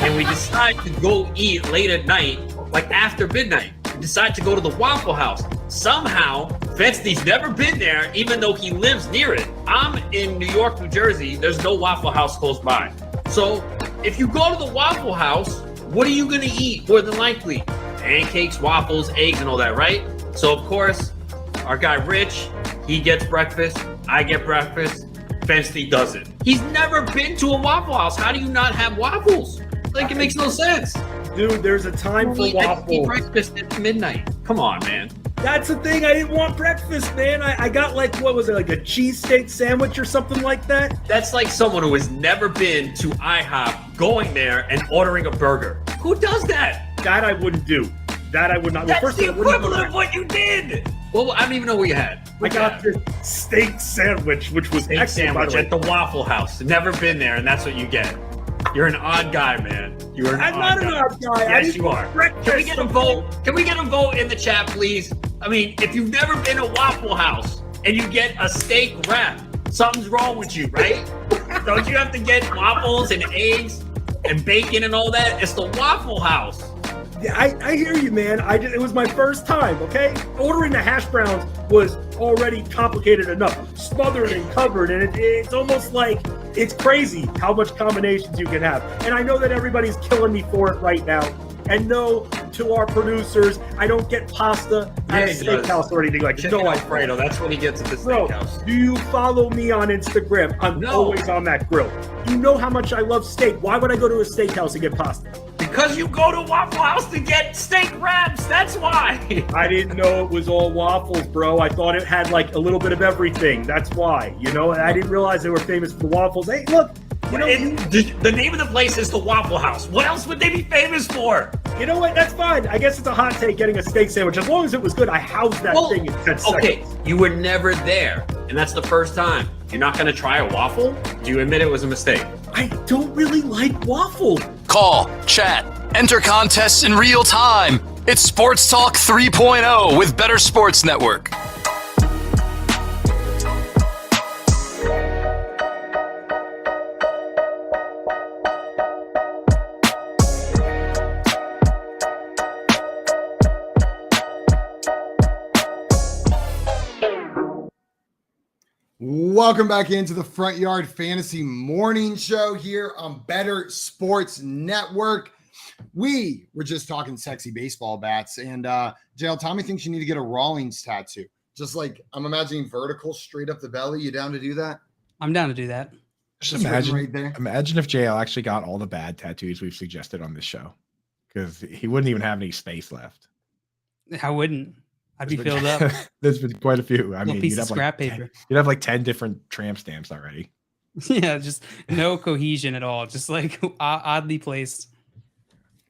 and we decide to go eat late at night, like after midnight. We decide to go to the Waffle House. Somehow, Fensty's never been there, even though he lives near it. I'm in New York, New Jersey. There's no Waffle House close by. So if you go to the Waffle House, what are you going to eat more than likely? Pancakes, waffles, eggs, and all that, right? So, of course, our guy Rich, he gets breakfast. I get breakfast. Fensty doesn't. He's never been to a Waffle House. How do you not have waffles? Like, it makes no sense. Dude, there's a time for waffles. I eat breakfast at midnight. Come on, man. That's the thing. I didn't want breakfast, man. I got like, what was it, like a cheesesteak sandwich or something like that? That's like someone who has never been to IHOP going there and ordering a burger. Who does that? That I wouldn't do. That I would not. That's the equivalent of what you did. Well, I don't even know what you had. I got this steak sandwich, which was steak sandwich at the Waffle House. Never been there, and that's what you get. You're an odd guy, man. You're I'm not an odd guy. Yes, you are. Can we get a vote? Can we get a vote in the chat, please? I mean, if you've never been to Waffle House and you get a steak wrap, something's wrong with you, right? Don't you have to get waffles and eggs? and bacon and all that. It's the Waffle House. Yeah, I hear you, man. It was my first time, okay? Ordering the hash browns was already complicated enough. Smothered and covered, and it's almost like it's crazy how much combinations you can have. And I know that everybody's killing me for it right now. And no, to our producers, I don't get pasta at a steakhouse or anything like that. No, Alfredo, that's what he gets at the steakhouse. Do you follow me on Instagram? I'm always on that grill. You know how much I love steak. Why would I go to a steakhouse and get pasta? Because you go to Waffle House to get steak wraps. That's why. I didn't know it was all waffles, bro. I thought it had like a little bit of everything. That's why. You know, I didn't realize they were famous for the waffles. Hey, look. You know, the name of the place is the Waffle House. What else would they be famous for? You know what? That's fine. I guess it's a hot take getting a steak sandwich. As long as it was good, I housed that thing in 10 seconds. Okay, you were never there, and that's the first time. You're not going to try a waffle? Do you admit it was a mistake? I don't really like waffle. Call, chat, enter contests in real time. It's Sports Talk 3.0 with Better Sports Network. Welcome back into the Front Yard Fantasy Morning Show here on Better Sports Network. We were just talking sexy baseball bats, and JL, Tommy thinks you need to get a Rawlings tattoo. Just like, I'm imagining vertical straight up the belly. You down to do that? I'm down to do that. Just imagine right there. Imagine if JL actually got all the bad tattoos we've suggested on this show, because he wouldn't even have any space left. I wouldn't. I'd be filled up. There's been quite a few. I mean, piece of scrap paper. You'd have like 10 different tramp stamps already. Yeah, just no cohesion at all. Just like oddly placed.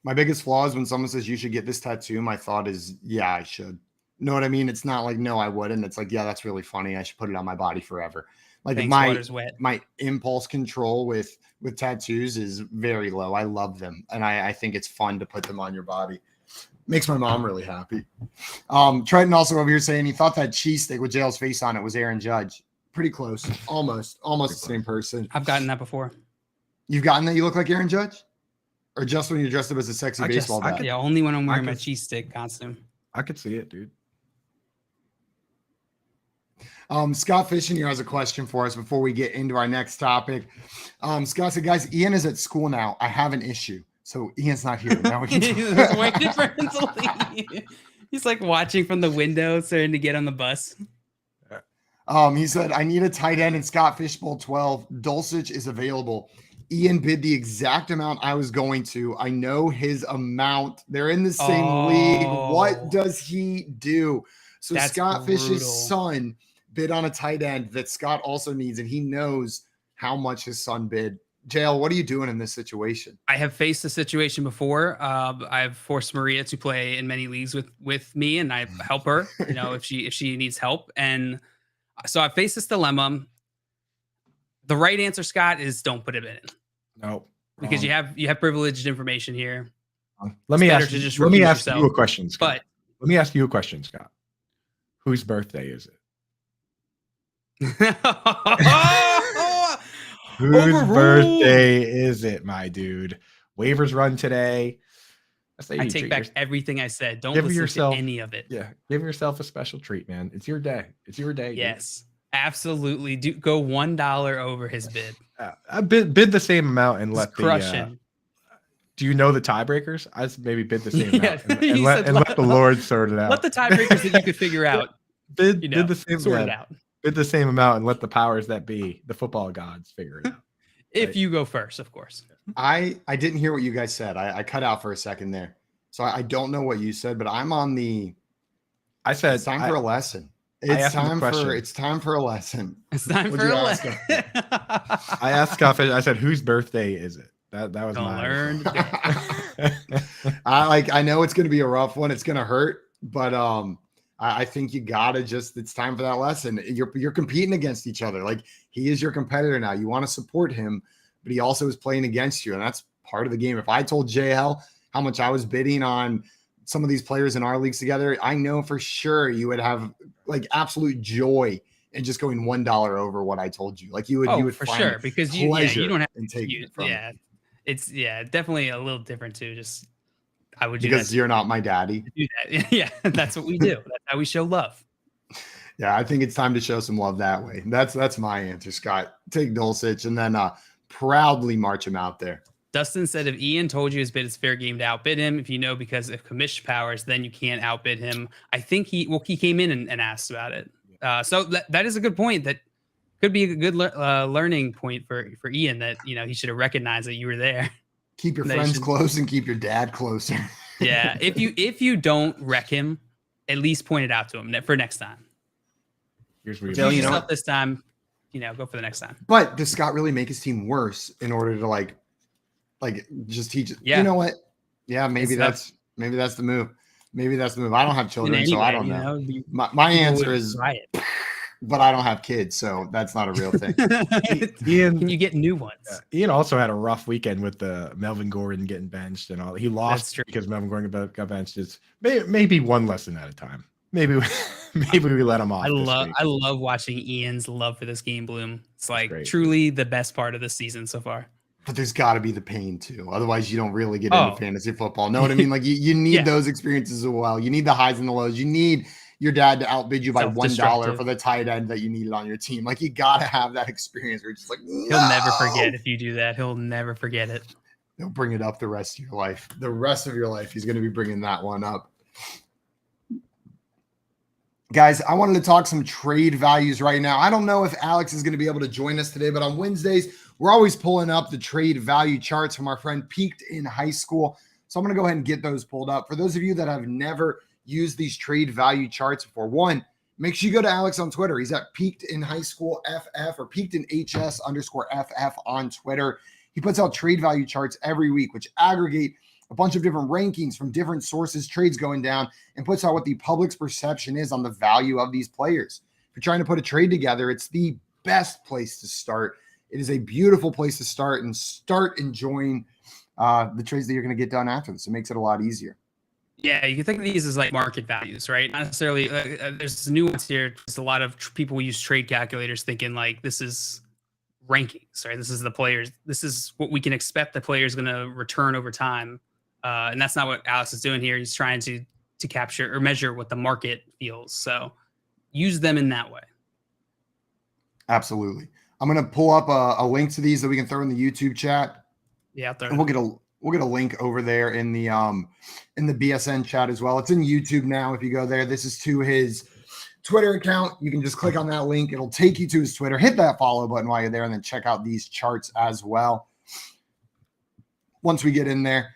My biggest flaw is when someone says you should get this tattoo, my thought is, yeah, I should. Know what I mean? It's not like, no, I wouldn't. It's like, yeah, that's really funny. I should put it on my body forever. Like my impulse control with tattoos is very low. I love them. And I think it's fun to put them on your body. Makes my mom really happy. Trenton also over here saying he thought that cheesesteak with JL's face on it was Aaron Judge. Pretty close. Almost the same person. I've gotten that before. You've gotten that? You look like Aaron Judge? Or just when you're dressed up as a sexy baseball bat? Yeah, only when I'm wearing my cheesesteak costume. I could see it, dude. Scott Fishing here has a question for us before we get into our next topic. Scott said, guys, Ian is at school now. I have an issue. So Ian's not here. Now we can He's waiting for him to leave. He's like watching from the window, starting to get on the bus. He said, I need a tight end in Scott Fishbowl 12. Dulcich is available. Ian bid the exact amount I was going to. I know his amount. They're in the same league. What does he do? So Scott Fish's son bid on a tight end that Scott also needs, and he knows how much his son bid. JL, what are you doing in this situation? I have faced this situation before. I've forced Maria to play in many leagues with me, and I help her, you know, if she needs help. And so I faced this dilemma. The right answer, Scott, is don't put him in it. No, because you have privileged information here. Let me ask you a question, Scott. Let me ask you a question, Scott. Whose birthday is it? Whose birthday is it, my dude? Waivers run today. I take back everything I said. Don't listen to any of it. Yeah, give yourself a special treat, man. It's your day. It's your day. Yes, absolutely. Do go $1 over his bid. I bid the same amount and let the do you know the tiebreakers? I maybe bid the same amount and let the Lord sort it out. Let the tiebreakers that you could figure out. Bid the same sort it out. Bid the same amount and let the powers that be, the football gods, figure it out. If you go first, of course. I didn't hear what you guys said. I cut out for a second there. So I don't know what you said, but I'm on the. I said it's time for a lesson. It's time for a lesson. It's time for a lesson. I asked Scott. I said, "Whose birthday is it?" That was mine. I know it's going to be a rough one. It's going to hurt, but I think you gotta it's time for that lesson. You're competing against each other. Like, he is your competitor now. You want to support him, but he also is playing against you. And that's part of the game. If I told JL how much I was bidding on some of these players in our leagues together, I know for sure you would have like absolute joy in just going $1 over what I told you. Like you would for sure, because you don't have and take it from yeah. It's definitely a little different too. Just I would do because that you're not my daddy. do that. Yeah, that's what we do. That's how we show love. Yeah, I think it's time to show some love that way. That's my answer, Scott. Take Dulcich and then proudly march him out there. Dustin said if Ian told you his bid, it's fair game to outbid him. If you know, because if commission powers, then you can't outbid him. I think he came in and asked about it. So that is a good point. That could be a good learning point for Ian, that, you know, he should have recognized that you were there. Keep your friends close and keep your dad closer. Yeah. If you don't wreck him, at least point it out to him for next time. Here's where you know, this time, you know, go for the next time. But does Scott really make his team worse in order to like just teach it? Yeah. You know what? Yeah, maybe that's the move. Maybe that's the move. I don't have children, Anyway, so I don't know. My answer is, but I don't have kids, so that's not a real thing. Ian, can you get new ones? Ian also had a rough weekend with the Melvin Gordon getting benched and all. He lost because Melvin Gordon got benched. It's maybe one lesson at a time. Maybe we let him off. I love watching Ian's love for this game bloom. It's like truly the best part of the season so far. But there's got to be the pain too. Otherwise, you don't really get into fantasy football. Know what I mean? Like you need those experiences as well. You need the highs and the lows. You need your dad to outbid you by $1 for the tight end that you needed on your team. Like you got to have that experience where you're just like, no! He'll never forget if you do that. He'll never forget it. He'll bring it up the rest of your life. The rest of your life, he's going to be bringing that one up. Guys, I wanted to talk some trade values right now. I don't know if Alex is going to be able to join us today, but on Wednesdays, we're always pulling up the trade value charts from our friend Peaked in High School. So I'm going to go ahead and get those pulled up. For those of you that have never used these trade value charts before, one, make sure you go to Alex on Twitter. He's at Peaked in High School FF or Peaked in HS_FF on Twitter. He puts out trade value charts every week, which aggregate a bunch of different rankings from different sources, trades going down, and puts out what the public's perception is on the value of these players. If you're trying to put a trade together, it's the best place to start. It is a beautiful place to start and start enjoying the trades that you're going to get done after this. It makes it a lot easier. Yeah, you can think of these as like market values, right? Not necessarily. There's nuance here. There's a lot of people use trade calculators thinking like this is rankings, right? This is the players. This is what we can expect the player is going to return over time. And that's not what Alex is doing here. He's trying to capture or measure what the market feels. So use them in that way. Absolutely. I'm going to pull up a link to these that we can throw in the YouTube chat. Yeah, and we'll get a link over there in the BSN chat as well. It's in YouTube now. If you go there, this is to his Twitter account. You can just click on that link. It'll take you to his Twitter. Hit that follow button while you're there, and then check out these charts as well. Once we get in there,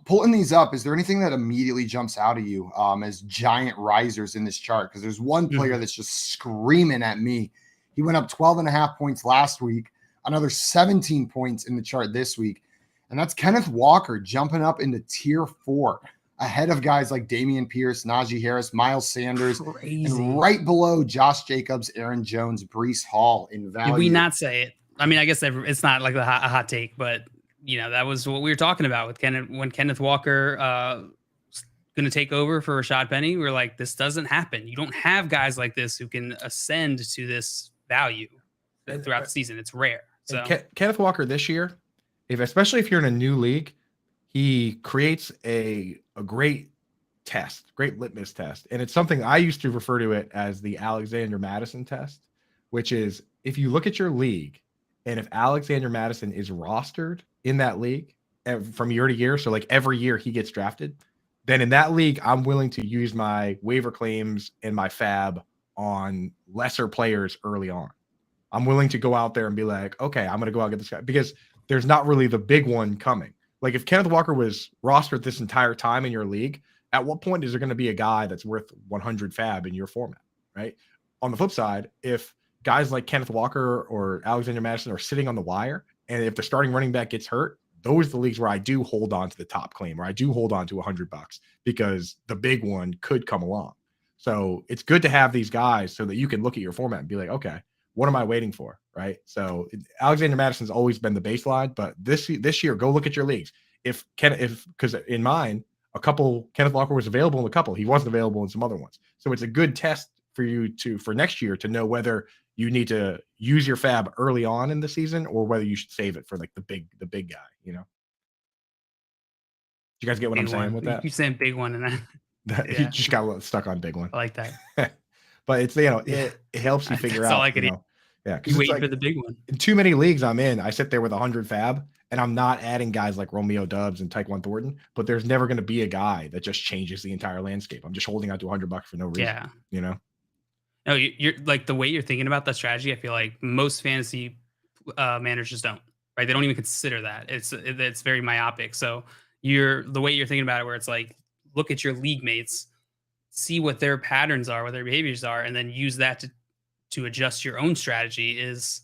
pulling these up, is there anything that immediately jumps out of you as giant risers in this chart? Because there's one player that's just screaming at me. He went up 12.5 points last week, another 17 points in the chart this week. And that's Kenneth Walker jumping up into tier 4 ahead of guys like Damian Pierce, Najee Harris, Miles Sanders, and right below Josh Jacobs, Aaron Jones, Breece Hall in value. Did we not say it? I mean, I guess it's not like a hot take, but you know, that was what we were talking about with Kenneth Walker going to take over for Rashad Penny. We were like, this doesn't happen. You don't have guys like this who can ascend to this value throughout the season. It's rare. So Kenneth Walker this year, especially if you're in a new league, he creates a great test, great litmus test. And it's something I used to refer to it as the Alexander Madison test, which is if you look at your league and if Alexander Madison is rostered in that league from year to year, so like every year he gets drafted, then in that league, I'm willing to use my waiver claims and my fab on lesser players early on. I'm willing to go out there and be like, okay, I'm going to go out and get this guy because there's not really the big one coming. Like if Kenneth Walker was rostered this entire time in your league, at what point is there going to be a guy that's worth 100 fab in your format, right? On the flip side, if guys like Kenneth Walker or Alexander Madison are sitting on the wire, and if the starting running back gets hurt, those are the leagues where I do hold on to the top claim, where I do hold on to $100 because the big one could come along. So it's good to have these guys so that you can look at your format and be like, okay, what am I waiting for? Right. So Alexander Madison's always been the baseline, but this year, go look at your leagues. Because in mine, a couple, Kenneth Walker was available in a couple. He wasn't available in some other ones. So it's a good test for you for next year to know whether you need to use your fab early on in the season or whether you should save it for like the big guy, you know? you guys get what I'm saying with that? You keep saying big one, and then You just got stuck on big one. I like that. But it's, you know, it helps you figure That's out. all I could you know, yeah, because You it's wait like, for the big one. in too many leagues I'm in, I sit there with 100 fab, and I'm not adding guys like Romeo Dubs and Taekwon Thornton, but there's never going to be a guy that just changes the entire landscape. I'm just holding out to $100 for no reason. Yeah. You know? No, you're like the way you're thinking about that strategy. I feel like most fantasy managers don't, right? They don't even consider that. It's very myopic. So the way you're thinking about it, where it's like, look at your league mates, see what their patterns are, what their behaviors are, and then use that to adjust your own strategy is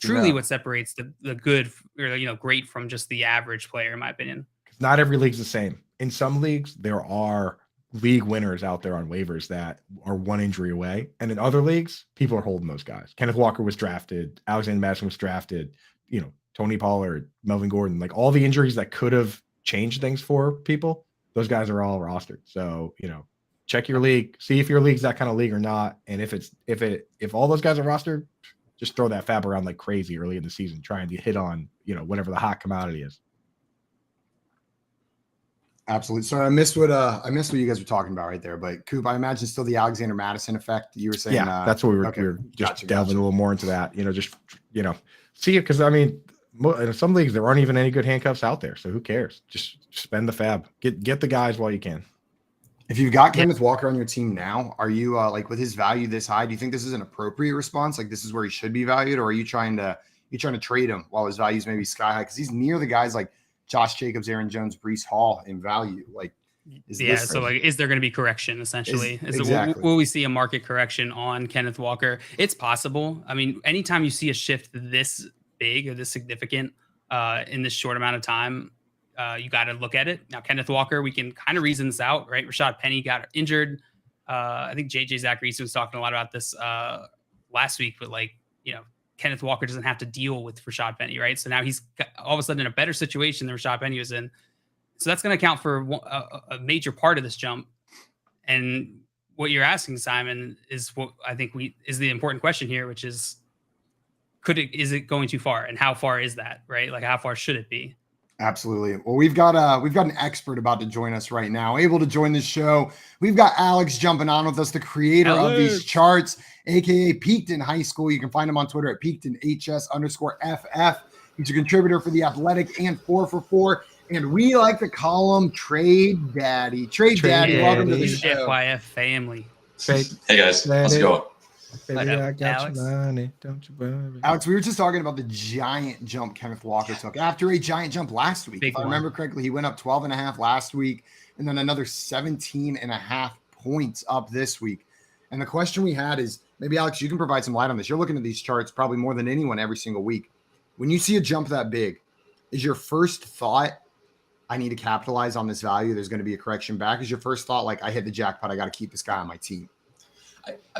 truly what separates the good or, you know, great from just the average player, in my opinion. Not every league's the same. In some leagues, there are league winners out there on waivers that are one injury away. And in other leagues, people are holding those guys. Kenneth Walker was drafted. Alexander Madison was drafted. You know, Tony Pollard, Melvin Gordon, like all the injuries that could have changed things for people, those guys are all rostered. So, you know, check your league, see if your league's that kind of league or not. And if all those guys are rostered, just throw that fab around like crazy early in the season, trying to hit on, you know, whatever the hot commodity is. Absolutely. Sorry, I missed what you guys were talking about right there. But Coop, I imagine still the Alexander Madison effect you were saying. Yeah, that's what we were just delving a little more into that. You know, just, you know, see it, because I mean, in some leagues there aren't even any good handcuffs out there, so who cares? Just spend the fab, get the guys while you can. If you've got Kenneth Walker on your team now, are you like, with his value this high, do you think this is an appropriate response? Like, this is where he should be valued, or are you trying to trade him while his value's maybe sky high? Because he's near the guys like Josh Jacobs, Aaron Jones, Breece Hall in value. Like, so like, is there going to be correction essentially? Exactly. Will we see a market correction on Kenneth Walker? It's possible. I mean, anytime you see a shift this big or this significant in this short amount of time, you got to look at it. Now, Kenneth Walker, we can kind of reason this out, right? Rashad Penny got injured. I think JJ Zachariason was talking a lot about this last week, but like, you know, Kenneth Walker doesn't have to deal with Rashad Penny, right? So now he's all of a sudden in a better situation than Rashad Penny was in. So that's going to account for a major part of this jump. And what you're asking, Simon, is what I think is the important question here, which is, is it going too far, and how far is that, right? Like, how far should it be? Absolutely. Well, we've got an expert about to join us right now, able to join the show. We've got Alex jumping on with us, the creator of these charts, aka Peakton High School. You can find him on Twitter at PeaktonHS_FF. He's a contributor for The Athletic and 4for4, and we like to call him Trade Daddy. Trade Daddy, welcome to the show. FYF family. Hey guys, how's it going? Baby, I got your money, don't you worry. Alex, we were just talking about the giant jump Kenneth Walker took after a giant jump last week. If I remember correctly, he went up 12.5 last week, and then another 17.5 points up this week. And the question we had is, maybe Alex, you can provide some light on this. You're looking at these charts probably more than anyone every single week. When you see a jump that big, is your first thought, I need to capitalize on this value, there's going to be a correction back? Is your first thought like, I hit the jackpot, I got to keep this guy on my team?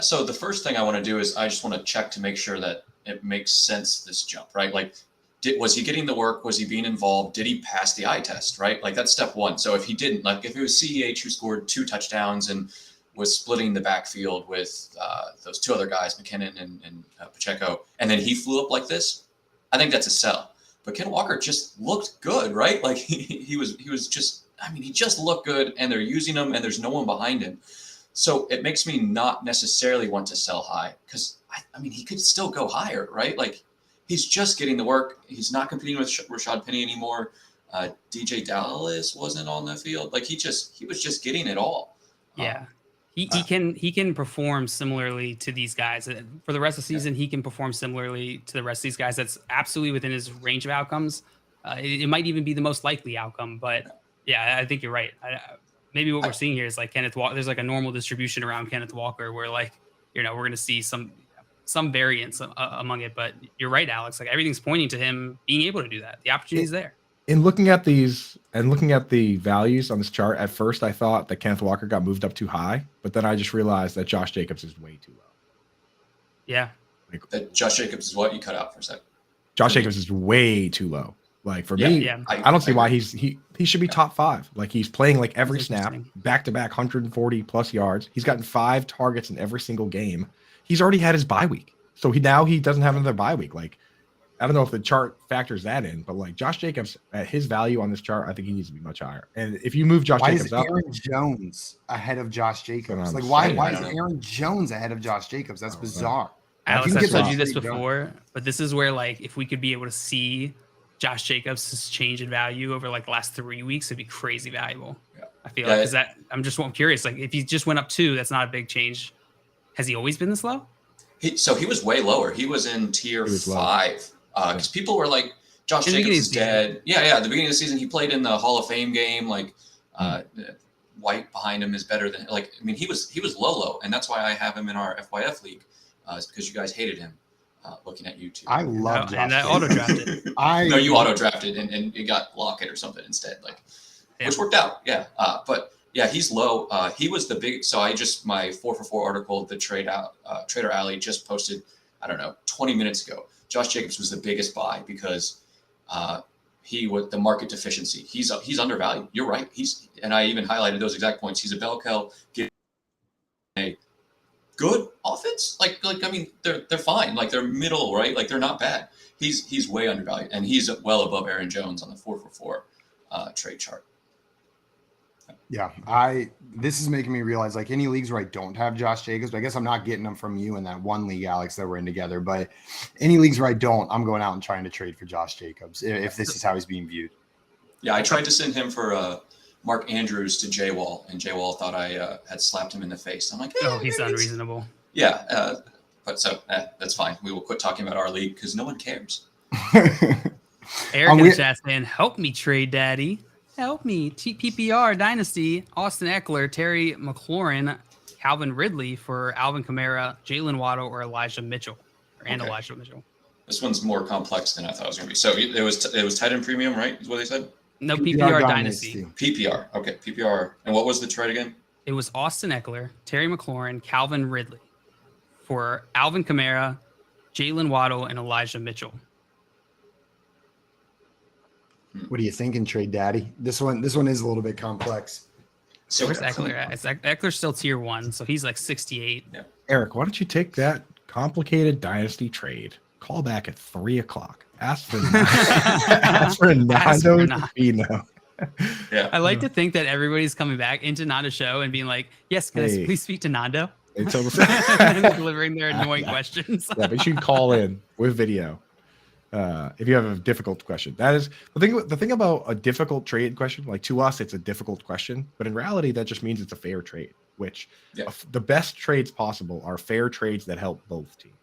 So the first thing I want to do is I just want to check to make sure that it makes sense, this jump, right? Like, was he getting the work? Was he being involved? Did he pass the eye test, right? Like, that's step one. So if he didn't, like if it was CEH who scored 2 touchdowns and was splitting the backfield with those 2 other guys, McKinnon and Pacheco, and then he flew up like this, I think that's a sell. But Ken Walker just looked good, right? Like he was just, I mean, he just looked good, and they're using him and there's no one behind him. So it makes me not necessarily want to sell high, because I mean, he could still go higher, right? Like, he's just getting the work. He's not competing with Rashad Penny anymore. DJ Dallas wasn't on the field. Like, he was just getting it all. Yeah. He can perform similarly to these guys for the rest of the season. He can perform similarly to the rest of these guys. That's absolutely within his range of outcomes. It might even be the most likely outcome, but yeah, I think you're right. Maybe what we're seeing here is like Kenneth Walker. There's like a normal distribution around Kenneth Walker where, like, you know, we're going to see some variance among it, but you're right, Alex. Like, everything's pointing to him being able to do that. The opportunity is there. In looking at these and looking at the values on this chart, at first I thought that Kenneth Walker got moved up too high, but then I just realized that Josh Jacobs is way too low. Yeah. Like, that Josh Jacobs is what? You cut out for a second. Josh Jacobs is way too low. Like, for me, I don't see why he should be top 5. Like, he's playing like every snap, back-to-back 140 plus yards. He's gotten 5 targets in every single game. He's already had his bye week. So now he doesn't have another bye week. Like, I don't know if the chart factors that in, but like Josh Jacobs at his value on this chart, I think he needs to be much higher. And if you move Josh Jacobs is up, Aaron Jones ahead of Josh Jacobs? Like, saying. why is Aaron Jones ahead of Josh Jacobs? That's bizarre. Alex, I've told you this before, but this is where, like, if we could be able to see Josh Jacobs' change in value over like the last 3 weeks, it'd be crazy valuable. Yeah. I feel like, is that I'm curious. Like, if he just went up 2, that's not a big change. Has he always been this low? So he was way lower. He was in tier 5 because people were like, Josh Jacobs is dead. Yeah, at the beginning of the season, he played in the Hall of Fame game. Like, White behind him is better than, like, I mean, he was low, and that's why I have him in our FYF league. It's because you guys hated him. Looking at YouTube, I love Josh. And I auto drafted. No, you auto drafted and you got Lockett or something instead, like, which worked out. Yeah, but yeah, he's low. He was the big. So my 4for4 article, the Trader Alley, just posted, I don't know, 20 minutes ago. Josh Jacobs was the biggest buy because he was the market deficiency. He's undervalued. You're right. And I even highlighted those exact points. He's a bell cow. A good offense. Like I mean, they're fine. Like, they're middle, right? Like, they're not bad. He's way undervalued, and he's well above Aaron Jones on the 4for4 trade chart. Yeah, this is making me realize, like, any leagues where I don't have Josh Jacobs, but I guess I'm not getting them from you in that one league, Alex, that we're in together. But any leagues where I don't, I'm going out and trying to trade for Josh Jacobs if this is how he's being viewed. Yeah, I tried to send him for Mark Andrews to J-Wall, and J-Wall thought I had slapped him in the face. I'm like, he's unreasonable. Yeah, but so that's fine. We will quit talking about our league because no one cares. Eric in the chat saying, "Help me, trade daddy. Help me." PPR Dynasty, Austin Eckler, Terry McLaurin, Calvin Ridley for Alvin Kamara, Jalen Waddle, or Elijah Mitchell. Elijah Mitchell. This one's more complex than I thought it was going to be. So it was tight end premium, right? Is what they said? No, PPR Dynasty. PPR. Okay, PPR. And what was the trade again? It was Austin Eckler, Terry McLaurin, Calvin Ridley for Alvin Kamara, Jalen Waddle, and Elijah Mitchell. What are you thinking, Trade Daddy? This one is a little bit complex. So where's Eckler at? Eckler's still tier 1, so he's like 68. Yeah. Eric, why don't you take that complicated dynasty trade? Call back at 3:00. Ask for Nando Fino. Yeah. I like to think that everybody's coming back into Nando's show and being like, "Yes, can I please speak to Nando?" And delivering their annoying questions. Yeah, but you should call in with video if you have a difficult question. That is the thing about a difficult trade question. Like, to us, it's a difficult question, but in reality, that just means it's a fair trade. Which the best trades possible are fair trades that help both teams.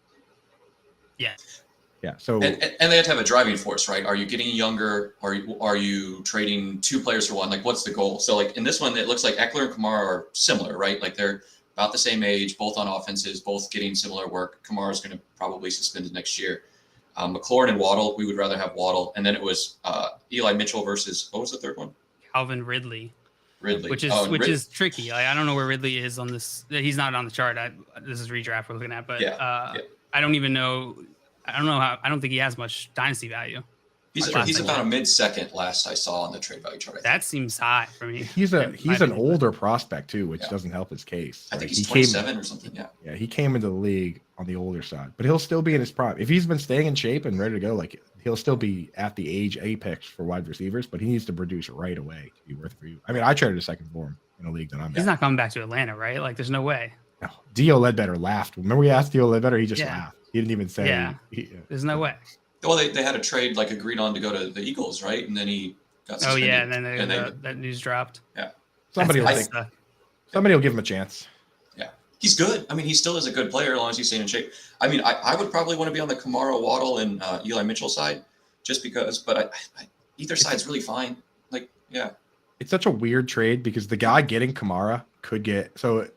Yes. Yeah. So and they have to have a driving force, right? Are you getting younger? Are you trading 2 players for 1? Like, what's the goal? So, like, in this one, it looks like Eckler and Kamara are similar, right? Like, they're about the same age, both on offenses, both getting similar work. Kamara's going to probably suspended next year. McLaurin and Waddle, we would rather have Waddle. And then it was Eli Mitchell versus, what was the third one? Calvin Ridley. Which is tricky. Like, I don't know where Ridley is on this. He's not on the chart. This is redraft we're looking at, but I don't even know. I don't know how. I don't think he has much dynasty value. He's about a mid-second last I saw on the trade value chart. That seems high for me. He's an older prospect too, which doesn't help his case. I think he's 27 or something. Yeah, he came into the league on the older side, but he'll still be in his prime. If he's been staying in shape and ready to go, like, he'll still be at the age apex for wide receivers, but he needs to produce right away to be worth it for you. I mean, I traded a second for him in a league that I'm in. He's not coming back to Atlanta, right? Like, there's no way. No. Dio Ledbetter laughed. Remember we asked Dio Ledbetter? He just laughed. He didn't even say. Yeah. There's no way. Well, they had a trade, like, agreed on to go to the Eagles, right? And then he got suspended. Oh, yeah, and then that news dropped. Yeah. Somebody will give him a chance. Yeah. He's good. I mean, he still is a good player as long as he's staying in shape. I mean, I would probably want to be on the Kamara, Waddle, and Eli Mitchell side just because, but either side's really fine. Like, yeah. It's such a weird trade because the guy getting Kamara could get – so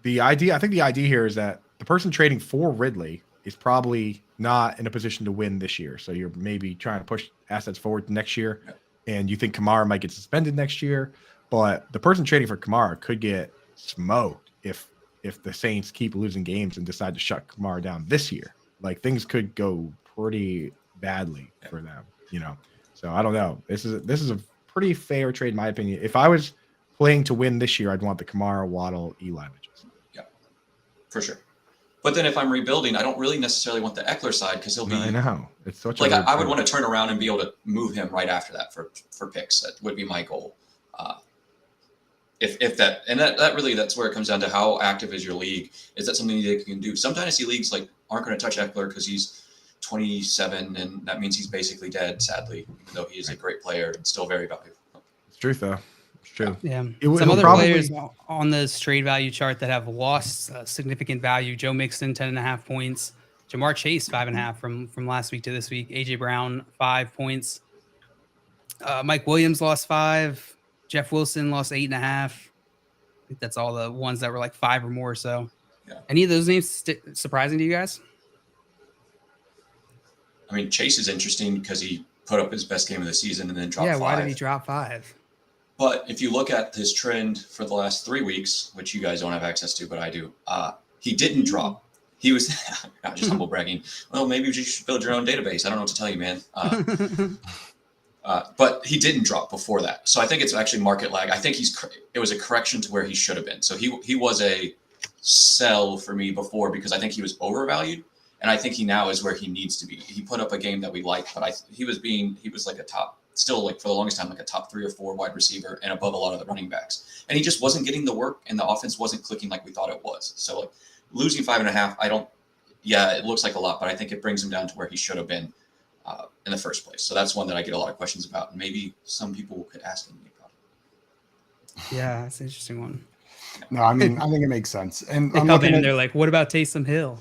I think the idea here is that the person trading for Ridley is probably not in a position to win this year. So you're maybe trying to push assets forward next year, and you think Kamara might get suspended next year. But the person trading for Kamara could get smoked if the Saints keep losing games and decide to shut Kamara down this year. Like, things could go pretty badly for them, you know. So I don't know. This is a pretty fair trade, in my opinion. If I was playing to win this year, I'd want the Kamara, Waddle, Eli Mitchell. Yeah, for sure. But then if I'm rebuilding, I don't really necessarily want the Eckler side because he'll be. I know it's such like a I would want to turn around and be able to move him right after that for picks. That would be my goal. If that, and that really, that's where it comes down to how active is your league. Is that something that you can do? Some dynasty leagues like aren't going to touch Eckler because he's 27, and that means he's basically dead. Sadly, even though he is a great player and still very valuable. It's truth though. It's true. Yeah. Some other players on the trade value chart that have lost significant value: Joe Mixon 10.5 points, Jamar Chase 5.5 from last week to this week, AJ Brown 5 points, Mike Williams lost 5. Jeff Wilson lost 8.5. I think that's all the ones that were like 5 or more. So, any of those names surprising to you guys? I mean, Chase is interesting because he put up his best game of the season and then dropped 5. Why did he drop 5? But if you look at his trend for the last 3 weeks, which you guys don't have access to, but I do, he didn't drop. He was not just humble bragging. Well, maybe you should build your own database. I don't know what to tell you, man. But he didn't drop before that. So I think it's actually market lag. I think it was a correction to where he should have been. So he was a sell for me before because I think he was overvalued. And I think he now is where he needs to be. He put up a game that we like, but he was like a top, still like for the longest time, like a top 3 or 4 wide receiver and above a lot of the running backs. And he just wasn't getting the work and the offense wasn't clicking like we thought it was. So like losing 5.5, it looks like a lot, but I think it brings him down to where he should have been in the first place. So that's one that I get a lot of questions about. And maybe some people could ask me about it. Yeah, that's an interesting one. No, I mean, I think it makes sense. And they come in and they're like, what about Taysom Hill?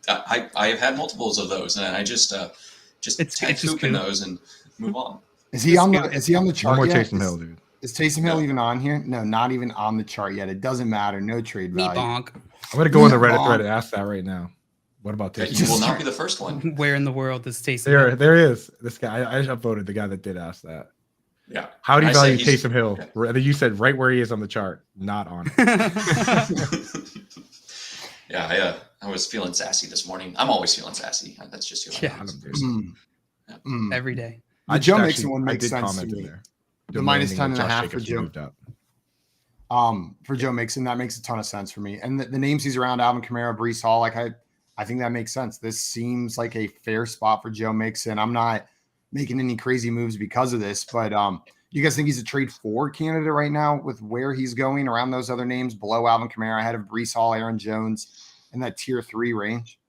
I have had multiples of those, and I just tag hoop in those and move on. Is he on the chart more yet? Taysom Hill, dude. Is Taysom Hill even on here? No, not even on the chart yet. It doesn't matter. No trade value. Bonk. I'm gonna go on the Reddit thread and ask that right now. What about Taysom? You will not be the first one. Where in the world does Taysom Hill? There is. This guy. I just upvoted the guy that did ask that. Yeah. How do you value Taysom Hill? Yeah. You said right where he is on the chart, not on it. Yeah, I was feeling sassy this morning. I'm always feeling sassy. That's just who I am. Every day. The Joe Mixon one makes sense to me. The minus 10.5 for Joe. For Joe Mixon, that makes a ton of sense for me. And the names he's around, Alvin Kamara, Breece Hall, like I think that makes sense. This seems like a fair spot for Joe Mixon. I'm not making any crazy moves because of this, but you guys think he's a trade for candidate right now with where he's going around those other names below Alvin Kamara, ahead of Breece Hall, Aaron Jones, in that tier 3 range?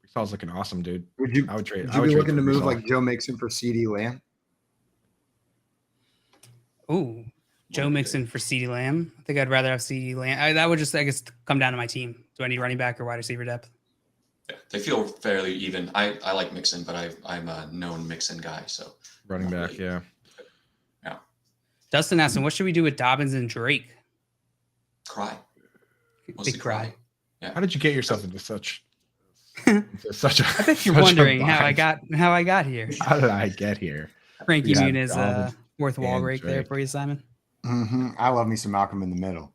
Breece Hall's looking awesome, dude. I would trade. Would you be looking to move like Joe Mixon for CeeDee Lamb? Ooh, Joe Mixon for CeeDee Lamb. I think I'd rather have CeeDee Lamb. That would just, I guess, come down to my team. Do I need running back or wide receiver depth? Yeah, they feel fairly even. I like Mixon, but I'm a known Mixon guy. So running back, really. Yeah. Dustin asking, what should we do with Dobbins and Drake? Cry. Big cry. Yeah. How did you get yourself into such a? I bet you're wondering how I got here. How did I get here? Frankie Muniz, worth wall break there for you, Simon. Mm-hmm. I love me some Malcolm in the Middle.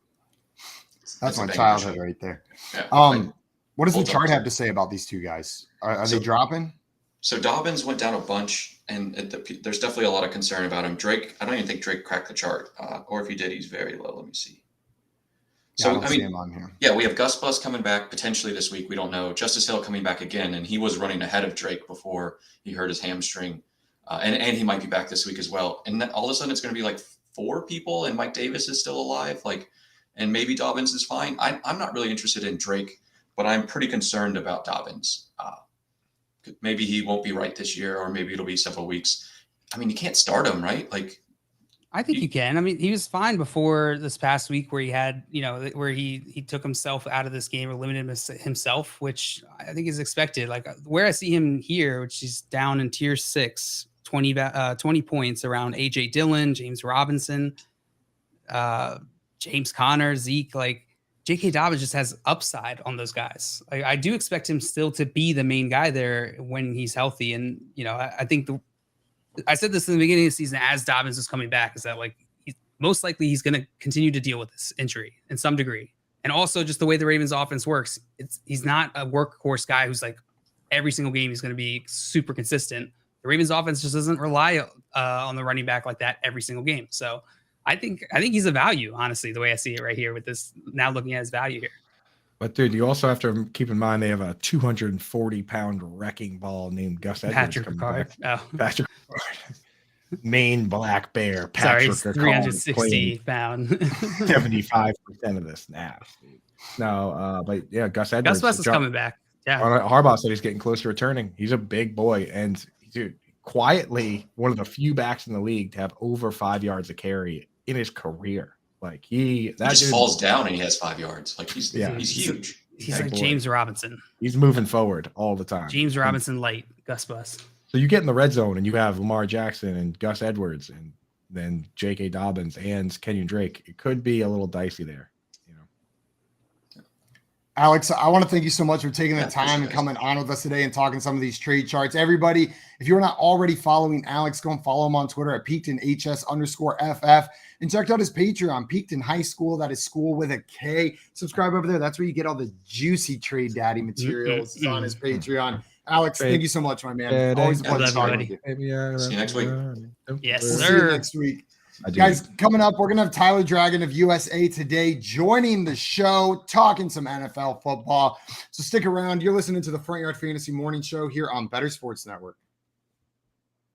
That's my childhood right there. Yeah, what does the chart have to say about these two guys? Are they dropping? So Dobbins went down a bunch, and there's definitely a lot of concern about him. Drake, I don't even think Drake cracked the chart, or if he did, he's very low. Let me see. So I mean, him on here. Yeah, we have Gus Bus coming back potentially this week. We don't know. Justice Hill coming back again, and he was running ahead of Drake before he hurt his hamstring, and he might be back this week as well. And then all of a sudden, it's going to be like 4 people, and Mike Davis is still alive, and maybe Dobbins is fine. I'm not really interested in Drake, but I'm pretty concerned about Dobbins. Maybe he won't be right this year, or maybe it'll be several weeks. I mean, you can't start him, right? I think you can. I mean, he was fine before this past week where he had, where he took himself out of this game or limited himself, which I think is expected. Like where I see him here, which is down in tier 6, 20 points around AJ Dillon, James Robinson, James Conner, Zeke, J.K. Dobbins just has upside on those guys. I do expect him still to be the main guy there when he's healthy. And, I think I said this in the beginning of the season as Dobbins is coming back, is that most likely he's going to continue to deal with this injury in some degree. And also just the way the Ravens offense works, he's not a workhorse guy who's every single game he's going to be super consistent. The Ravens offense just doesn't rely on the running back like that every single game. So I think he's a value, honestly, the way I see it right here with this now looking at his value here. But dude, you also have to keep in mind they have a 240-pound wrecking ball named Gus Edwards. Patrick Ricard. Oh. Patrick Ricard. Maine black bear. Sorry, Patrick he's 360-pound. 75% of the snaps. Dude. No, but yeah, Gus Edwards. Gus West is coming back. Yeah. Harbaugh said he's getting close to returning. He's a big boy, and dude, quietly one of the few backs in the league to have over 5 yards of carry in his career. Like he just falls down and he has 5 yards. Like he's huge. He's like James Robinson. He's moving forward all the time. James Robinson light, Gus Bus. So you get in the red zone and you have Lamar Jackson and Gus Edwards and then J.K. Dobbins and Kenyon Drake. It could be a little dicey there. Alex, I want to thank you so much for taking the time and coming on with us today and talking some of these trade charts. Everybody, if you're not already following Alex, go and follow him on Twitter at PeaktonHS_FF and check out his Patreon, Peakton High School. That is school with a K. Subscribe over there. That's where you get all the juicy Trade Daddy materials. It's on his Patreon. Alex, thank you so much, my man. Always a pleasure talking with you. See you next week. Yes, we'll sir. See you next week. Guys, coming up, we're going to have Tyler Dragon of USA Today joining the show, talking some NFL football. So stick around. You're listening to the Front Yard Fantasy Morning Show here on Better Sports Network.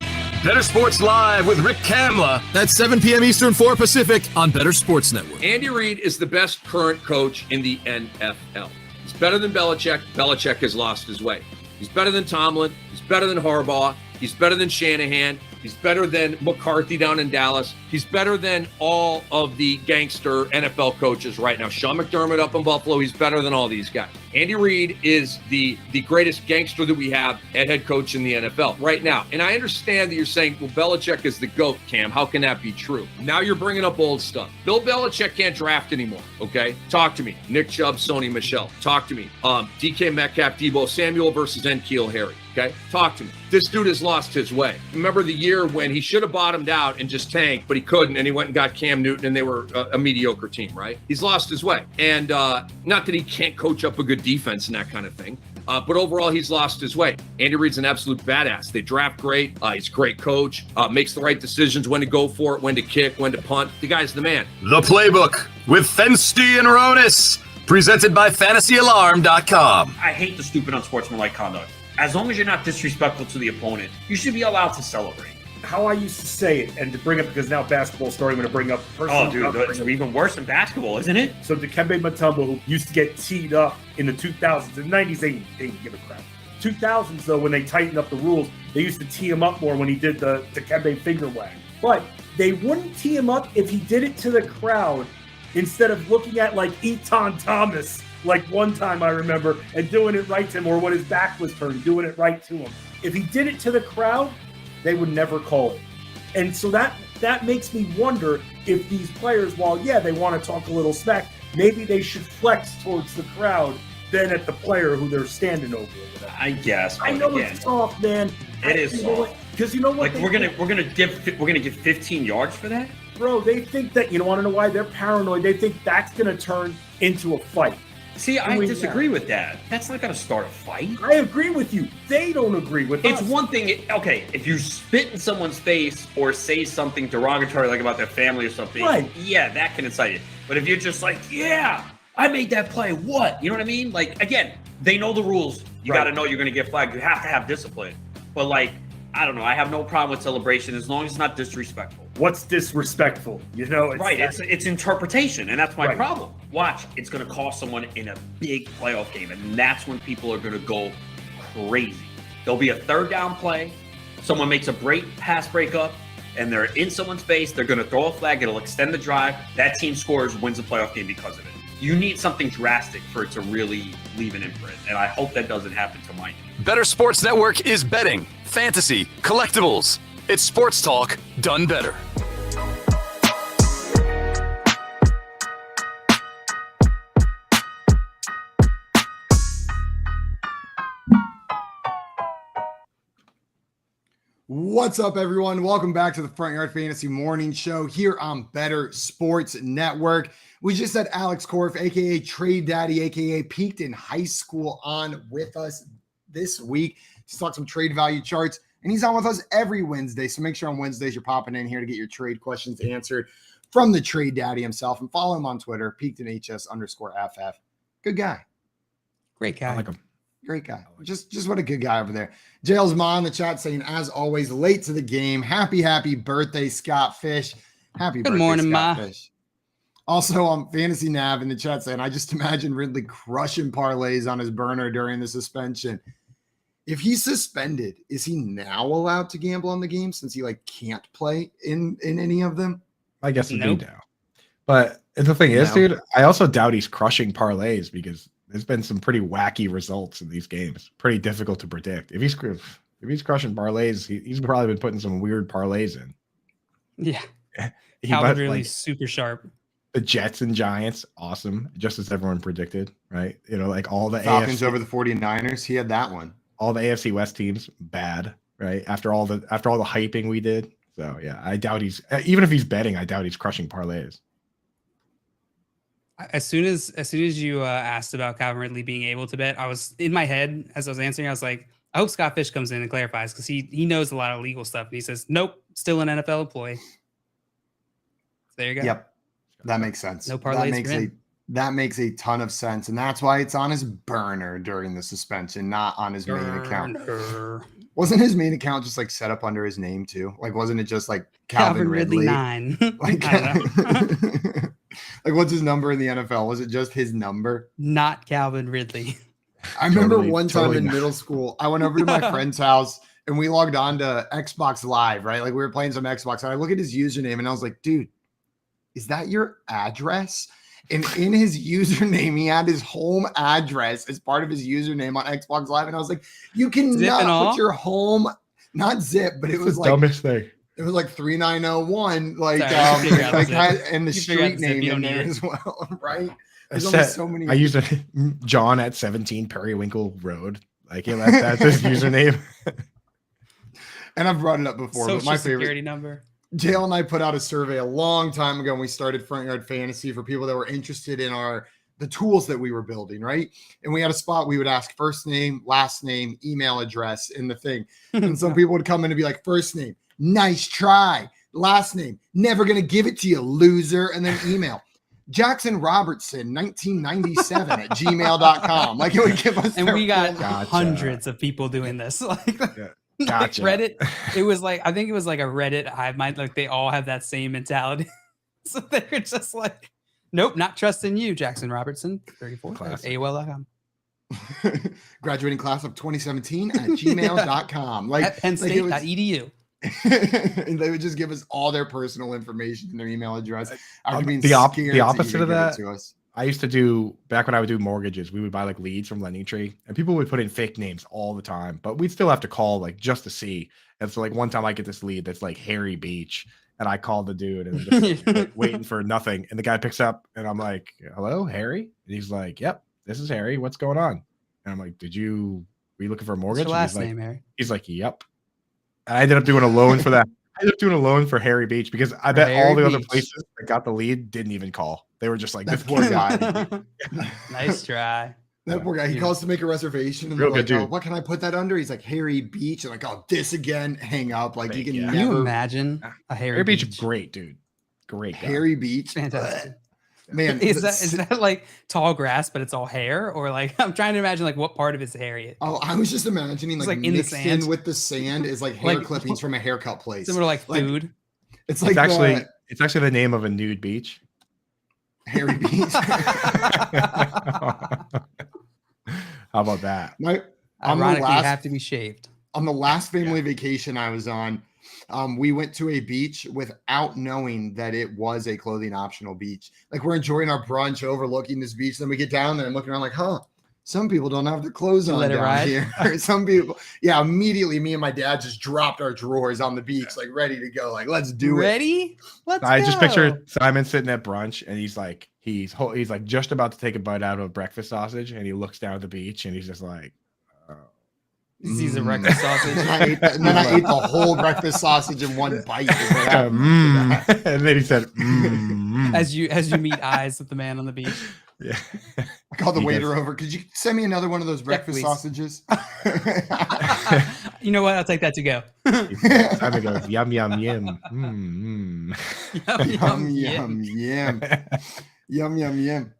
Better Sports Live with Rick Kamla at 7 p.m. Eastern, 4 Pacific on Better Sports Network. Andy Reid is the best current coach in the NFL. He's better than Belichick. Belichick has lost his way. He's better than Tomlin. He's better than Harbaugh. He's better than Shanahan. He's better than McCarthy down in Dallas. He's better than all of the gangster NFL coaches right now. Sean McDermott up in Buffalo, he's better than all these guys. Andy Reid is the greatest gangster that we have at head coach in the NFL right now. And I understand that you're saying, well, Belichick is the GOAT, Cam. How can that be true? Now you're bringing up old stuff. Bill Belichick can't draft anymore, okay? Talk to me. Nick Chubb, Sony Michel. Talk to me. DK Metcalf, Debo Samuel versus N'Keal Harry. Okay, talk to me. This dude has lost his way. Remember the year when he should have bottomed out and just tanked, but he couldn't, and he went and got Cam Newton, and they were a mediocre team, right? He's lost his way. And not that he can't coach up a good defense and that kind of thing, but overall, he's lost his way. Andy Reid's an absolute badass. They draft great. He's a great coach, makes the right decisions, when to go for it, when to kick, when to punt. The guy's the man. The Playbook with Fensty and Ronis, presented by FantasyAlarm.com. I hate the stupid unsportsmanlike conduct. As long as you're not disrespectful to the opponent, you should be allowed to celebrate. How I used to say it, and to bring up, because now basketball starting to bring up. Oh, dude, it's even worse than basketball, isn't it? So Dikembe Mutombo, who used to get teed up in the 2000s, the 90s, they didn't give a crap. 2000s, though, when they tightened up the rules, they used to tee him up more when he did the Dikembe finger wag. But they wouldn't tee him up if he did it to the crowd instead of looking at like Eton Thomas. Like one time I remember, and doing it right to him, or when his back was turned, doing it right to him. If he did it to the crowd, they would never call it. And so that makes me wonder if these players, while, yeah, they want to talk a little smack, maybe they should flex towards the crowd than at the player who they're standing over. I guess. I know it's soft, man. It is soft. Because you know what? Like we're gonna give 15 yards for that, bro. They think that, you want to know why? They're paranoid. They think that's gonna turn into a fight. See, I disagree with that. That's not going to start a fight. I agree with you. They don't agree with us. It's one thing, okay, if you spit in someone's face or say something derogatory, like about their family or something, right, yeah, that can incite you. But if you're just like, yeah, I made that play, what? You know what I mean? Like, again, they know the rules. You got to know you're going to get flagged. You have to have discipline. But, like, I don't know. I have no problem with celebration as long as it's not disrespectful. What's disrespectful? It's interpretation, and that's my problem. Watch, it's going to cost someone in a big playoff game, and that's when people are going to go crazy. There'll be a third down play. Someone makes a pass breakup, and they're in someone's face. They're going to throw a flag. It'll extend the drive. That team scores, wins the playoff game because of it. You need something drastic for it to really leave an imprint, and I hope that doesn't happen to my team. Better Sports Network is betting, fantasy, collectibles. It's sports talk done better. What's up, everyone? Welcome back to the Front Yard Fantasy Morning Show here on Better Sports Network. We just had Alex Korf, a.k.a. Trade Daddy, a.k.a. Peakton High School, on with us this week to talk some trade value charts. And he's on with us every Wednesday. So make sure on Wednesdays you're popping in here to get your trade questions answered from the Trade Daddy himself. And follow him on Twitter, PeaktonHS_FF. Good guy. Great guy. I like him. Great guy. Just what a good guy over there. Jails Ma in the chat saying, as always, late to the game. Happy birthday, Scott Fish. Happy Good birthday, morning, Scott Ma. Fish. Also on Fantasy Nav in the chat saying, I just imagine Ridley crushing parlays on his burner during the suspension. If he's suspended, is he now allowed to gamble on the game since he can't play in any of them? I guess it'd Nope. be now. But the thing is, No. dude, I also doubt he's crushing parlays because there's been some pretty wacky results in these games. Pretty difficult to predict. If he's crushing parlays, he's probably been putting some weird parlays in. Yeah. He Calvin might, really like, super sharp. the Jets and Giants, awesome, just as everyone predicted, right? Like all the Falcons AFC, over the 49ers. He had that one. all the AFC West teams, bad, right? After all the hyping we did. So yeah, I doubt he's even if he's betting, I doubt he's crushing parlays. As soon as you asked about Calvin Ridley being able to bet, I was in my head as I was answering. I was like, I hope Scott Fish comes in and clarifies because he knows a lot of legal stuff. And he says, nope, still an NFL employee. There you go. Yep. That makes sense. No parlays. That makes a ton of sense. And that's why it's on his burner during the suspension, not on his main account. Wasn't his main account just set up under his name too? Wasn't it just Calvin Ridley 9? What's his number in the NFL? Was it just his number? Not Calvin Ridley. I remember one time in middle school, I went over to my friend's house and we logged on to Xbox Live, right? We were playing some Xbox and I look at his username and I was like, dude, is that your address? And in his username, he had his home address as part of his username on Xbox Live. And I was like, you can not put your home, not zip, but it was dumbest thing. It was 3901, and the street name in there as well, right? There's only so many. I used John at 17 Periwinkle Road. That's his username. And I've brought it up before, Social but my security favorite number. Jail and I put out a survey a long time ago when we started Front Yard Fantasy for people that were interested in the tools that we were building, right? And we had a spot we would ask first name, last name, email address in the thing. And some people would come in and be like, first name, nice try. Last name, never going to give it to you, loser. And then email, Jackson Robertson, 1997 at gmail.com. It would give us. And we got hundreds of people doing this. Gotcha. Reddit, it was I think it was a Reddit hive mind. They all have that same mentality. So they're just nope, not trusting you, Jackson Robertson, 34, AOL.com. Graduating class of 2017 at gmail.com. At pennstate.edu. And they would just give us all their personal information and their email address. The opposite of that, I used to do back when I would do mortgages, we would buy leads from Lending Tree and people would put in fake names all the time, but we'd still have to call just to see. And so one time I get this lead that's Harry Beach and I called the dude and just waiting for nothing. And the guy picks up and I'm like, hello, Harry? And he's like, yep, this is Harry. What's going on? And I'm like, were you looking for a mortgage? What's your last name, Harry? He's like, yep. And I ended up doing a loan for that. I ended up doing a loan for Harry Beach because I bet all the other places that got the lead didn't even call. They were just this poor guy. Nice try. That poor guy. He calls to make a reservation and Real they're good dude. oh, what can I put that under? He's like, Harry Beach. And oh, this again. Hang up. You can Can never. you imagine a Harry Beach? Great dude. Great guy. Harry Beach. Fantastic. Man, is that tall grass, but it's all hair, or I'm trying to imagine what part of his hair is. Oh, I was just imagining in the mixed sand. in with the sand is hair clippings from a haircut place. Similar food. It's it's actually the name of a nude beach. Harry Beach. How about that? Ironically, you have to be shaved. On the last family vacation I was on, we went to a beach without knowing that it was a clothing optional beach. We're enjoying our brunch overlooking this beach. Then we get down there and looking around some people don't have their clothes on down here. Some people, immediately me and my dad just dropped our drawers on the beach, ready to go. Let's do it. Ready? Let's go. I just picture Simon sitting at brunch and he's just about to take a bite out of a breakfast sausage and he looks down at the beach and he's just he sees a breakfast sausage. And then I ate the whole breakfast sausage in one bite. And then he said, as you meet eyes with the man on the beach. Yeah. I called the waiter over. Could you send me another one of those breakfast sausages? You know what? I'll take that to go. Simon goes, yum, yum, yum. Yum, yum, yum. Yum, yum, yum.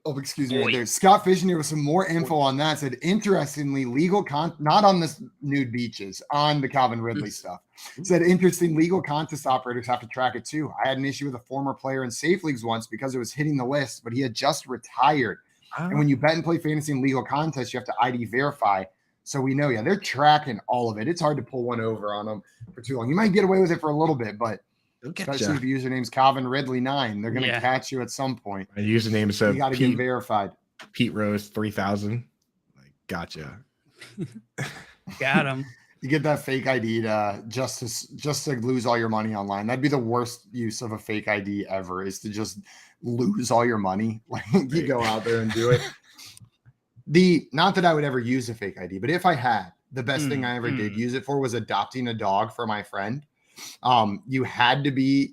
Oh, excuse me. Right there. Scott Fishner with some more info on that said, interestingly, not on this nude beaches, on the Calvin Ridley stuff. Said, interesting, legal contest operators have to track it too. I had an issue with a former player in safe leagues once because it was hitting the list, but he had just retired. And when you bet and play fantasy and legal contests, you have to ID verify. So we know, they're tracking all of it. It's hard to pull one over on them for too long. You might get away with it for a little bit, but especially if your username's Calvin Ridley 9, they're going to catch you at some point. My username is you got to get verified. Pete Rose 3000. Like, gotcha. Got him. You get that fake ID just to lose all your money online. That'd be the worst use of a fake ID ever, is to just lose all your money. Like, you go out there and do it. Not that I would ever use a fake ID, but if I had, the best thing I ever did use it for was adopting a dog for my friend. You had to be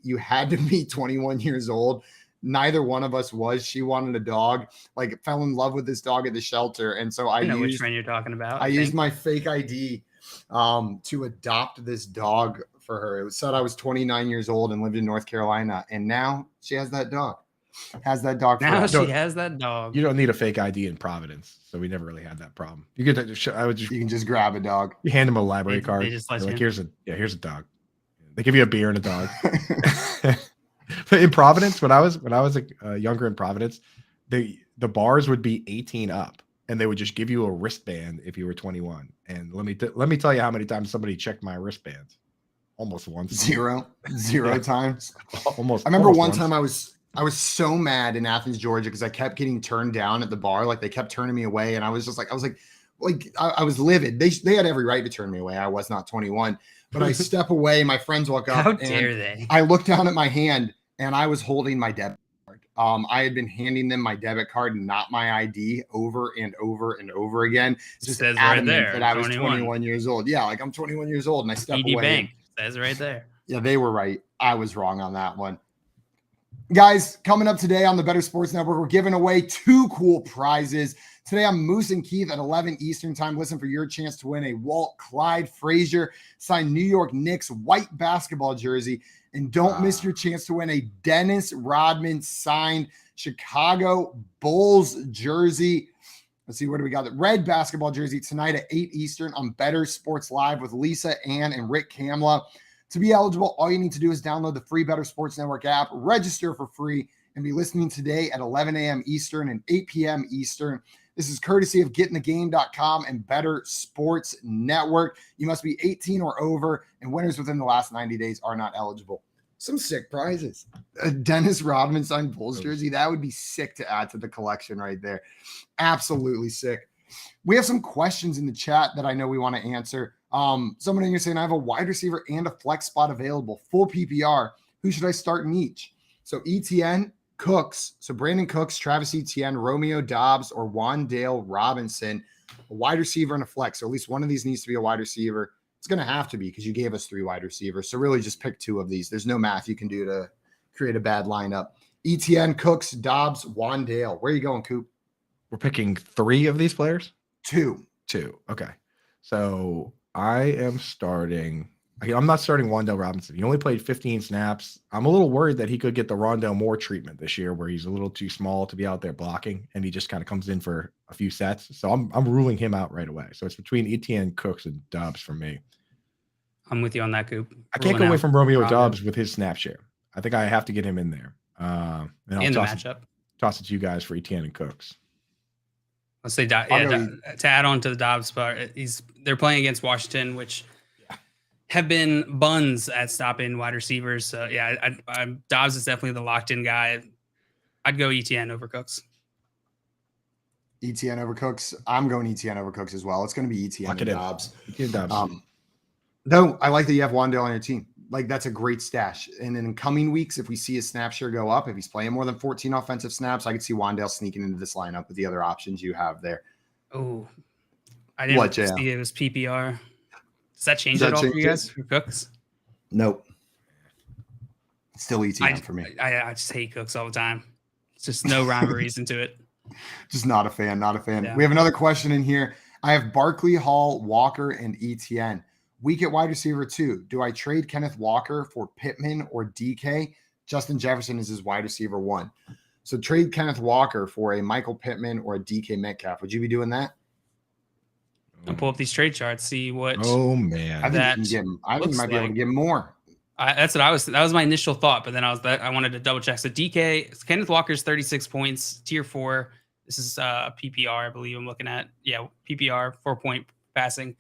21 years old. Neither one of us was. She wanted a dog, like fell in love with this dog at the shelter. And so I know which friend you're talking about. I used my fake ID to adopt this dog for her. It was said I was 29 years old and lived in North Carolina. And now she has that dog. Has that dog. Now she has that dog. You don't need a fake ID in Providence. So we never really had that problem. You can just grab a dog. You hand them a library card. They just let like, you. here's a dog. They give you a beer and a dog. But in Providence, when I was younger in Providence, the bars would be 18 up, and they would just give you a wristband if you were 21. And let me tell you how many times somebody checked my wristbands. Almost once. Zero times. Almost. I remember one time I was so mad in Athens, Georgia, because I kept getting turned down at the bar. Like, they kept turning me away, and I was livid. They had every right to turn me away. I was not 21. But I step away, my friends walk up. How dare they? I look down at my hand, and I was holding my debit card. I had been handing them my debit card, not my ID, over and over and over again. Just says adamant right there that I was 21 years old. Yeah, like, I'm 21 years old, and I step TD away. Bank says right there. Yeah, they were right. I was wrong on that one. Guys, coming up today on the Better Sports Network, we're giving away 2 cool prizes. Today on Moose and Keith at 11 Eastern time. Listen for your chance to win a Walt Clyde Frazier signed New York Knicks white basketball jersey. And don't miss your chance to win a Dennis Rodman signed Chicago Bulls jersey. Let's see, what do we got? The red basketball jersey tonight at 8 Eastern on Better Sports Live with Lisa Ann and Rick Kamla. To be eligible, all you need to do is download the free Better Sports Network app, register for free, and be listening today at 11 a.m. Eastern and 8 p.m. Eastern. This is courtesy of gettingthegame.com and Better Sports Network. You must be 18 or over, and winners within the last 90 days are not eligible. Some sick prizes. A Dennis Rodman signed Bulls jersey. That would be sick to add to the collection right there. Absolutely sick. We have some questions in the chat that I know we want to answer. Someone in here saying, I have a wide receiver and a flex spot available, full PPR. Who should I start in each? So ETN, Cooks. So Brandon Cooks, Travis Etienne, Romeo Dobbs, or Wan'Dale Robinson, a wide receiver and a flex. So at least one of these needs to be a wide receiver. It's going to have to be because you gave us 3 wide receivers. So really just pick 2 of these. There's no math you can do to create a bad lineup. ETN, Cooks, Dobbs, Wan'Dale. Where are you going, Coop? We're picking 3 of these players? 2. Okay. So I am starting. I'm not starting Wan'Dale Robinson. He only played 15 snaps. I'm a little worried that he could get the Rondale Moore treatment this year, where he's a little too small to be out there blocking, and he just kind of comes in for a few sets. So I'm ruling him out right away. So it's between Etienne, Cooks, and Dobbs for me. I'm with you on that, Coop. I can't go away from Romeo Dobbs with his snap share. I think I have to get him in there. And I'll the matchup. Toss it to you guys for Etienne and Cooks. Let's say, to add on to the Dobbs part, they're playing against Washington, which have been buns at stopping wide receivers. So Dobbs is definitely the locked-in guy. I'd go ETN over Cooks. ETN over Cooks. I'm going ETN over Cooks as well. It's going to be ETN and Dobbs. Though I like that you have Wan'Dale on your team. Like, that's a great stash. And in coming weeks, if we see his snap share go up, if he's playing more than 14 offensive snaps, I could see Wan'Dale sneaking into this lineup with the other options you have there. Oh, I didn't see it was PPR. Does that change at all for you guys, for Cooks? Nope. Still ETN for me. I just hate Cooks all the time. It's just no rhyme or reason to it. Just not a fan. Yeah. We have another question in here. I have Barkley, Hall, Walker, and ETN. Weak at wide receiver 2. Do I trade Kenneth Walker for Pittman or DK? Justin Jefferson is his wide receiver 1. So trade Kenneth Walker for a Michael Pittman or a DK Metcalf. Would you be doing that? I'll pull up these trade charts, see what. Oh man, I think you might be able to get more. That's what I was. That was my initial thought, but then I wanted to double check. So Kenneth Walker's 36 points, tier 4. This is PPR, I believe I'm looking at. Yeah, PPR, 4-point passing.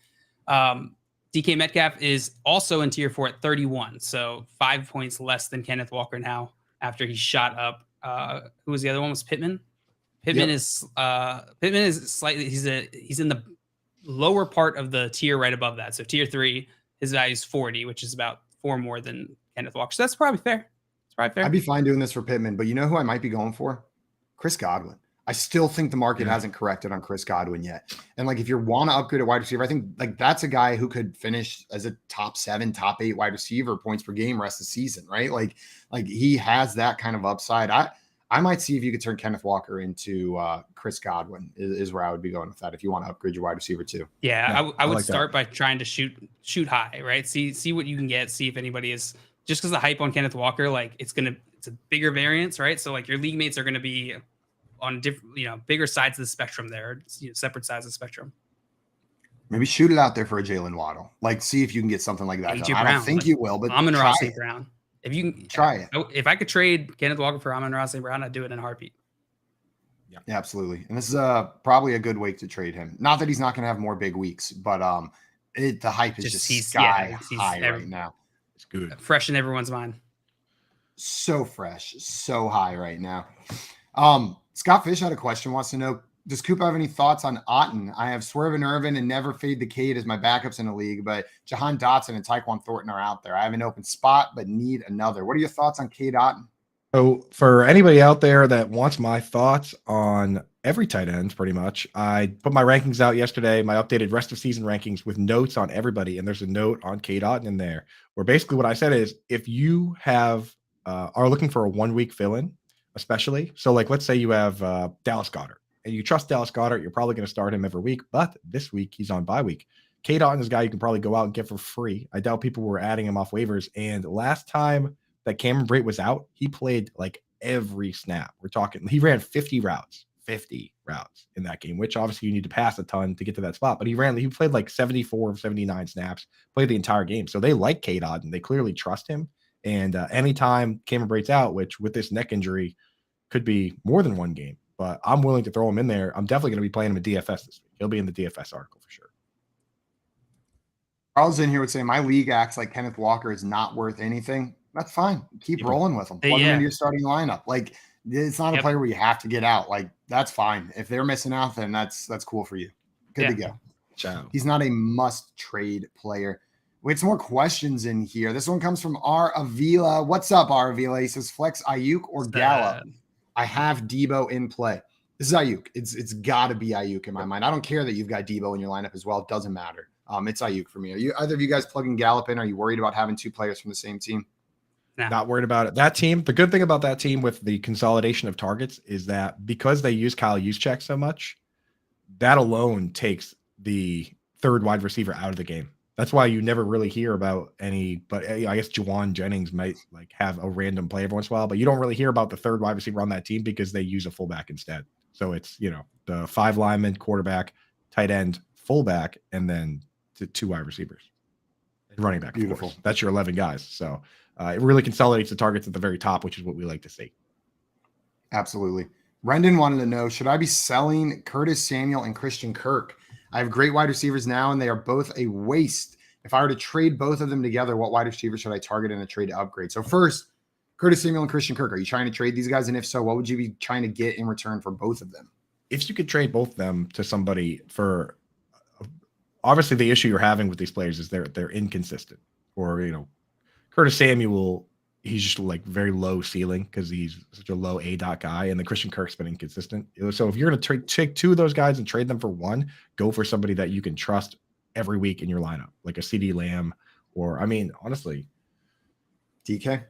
DK Metcalf is also in tier 4 at 31, so 5 points less than Kenneth Walker now after he shot up. Who was the other one? Was Pittman? Pittman is slightly. He's in the lower part of the tier right above that. So tier 3, his value is 40, which is about 4 more than Kenneth Walker. So that's probably fair. It's probably fair. I'd be fine doing this for Pittman, but you know who I might be going for? Chris Godwin. I still think the market hasn't corrected on Chris Godwin yet. And like, if you want to upgrade a wide receiver, I think like that's a guy who could finish as a top 7, top 8 wide receiver, points per game rest of the season, right? Like he has that kind of upside. I might see if you could turn Kenneth Walker into Chris Godwin is where I would be going with that. If you want to upgrade your wide receiver too. Yeah, I would like start by trying to shoot high, right? See what you can get. See if anybody is, just because the hype on Kenneth Walker, like it's a bigger variance, right? So like your league mates are going to be on different, bigger sides of the spectrum there, separate sides of the spectrum. Maybe shoot it out there for a Jalen Waddle. Like, see if you can get something like that. I don't think you will, but Amon-Ra St. Brown. If you can try it. If I could trade Kenneth Walker for Amon-Ra St. Brown, I'd do it in a heartbeat. Yeah, absolutely. And this is probably a good week to trade him. Not that he's not going to have more big weeks, but the hype is just sky high right now. It's good. Fresh in everyone's mind. So fresh, so high right now. Scott Fish had a question, wants to know, does Coop have any thoughts on Otton? I have Swerve and Irvin and Never Fade the Cade as my backups in the league, but Jahan Dotson and Tyquan Thornton are out there. I have an open spot, but need another. What are your thoughts on Cade Otton? So for anybody out there that wants my thoughts on every tight end, pretty much, I put my rankings out yesterday, my updated rest of season rankings with notes on everybody. And there's a note on Cade Otton in there where basically what I said is, if you have are looking for a 1 week fill-in, especially. So like, let's say you have Dallas Goedert and you trust Dallas Goedert, you're probably going to start him every week, but this week he's on bye week. Cade Otton is a guy you can probably go out and get for free. I doubt people were adding him off waivers. And last time that Cameron Brate was out, he played like every snap. We're talking, he ran 50 routes in that game, which obviously you need to pass a ton to get to that spot, but he played like 74 of 79 snaps, played the entire game. So they like Cade Otton. They clearly trust him. And anytime Cameron Brate's out, which with this neck injury could be more than 1 game, but I'm willing to throw him in there. I'm definitely going to be playing him in DFS this week. He'll be in the DFS article for sure. Charles in here would say, my league acts like Kenneth Walker is not worth anything. That's fine. Keep rolling with him. Plug him into your starting lineup. Like, it's not a player where you have to get out. Like, that's fine. If they're missing out, then that's cool for you. Good to go. Ciao. He's not a must trade player. We had some more questions in here. This one comes from R. Avila. What's up, R. Avila? He says, flex Ayuk or Gallup? I have Debo in play. This is Ayuk. It's got to be Ayuk in my mind. I don't care that you've got Debo in your lineup as well. It doesn't matter. It's Ayuk for me. Are either of you guys plugging Gallup in? Are you worried about having 2 players from the same team? Not worried about it. That team, the good thing about that team with the consolidation of targets is that because they use Kyle Juszczyk so much, that alone takes the third wide receiver out of the game. That's why you never really hear about any, but I guess Juwan Jennings might like have a random play every once in a while, but you don't really hear about the third wide receiver on that team because they use a fullback instead. So it's, the 5 lineman, quarterback, tight end, fullback, and then 2 wide receivers and running back. Beautiful. Of course. That's your 11 guys. So it really consolidates the targets at the very top, which is what we like to see. Absolutely. Brendan wanted to know, should I be selling Curtis Samuel and Christian Kirk? I have great wide receivers now, and they are both a waste. If I were to trade both of them together, what wide receiver should I target in a trade to upgrade? So first, Curtis Samuel and Christian Kirk, are you trying to trade these guys? And if so, what would you be trying to get in return for both of them? If you could trade both of them to somebody for, obviously the issue you're having with these players is they're inconsistent. Or, Curtis Samuel, he's just like very low ceiling because he's such a low A-dot guy, and the Christian Kirk's been inconsistent. So if you're going to take 2 of those guys and trade them for 1, go for somebody that you can trust every week in your lineup, like a CeeDee Lamb, or honestly, DK.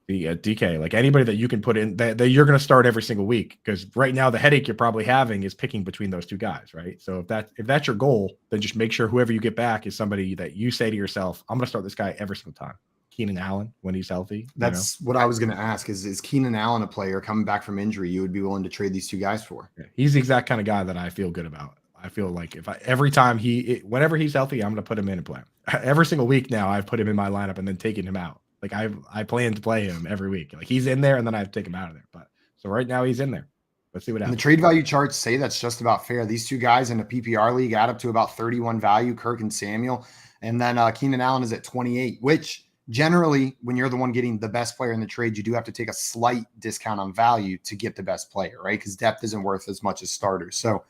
DK, like anybody that you can put in that you're going to start every single week. Because right now the headache you're probably having is picking between those 2 guys, right? So if that's your goal, then just make sure whoever you get back is somebody that you say to yourself, I'm going to start this guy every single time. Keenan Allen when he's healthy. That's what I was going to ask. Is Keenan Allen a player coming back from injury you would be willing to trade these two guys for? Yeah, he's the exact kind of guy that I feel good about. I feel like whenever he's healthy, I'm going to put him in and play him. Every single week now, I've put him in my lineup and then taken him out. Like I plan to play him every week. Like he's in there and then I have to take him out of there. But so right now he's in there. Let's see what happens. And the trade value charts say that's just about fair. These two guys in a PPR league add up to about 31 value, Kirk and Samuel. And then Keenan Allen is at 28, which generally when you're the one getting the best player in the trade, you do have to take a slight discount on value to get the best player, right? Because depth isn't worth as much as starters. So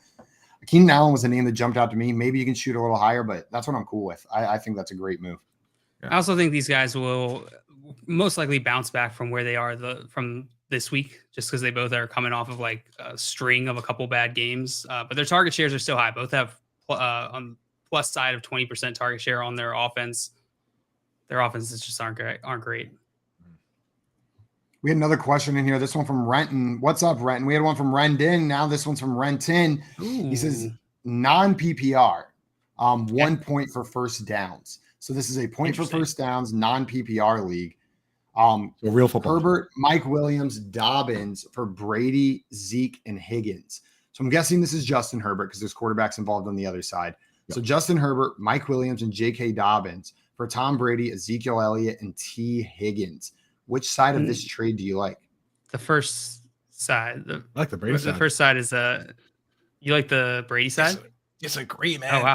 Keenan Allen was a name that jumped out to me. Maybe you can shoot a little higher, but that's what I'm cool with. I think that's a great move. Yeah. I also think these guys will most likely bounce back from where they are from this week, just because they both are coming off of like a string of a couple bad games. But their target shares are still high. Both have on plus side of 20% target share on their offense. Their offenses just aren't great. We had another question in here. This one from Renton. What's up, Renton? We had one from Rendon. Now this one's from Renton. He says non-PPR, 1 point for first downs. So this is a point for first downs, non-PPR league. So real football. Herbert, Mike Williams, Dobbins for Brady, Zeke, and Higgins. So I'm guessing this is Justin Herbert because there's quarterbacks involved on the other side. Yep. So Justin Herbert, Mike Williams, and J.K. Dobbins for Tom Brady, Ezekiel Elliott, and T. Higgins. Which side of this trade do you like? The first side. I like the Brady side. The first side is you like the Brady side? Disagreement. Oh, wow.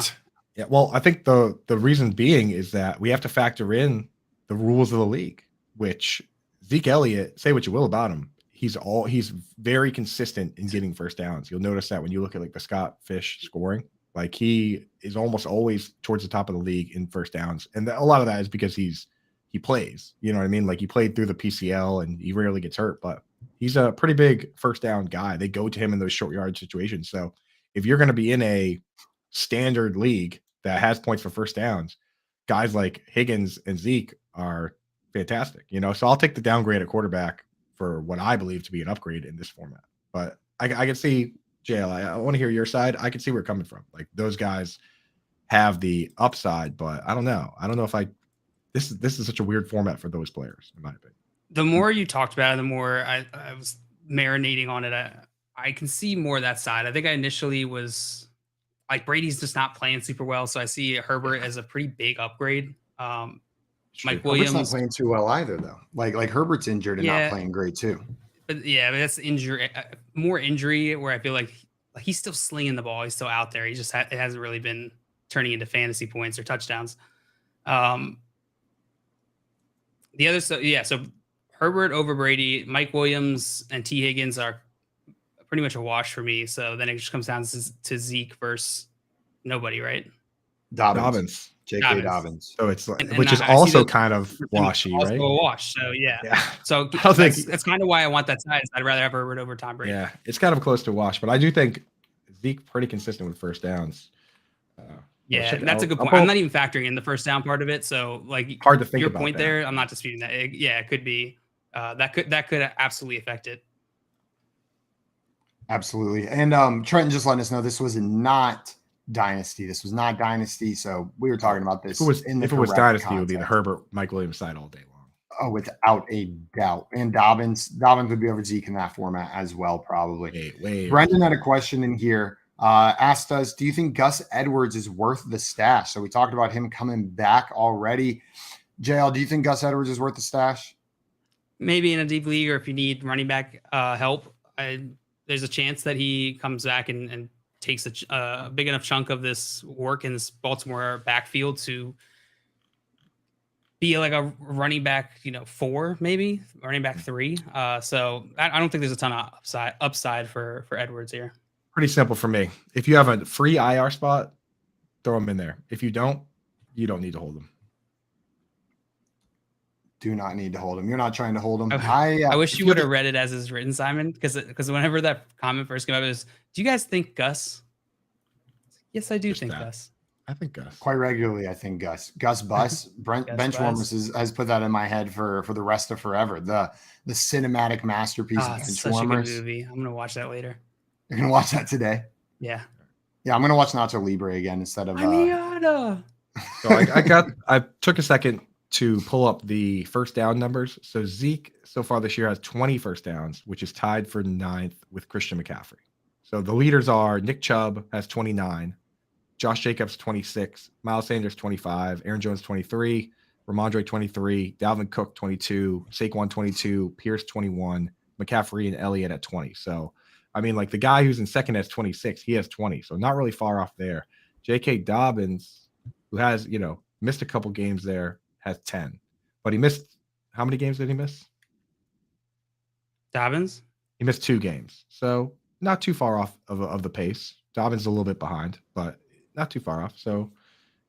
Yeah, well, I think the reason being is that we have to factor in the rules of the league, which Zeke Elliott, say what you will about him, he's very consistent in getting first downs. You'll notice that when you look at like the Scott Fish scoring, like he is almost always towards the top of the league in first downs. And a lot of that is because he plays, you know what I mean? Like he played through the PCL and he rarely gets hurt, but he's a pretty big first down guy. They go to him in those short yard situations. So if you're going to be in a standard league that has points for first downs, guys like Higgins and Zeke are fantastic, so I'll take the downgrade at quarterback for what I believe to be an upgrade in this format. But I can see, JL, I want to hear your side. I can see where you're coming from. Like those guys have the upside, but I don't know if this is such a weird format for those players, in my opinion. The more you talked about it, the more I was marinating on it. I can see more of that side. I think I initially was like Brady's just not playing super well, so I see Herbert as a pretty big upgrade. Mike Williams not playing too well either, though. Like Herbert's injured and not playing great too. But that's injury, more injury where I feel like he's still slinging the ball. He's still out there. He just it hasn't really been turning into fantasy points or touchdowns. The other so Herbert over Brady, Mike Williams and T. Higgins are pretty much a wash for me. So then it just comes down to Zeke versus nobody, right? Dobbins. J.K. Dobbins. So it's like, which is also kind of washy, right? A wash. So yeah. So that's kind of why I want that side. I'd rather have Herbert over Tom Brady. Yeah, it's kind of close to wash, but I do think Zeke pretty consistent with first downs. That's a good point. I'm not even factoring in the first down part of it. So like hard to think your about point that. there. I'm not disputing that. It could be that could absolutely affect it. Absolutely. And Trenton just letting us know this was not Dynasty. This was not Dynasty. So we were talking about this. If it was Dynasty, it would be the Herbert, Mike Williams side all day long. Oh, without a doubt. And Dobbins would be over Zeke in that format as well, probably. Brendan had a question in here. Asked us, do you think Gus Edwards is worth the stash? So we talked about him coming back already. JL, do you think Gus Edwards is worth the stash? Maybe in a deep league, or if you need running back help, there's a chance that he comes back and takes a big enough chunk of this work in this Baltimore backfield to be like a running back, 4, maybe running back 3. So I don't think there's a ton of upside for Edwards here. Pretty simple for me. If you have a free IR spot, throw him in there. If you don't need to hold him. Do not need to hold him. You're not trying to hold him. I wish you would have read it as is written, Simon, because whenever that comment first came up, it was, do you guys think Gus? Yes, I do think Gus. I think Gus. Quite regularly, I think Gus. Gus Bus. Benchwarmers has put that in my head for the rest of forever. The cinematic masterpiece of Benchwarmers. Such a good movie. I'm going to watch that later. You're going to watch that today? Yeah. Yeah, I'm going to watch Nacho Libre again instead of... So I took a second to pull up the first down numbers. So Zeke so far this year has 20 first downs, which is tied for 9th with Christian McCaffrey. So the leaders are Nick Chubb has 29, Josh Jacobs 26, Miles Sanders 25, Aaron Jones 23, Ramondre 23, Dalvin Cook 22, Saquon 22, Pierce 21, McCaffrey and Elliott at 20. So, I mean, like the guy who's in second has 26, he has 20. So not really far off there. J.K. Dobbins, who has, missed a couple games there, has 10. But he missed, how many games did he miss? Dobbins? He missed 2 games. So not too far off of the pace. Dobbins is a little bit behind, but not too far off. So,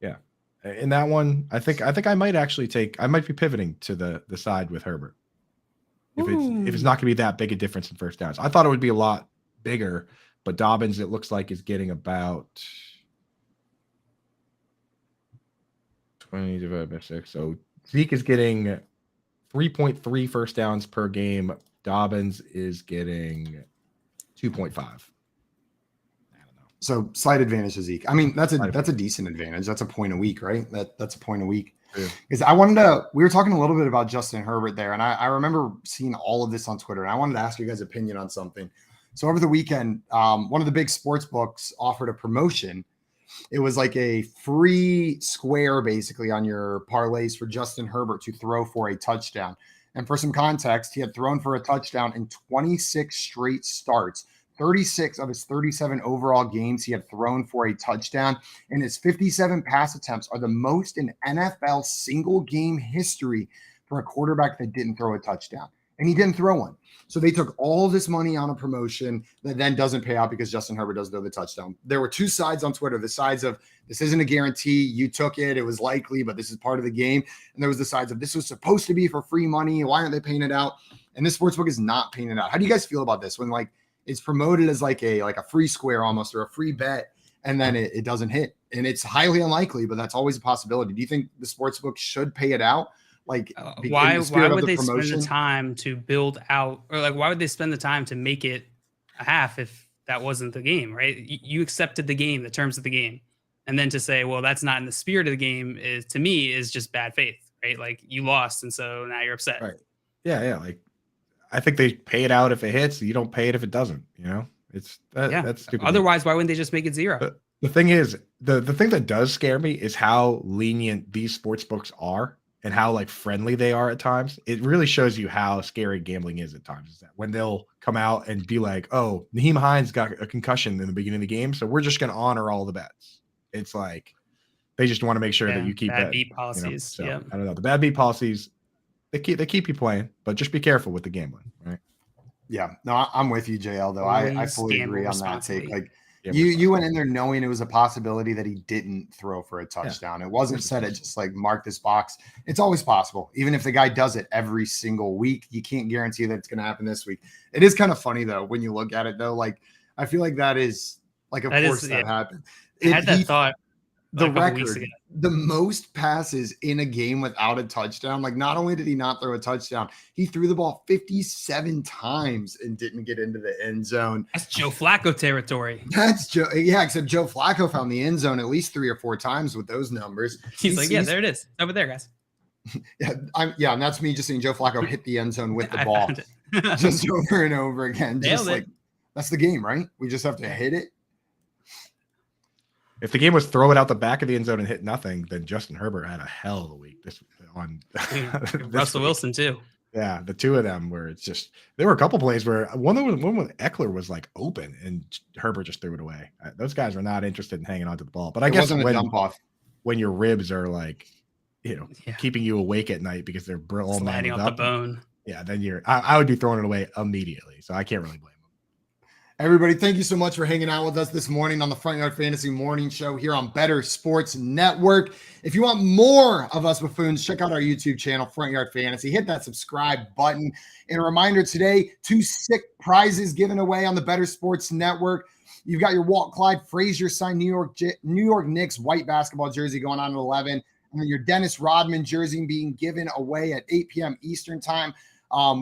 yeah. In that one, I think I might actually I might be pivoting to the side with Herbert. If it's not going to be that big a difference in first downs. I thought it would be a lot bigger, but Dobbins, it looks like, is getting about 20 divided by 6. So Zeke is getting 3.3 first downs per game. Dobbins is getting 2.5. So slight advantage to Zeke. I mean, that's a decent advantage. That's a point a week, right? That's a point a week. Because we were talking a little bit about Justin Herbert there, and I remember seeing all of this on Twitter, and I wanted to ask you guys' opinion on something. So over the weekend, one of the big sports books offered a promotion. It was like a free square basically on your parlays for Justin Herbert to throw for a touchdown. And for some context, he had thrown for a touchdown in 26 straight starts. 36 of his 37 overall games he had thrown for a touchdown, and his 57 pass attempts are the most in NFL single game history for a quarterback that didn't throw a touchdown. And he didn't throw one. So they took all this money on a promotion that then doesn't pay out because Justin Herbert doesn't throw the touchdown. There were 2 sides on Twitter, the sides of this isn't a guarantee, you took it, it was likely, but this is part of the game. And there was the sides of this was supposed to be for free money, why aren't they paying it out? And this sportsbook is not paying it out. How do you guys feel about this when it's promoted as like a free square almost, or a free bet, and then it doesn't hit? And it's highly unlikely, but that's always a possibility. Do you think the sportsbook should pay it out? Like, why would they spend the time to build out, or why would they spend the time to make it a half if that wasn't the game, right? You accepted the game, the terms of the game. And then to say, well, that's not in the spirit of the game to me is just bad faith, right? Like, you lost, and so now you're upset. Right. Yeah. Like, I think they pay it out if it hits. You don't pay it if it doesn't. That's stupid. Otherwise, why wouldn't they just make it 0? The thing is, the thing that does scare me is how lenient these sports books are and how friendly they are at times. It really shows you how scary gambling is at times. Is that when they'll come out and be like, "Oh, Naheem Hines got a concussion in the beginning of the game, so we're just going to honor all the bets." It's like they just want to make sure that you keep bad beat policies. So, I don't know, the bad beat policies. They keep you playing, but just be careful with the gambling, right? Yeah, no, I'm with you, JL. Though I fully agree on that take. You went in there knowing it was a possibility that he didn't throw for a touchdown. Yeah. It wasn't said it just mark this box. It's always possible, even if the guy does it every single week. You can't guarantee that it's going to happen this week. It is kind of funny though when you look at it though. I feel like that is of course that happened. I had that thought. The record, the most passes in a game without a touchdown. Not only did he not throw a touchdown, he threw the ball 57 times and didn't get into the end zone. That's Joe Flacco territory. That's Joe. Yeah, except Joe Flacco found the end zone at least 3 or 4 times with those numbers. He's like, yeah, there it is. Over there, guys. And that's me just seeing Joe Flacco hit the end zone with the ball just over and over again. Just that's the game, right? We just have to hit it. If the game was throw it out the back of the end zone and hit nothing, then Justin Herbert had a hell of a week Russell Wilson too. Yeah, the 2 of them where it's just there were a couple plays where one when Eckler was open and Herbert just threw it away. Those guys were not interested in hanging onto the ball. But I guess when your ribs are keeping you awake at night because they're all sliding off the bone. Yeah, then I would be throwing it away immediately. So I can't really blame. Everybody, thank you so much for hanging out with us this morning on the Front Yard Fantasy Morning Show here on Better Sports Network. If you want more of us buffoons, check out our YouTube channel, Front Yard Fantasy. Hit that subscribe button. And a reminder today, 2 sick prizes given away on the Better Sports Network. You've got your Walt Clyde Frazier signed New York Knicks white basketball jersey going on at 11. And then your Dennis Rodman jersey being given away at 8 p.m. Eastern time.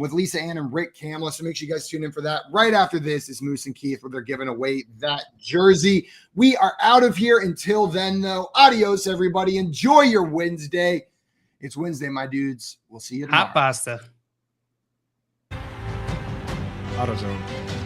With Lisa Ann and Rick Kamla. So make sure you guys tune in for that. Right after this is Moose and Keith where they're giving away that jersey. We are out of here. Until then, though, adios, everybody. Enjoy your Wednesday. It's Wednesday, my dudes. We'll see you tomorrow. Hot pasta. AutoZone.